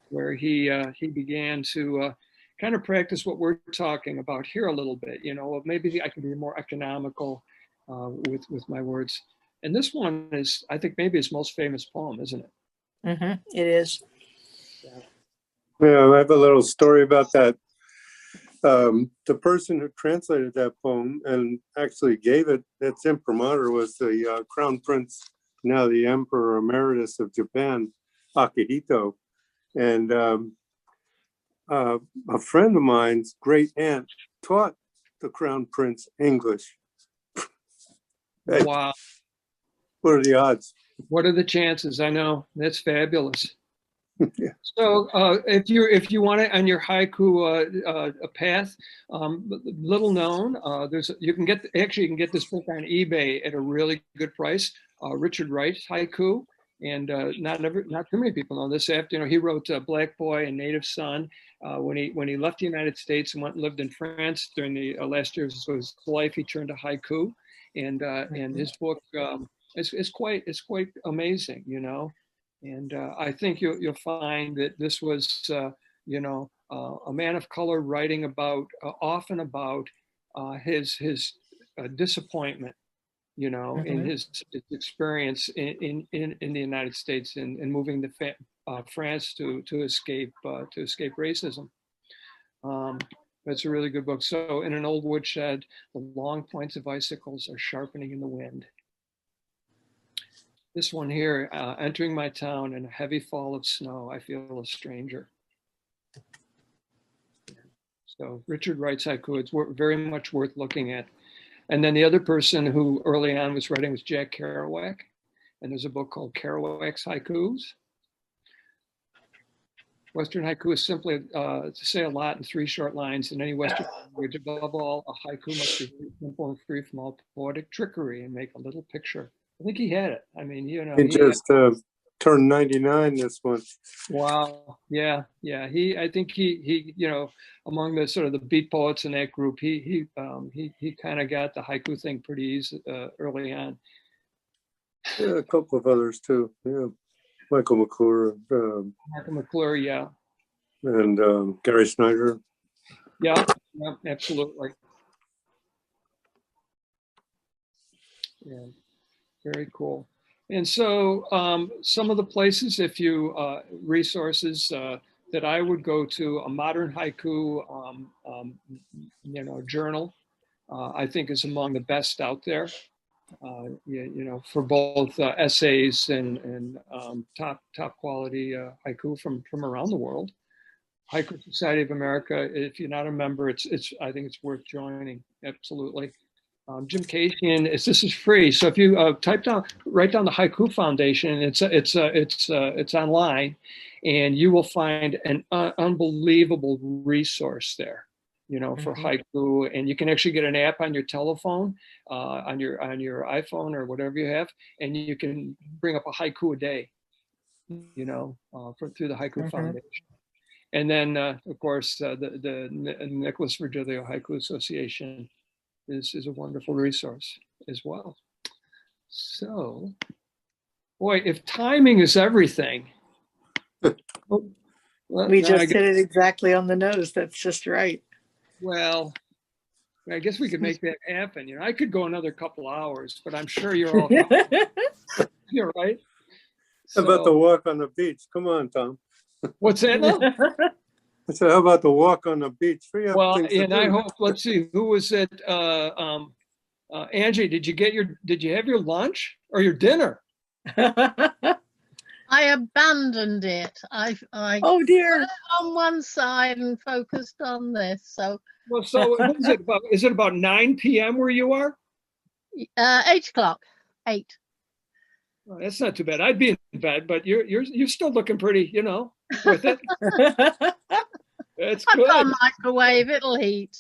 Speaker 1: Where he began to kind of practice what we're talking about here a little bit. Maybe I can be more economical with my words. And this one is, I think, maybe his most famous poem, isn't it?
Speaker 6: It is.
Speaker 3: Yeah, I have a little story about that. The person who translated that poem and actually gave it its imprimatur was the Crown Prince, now the Emperor Emeritus of Japan, Akihito. And a friend of mine's great aunt taught the Crown Prince English.
Speaker 1: Wow.
Speaker 3: What are the odds?
Speaker 1: What are the chances? I know, that's fabulous.
Speaker 3: Yeah.
Speaker 1: So if you want it on your haiku path, little known, you can get this book on eBay at a really good price. Richard Wright's haiku, and not too many people know this. After he wrote Black Boy and Native Son when he left the United States and went and lived in France during the last years of his life. He turned to haiku, and his book is quite amazing, And I think you'll find that this was, a man of color writing often about his disappointment, in his experience in the United States and moving to France to escape racism. It's a really good book. So in an old woodshed, the long points of icicles are sharpening in the wind. This one here, entering my town in a heavy fall of snow, I feel a stranger. So Richard Wright's haiku, it's very much worth looking at. And then the other person who early on was writing was Jack Kerouac. And there's a book called Kerouac's Haikus. Western haiku is simply to say a lot in 3 short lines in any Western language. Above all, a haiku must be very simple and free from all poetic trickery and make a little picture. I think he had it. I mean,
Speaker 3: he just turned 99 this month.
Speaker 1: Wow. Yeah. I think he among the sort of the beat poets in that group, he kind of got the haiku thing pretty easy early on.
Speaker 3: Yeah, a couple of others too. Yeah, Michael McClure.
Speaker 1: Michael McClure, yeah.
Speaker 3: And Gary Snyder.
Speaker 1: Yeah, absolutely. Yeah, very cool. And so some of the places, if you resources that I would go to, a modern haiku, journal, I think is among the best out there. For both essays and top quality haiku from around the world. Haiku Society of America. If you're not a member, I think it's worth joining. Absolutely. Jim Kasian, this is free. So if you write down the Haiku Foundation, it's online, and you will find an unbelievable resource there. For haiku, and you can actually get an app on your telephone, on your iPhone or whatever you have, and you can bring up a haiku a day. Through the Haiku Foundation. And then, of course, the Nicholas Virgilio Haiku Association is a wonderful resource as well. So, boy, if timing is everything.
Speaker 6: We just hit it exactly on the nose. That's just right.
Speaker 1: Well, I guess we could make that happen. I could go another couple hours, but I'm sure you're all you're right.
Speaker 3: How about the walk on the beach? Come on, Tom.
Speaker 1: What's that?
Speaker 3: I said, how about the walk on the beach?
Speaker 1: Well, and I hope, let's see, who was it? Angie, did you have your lunch or your dinner?
Speaker 4: I abandoned it. I
Speaker 6: oh dear,
Speaker 4: put it on one side and focused on this. So
Speaker 1: what is it about? Is it about 9 p.m. where you are?
Speaker 4: 8 o'clock. 8.
Speaker 1: Oh, that's not too bad. I'd be in bed, but you're still looking pretty, with it. That's good.
Speaker 4: I've got a microwave, it'll heat.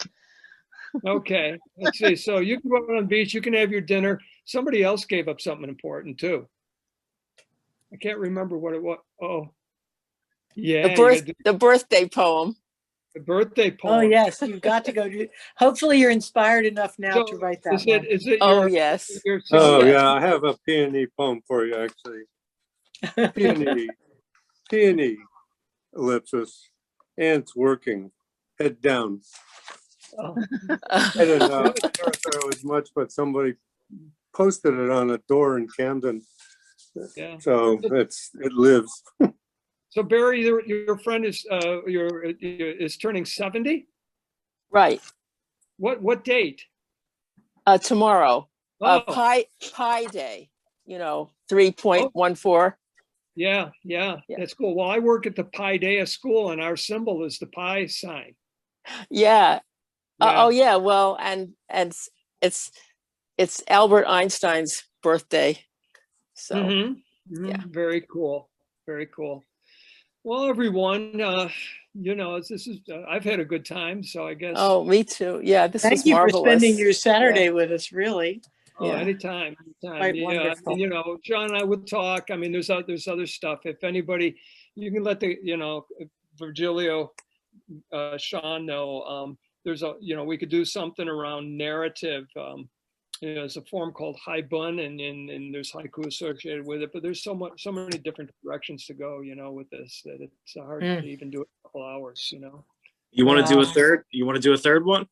Speaker 1: Okay, let's see. So you can go out on the beach, you can have your dinner. Somebody else gave up something important too. I can't remember what it was. Oh, yeah.
Speaker 10: The birthday poem.
Speaker 1: The birthday poem.
Speaker 6: Oh yes, you've got to go do. Hopefully, you're inspired enough now to write that.
Speaker 1: Is it?
Speaker 10: Oh yes.
Speaker 3: Yeah, I have a peony poem for you actually. Peony, ellipsis. Ants working, head down.
Speaker 1: Oh.
Speaker 3: I don't know. I never thought it was much, but somebody posted it on a door in Camden.
Speaker 1: Yeah.
Speaker 3: So it lives.
Speaker 1: So Barry, your friend is turning 70.
Speaker 10: Right.
Speaker 1: What date?
Speaker 10: Tomorrow.
Speaker 1: Oh.
Speaker 10: Pi Day. 3.14.
Speaker 1: Yeah, that's cool. Well, I work at the Pi Day school, and our symbol is the pi sign.
Speaker 10: Yeah. Oh yeah. Well, and it's Albert Einstein's birthday. So
Speaker 1: yeah, very cool. Very cool. Well, everyone, this is I've had a good time, so I guess.
Speaker 10: Oh, me too. Yeah, this was marvelous.
Speaker 6: Thank you for spending your Saturday with us. Really.
Speaker 1: Oh, anytime.
Speaker 6: Quite wonderful.
Speaker 1: And, John and I would talk. I mean, there's other stuff. If anybody, you can let Virgilio, Sean know. There's we could do something around narrative. There's a form called Haibun, and there's haiku associated with it. But there's so many different directions to go, with this, that it's hard to even do it in a couple hours,
Speaker 9: You want to do a third? You want to do a third one?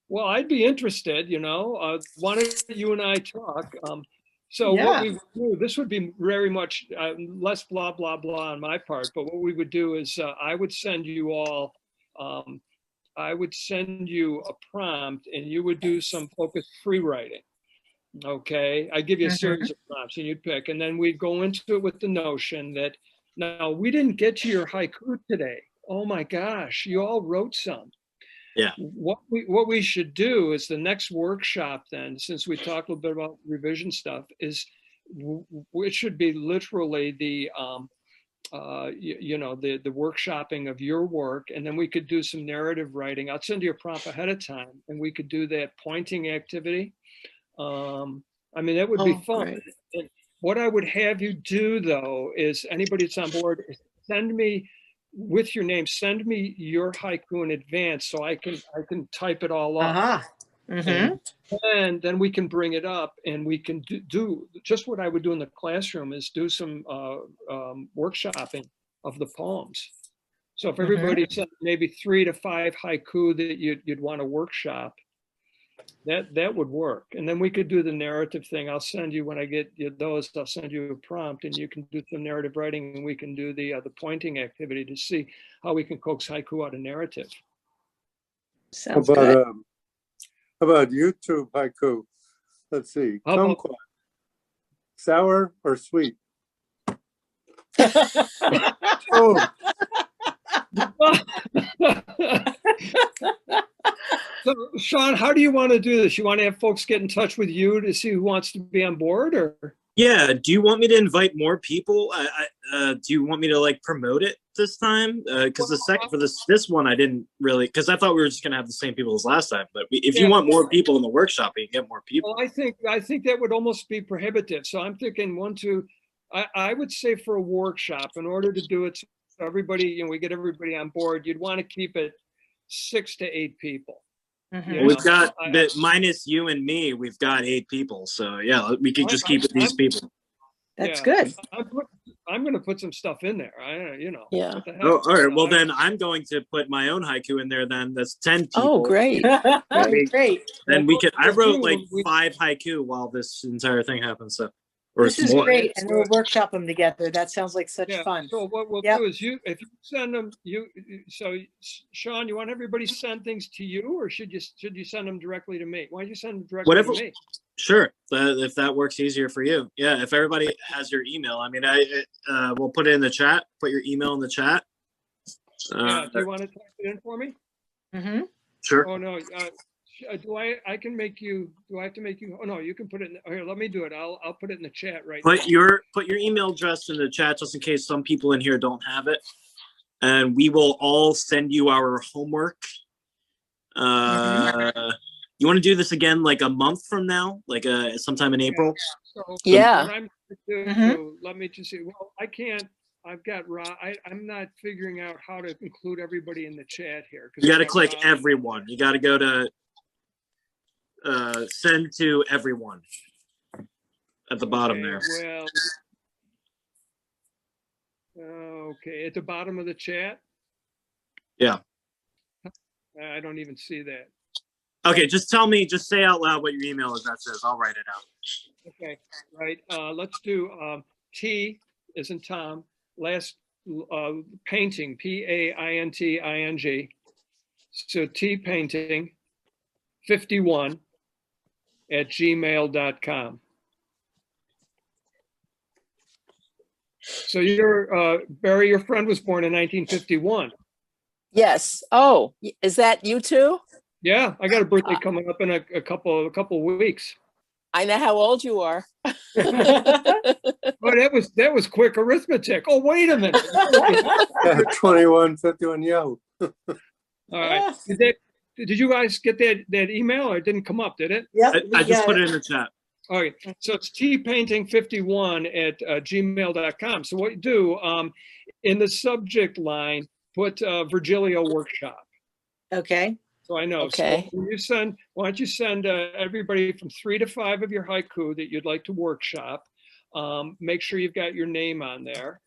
Speaker 1: Well, I'd be interested, why don't you and I talk? What we would do, this would be very much less blah, blah, blah on my part, but what we would do is I would send you all, I would send you a prompt and you would do some focused free writing. Okay, I give you a series of prompts and you'd pick, and then we'd go into it with the notion that, now we didn't get to your haiku today. Oh my gosh, you all wrote some.
Speaker 9: Yeah.
Speaker 1: What we should do is the next workshop then, since we talked a little bit about revision stuff, is it should be literally the workshopping of your work, and then we could do some narrative writing. I'll send you a prompt ahead of time, and we could do that pointing activity. I mean, that would be fun. And what I would have you do though is, anybody that's on board, send me, with your name, send me your haiku in advance so I can type it all up. And then we can bring it up, and we can do just what I would do in the classroom, is do some workshopping of the poems. So if everybody sent maybe 3 to 5 haiku that you'd want to workshop, That would work. And then we could do the narrative thing. I'll send you, when I get you those, I'll send you a prompt and you can do some narrative writing, and we can do the pointing activity to see how we can coax haiku out of narrative.
Speaker 2: Sounds
Speaker 3: How
Speaker 2: good.
Speaker 3: about YouTube haiku? Let's see.
Speaker 1: How about-
Speaker 3: Kumquat. Sour or sweet? Oh,
Speaker 1: So, Sean, how do you want to do this? You want to have folks get in touch with you to see who wants to be on board, or?
Speaker 9: Yeah. Do you want me to invite more people? Do you want me to like promote it this time? Because the second for this one, I didn't really, because I thought we were just gonna have the same people as last time. But if you want more people in the workshop, you can get more people.
Speaker 1: Well, I think that would almost be prohibitive. So I'm thinking I would say for a workshop, in order to do it, so everybody, we get everybody on board, you'd want to keep it 6 to 8 people.
Speaker 6: Mhm.
Speaker 9: We've got minus you and me. We've got 8 people. So yeah, we could just keep it these people.
Speaker 6: That's
Speaker 1: Yeah.
Speaker 6: good.
Speaker 1: I'm going to put some stuff in there.
Speaker 10: Yeah.
Speaker 1: What the heck?
Speaker 9: Oh, all right. Well, then I'm going to put my own haiku in there. Then that's 10 people.
Speaker 10: Oh, great.
Speaker 6: Great.
Speaker 9: Then we could. I wrote like
Speaker 1: We-
Speaker 9: 5 haiku while this entire thing happened. So, or
Speaker 6: This is
Speaker 9: more.
Speaker 6: great, and we'll workshop them together. That sounds like such
Speaker 1: Yeah.
Speaker 6: fun.
Speaker 1: So what we'll
Speaker 6: Yep.
Speaker 1: do is if you send them, so Sean, you want everybody to send things to you, or should you send them directly to me? Why don't you send them directly
Speaker 9: Whatever.
Speaker 1: to me?
Speaker 9: Sure, if that works easier for you. Yeah, if everybody has your email, I mean, we'll put it in the chat. Put your email in the chat.
Speaker 1: Yeah. Do you want to type it in for me?
Speaker 6: Mm-hmm.
Speaker 9: Sure.
Speaker 1: Oh no. I can make you? Do I have to make you? Oh no, you can put it in. Here, let me do it. I'll put it in the chat right now.
Speaker 9: Put your email address in the chat just in case some people in here don't have it, and we will all send you our homework. You want to do this again like a month from now, like sometime in April?
Speaker 1: So
Speaker 10: Yeah.
Speaker 1: what I'm going to do, let me just see. Well, I can't. I've got Rob. I'm not figuring out how to include everybody in the chat here.
Speaker 9: You got to
Speaker 1: I've got
Speaker 9: click
Speaker 1: Rob.
Speaker 9: everyone. You got to go to send to everyone at the bottom
Speaker 1: Okay,
Speaker 9: there.
Speaker 1: Well, okay, at the bottom of the chat.
Speaker 9: Yeah.
Speaker 1: I don't even see that.
Speaker 9: Okay, just say out loud what your email address is. I'll write it out.
Speaker 1: Okay, right. Let's do T as in Tom. Last painting, painting. So T painting 51 at gmail.com. So Barry, your friend was born in 1951.
Speaker 10: Yes. Oh, is that you too?
Speaker 1: Yeah, I got a birthday coming up in a couple of weeks.
Speaker 10: I know how old you are.
Speaker 1: Oh, that was quick arithmetic. Oh, wait a minute.
Speaker 3: 21, 51, Yahoo.
Speaker 1: All right. Did you guys get that email, or it didn't come up, did it?
Speaker 6: Yep.
Speaker 9: I just put it in the chat.
Speaker 1: Okay, so it's tpainting51 at gmail.com. So what you do, in the subject line, put Virgilio workshop.
Speaker 6: Okay.
Speaker 1: So I know.
Speaker 10: Okay.
Speaker 1: So why don't you send everybody from 3 to 5 of your haiku that you'd like to workshop. Make sure you've got your name on there.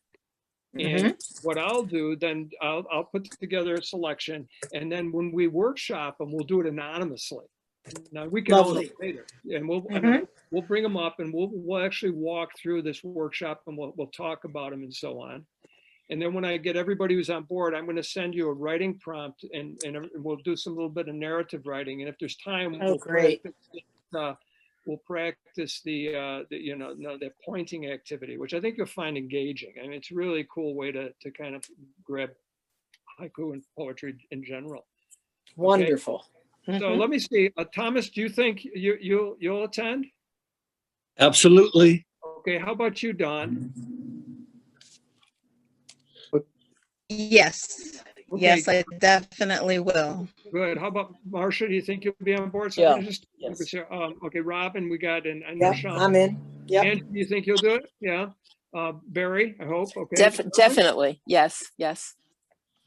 Speaker 1: And what I'll do, then I'll put together a selection, and then when we workshop them, we'll do it anonymously. Now we can all later, and we'll bring them up, and we'll actually walk through this workshop, and we'll talk about them and so on. And then when I get everybody who's on board, I'm going to send you a writing prompt, and we'll do some little bit of narrative writing. And if there's time, we'll practice the pointing activity, which I think you'll find engaging. I mean, it's a really cool way to kind of grab haiku and poetry in general.
Speaker 6: Wonderful.
Speaker 1: Okay? So let me see, Thomas, do you think you'll attend?
Speaker 8: Absolutely.
Speaker 1: Okay, how about you, Dawn?
Speaker 7: Yes.
Speaker 1: Okay.
Speaker 7: Yes, I definitely will.
Speaker 1: Good. How about Marcia? Do you think you'll be on board? So
Speaker 10: Yeah.
Speaker 1: yes. Okay, Robin, we got, and I know
Speaker 6: Yep,
Speaker 1: Sean.
Speaker 6: I'm in. Yep.
Speaker 1: And do you think you'll do it? Yeah. Barry, I hope. Okay.
Speaker 10: Definitely. Yes. Yes.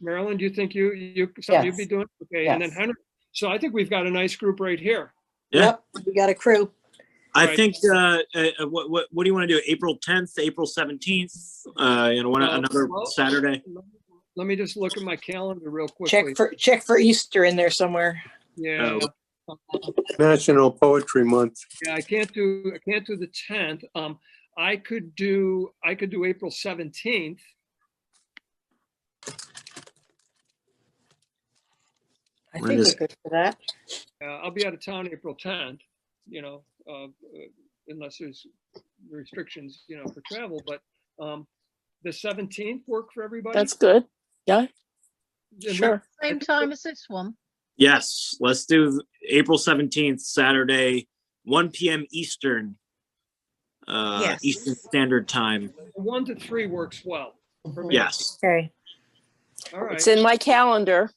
Speaker 1: Marilyn, do you think you something you'd be
Speaker 2: Yes.
Speaker 1: doing? Okay.
Speaker 2: Yes.
Speaker 1: And then Henry. So I think we've got a nice group right here.
Speaker 9: Yeah.
Speaker 6: Yep. We got a crew.
Speaker 9: I
Speaker 1: Right.
Speaker 9: think what do you want to do? April 10th, April 17th, another
Speaker 1: Well,
Speaker 9: Saturday.
Speaker 1: Let me just look at my calendar real quickly.
Speaker 6: Check for Easter in there somewhere.
Speaker 1: Yeah.
Speaker 3: National Poetry Month.
Speaker 1: Yeah, I can't do the 10th. I could do April 17th.
Speaker 6: I think we're good for that.
Speaker 1: I'll be out of town April 10th, you know, unless there's restrictions, you know, for travel, but the 17th work for everybody?
Speaker 10: That's good. Yeah,
Speaker 1: And
Speaker 10: sure.
Speaker 4: Same time as this one.
Speaker 9: Yes, let's do April 17th, Saturday, 1 p.m. Eastern,
Speaker 7: Yes.
Speaker 9: Eastern Standard Time.
Speaker 1: 1 to 3 works well for me.
Speaker 9: Yes.
Speaker 6: Okay.
Speaker 1: All right.
Speaker 10: It's in my calendar.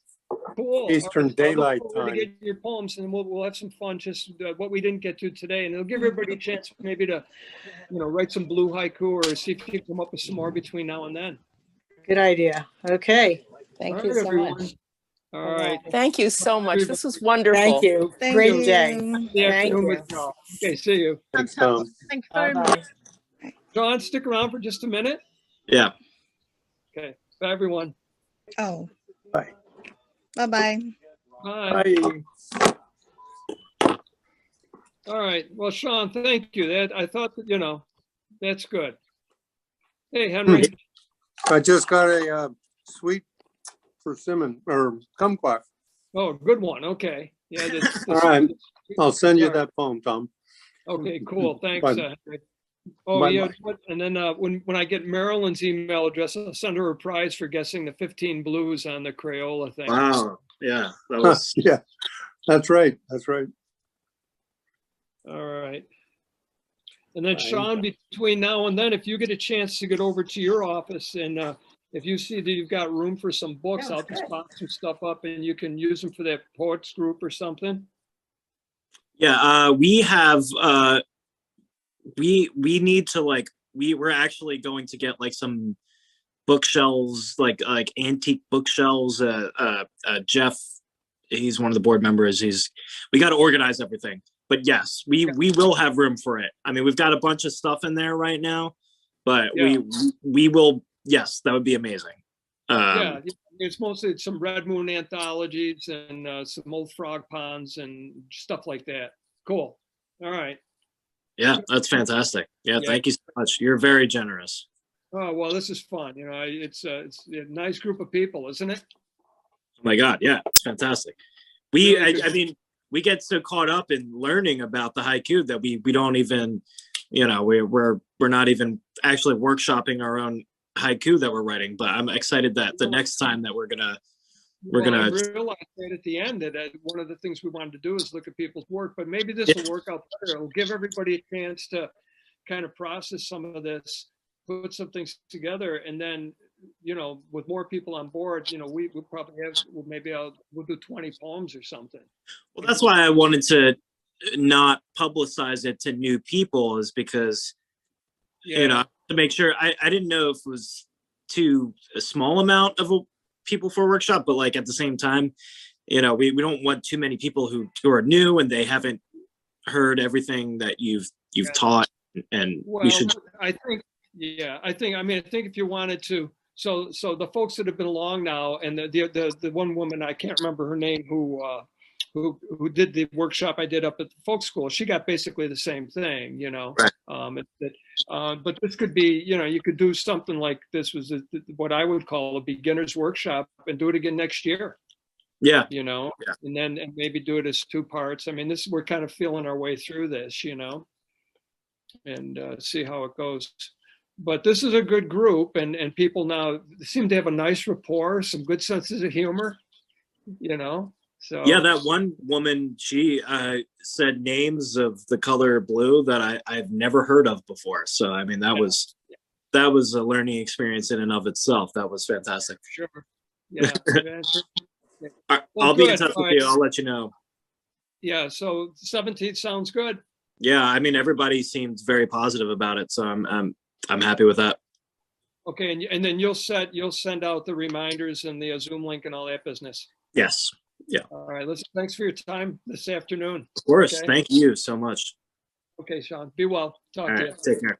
Speaker 1: Cool.
Speaker 3: Eastern
Speaker 1: All right.
Speaker 3: Daylight
Speaker 1: I'll look forward to
Speaker 3: Time.
Speaker 1: get your poems, and we'll have some fun. Just what we didn't get to today, and it'll give everybody a chance maybe to, you know, write some blue haiku or see if you can come up with some more between now and then.
Speaker 6: Good idea. Okay.
Speaker 2: Thank
Speaker 1: All
Speaker 2: you
Speaker 1: right,
Speaker 2: so
Speaker 1: everyone.
Speaker 2: much.
Speaker 1: All right.
Speaker 10: Thank you so much. This was wonderful.
Speaker 6: Thank you.
Speaker 7: Thank
Speaker 6: Great
Speaker 7: you.
Speaker 6: day.
Speaker 1: The
Speaker 6: Thank
Speaker 1: afternoon
Speaker 6: you.
Speaker 1: with y'all. Okay, see you.
Speaker 3: Thanks, Tom.
Speaker 4: Thank you very much.
Speaker 6: Bye-bye.
Speaker 1: John, stick around for just a minute.
Speaker 9: Yeah.
Speaker 1: Okay. Bye, everyone.
Speaker 7: Oh.
Speaker 3: Bye.
Speaker 7: Bye-bye.
Speaker 1: Bye.
Speaker 3: Bye.
Speaker 1: All right. Well, Sean, thank you. That I thought that, you know, that's good. Hey, Henry.
Speaker 3: I just got a sweet persimmon or kumquat.
Speaker 1: Oh, good one. Okay. Yeah.
Speaker 3: All right. I'll send you that poem, Tom.
Speaker 1: Okay, cool. Thanks,
Speaker 3: Bye.
Speaker 1: Henry. Oh,
Speaker 3: Bye-bye.
Speaker 1: yeah. And then when I get Marilyn's email address, I'll send her a prize for guessing the 15 blues on the Crayola thing.
Speaker 9: Wow. Yeah. That was.
Speaker 3: Yeah, that's right. That's right.
Speaker 1: All right. And then
Speaker 3: Fine.
Speaker 1: Sean, between now and then, if you get a chance to get over to your office and if you see that you've got room for some books,
Speaker 6: Yeah,
Speaker 1: I'll just
Speaker 6: good.
Speaker 1: box some stuff up and you can use them for that poets group or something.
Speaker 9: Yeah. We have. We need to we're actually going to get like some bookshelves, like antique bookshelves. Jeff, he's one of the board members. We got to organize everything. But yes, we will have room for it. I mean, we've got a bunch of stuff in there right now, but
Speaker 1: Yeah.
Speaker 9: we will. Yes, that would be amazing.
Speaker 1: Yeah, it's mostly some Red Moon anthologies and some old frog ponds and stuff like that. Cool. All right.
Speaker 9: Yeah, that's fantastic. Yeah,
Speaker 1: Yeah.
Speaker 9: thank you so much. You're very generous.
Speaker 1: Oh, well, this is fun. You know, it's a nice group of people, isn't it?
Speaker 9: Oh my God, yeah, it's fantastic.
Speaker 1: Really good.
Speaker 9: I mean, we get so caught up in learning about the haiku that we don't even, you know, we're not even actually workshopping our own haiku that we're writing. But I'm excited that the next time that we're gonna
Speaker 1: I realized right at the end that one of the things we wanted to do is look at people's work, but maybe this will work out better. It'll give everybody a chance to kind of process some of this, put some things together, and then, you know, with more people on board, you know, we'll probably have, we'll do 20 poems or something.
Speaker 9: Well, that's why I wanted to not publicize it to new people, is because, you know, to make sure I didn't know if it was too a small amount of people for a workshop, but like at the same time, you know, we don't want too many people who are new and they haven't heard everything that you've taught, and
Speaker 1: Well,
Speaker 9: we should.
Speaker 1: I think if you wanted to, so the folks that have been along now, and the one woman, I can't remember her name, who did the workshop I did up at the folk school, she got basically the same thing, you know.
Speaker 9: Right.
Speaker 1: But this could be, you know, you could do something like this was what I would call a beginner's workshop and do it again next year.
Speaker 9: Yeah.
Speaker 1: You know, and then maybe do it as 2 parts. I mean, we're kind of feeling our way through this, you know, and see how it goes. But this is a good group, and people now seem to have a nice rapport, some good senses of humor, you know. So
Speaker 9: Yeah, that one woman, she said names of the color blue that I've never heard of before. So I mean, that was a learning experience in and of itself. That was fantastic.
Speaker 1: Sure. Yeah.
Speaker 9: I'll be in touch with you. I'll let you know.
Speaker 1: Yeah. So 17th sounds good.
Speaker 9: Yeah, I mean, everybody seems very positive about it, so I'm happy with that.
Speaker 1: Okay, and then you'll send out the reminders and the Zoom link and all that business.
Speaker 9: Yes. Yeah.
Speaker 1: All right. Thanks for your time this afternoon.
Speaker 9: Of course.
Speaker 1: Okay?
Speaker 9: Thank you so much.
Speaker 1: Okay, Sean. Be well. Talk
Speaker 9: All
Speaker 1: to
Speaker 9: right.
Speaker 1: you.
Speaker 9: Take care.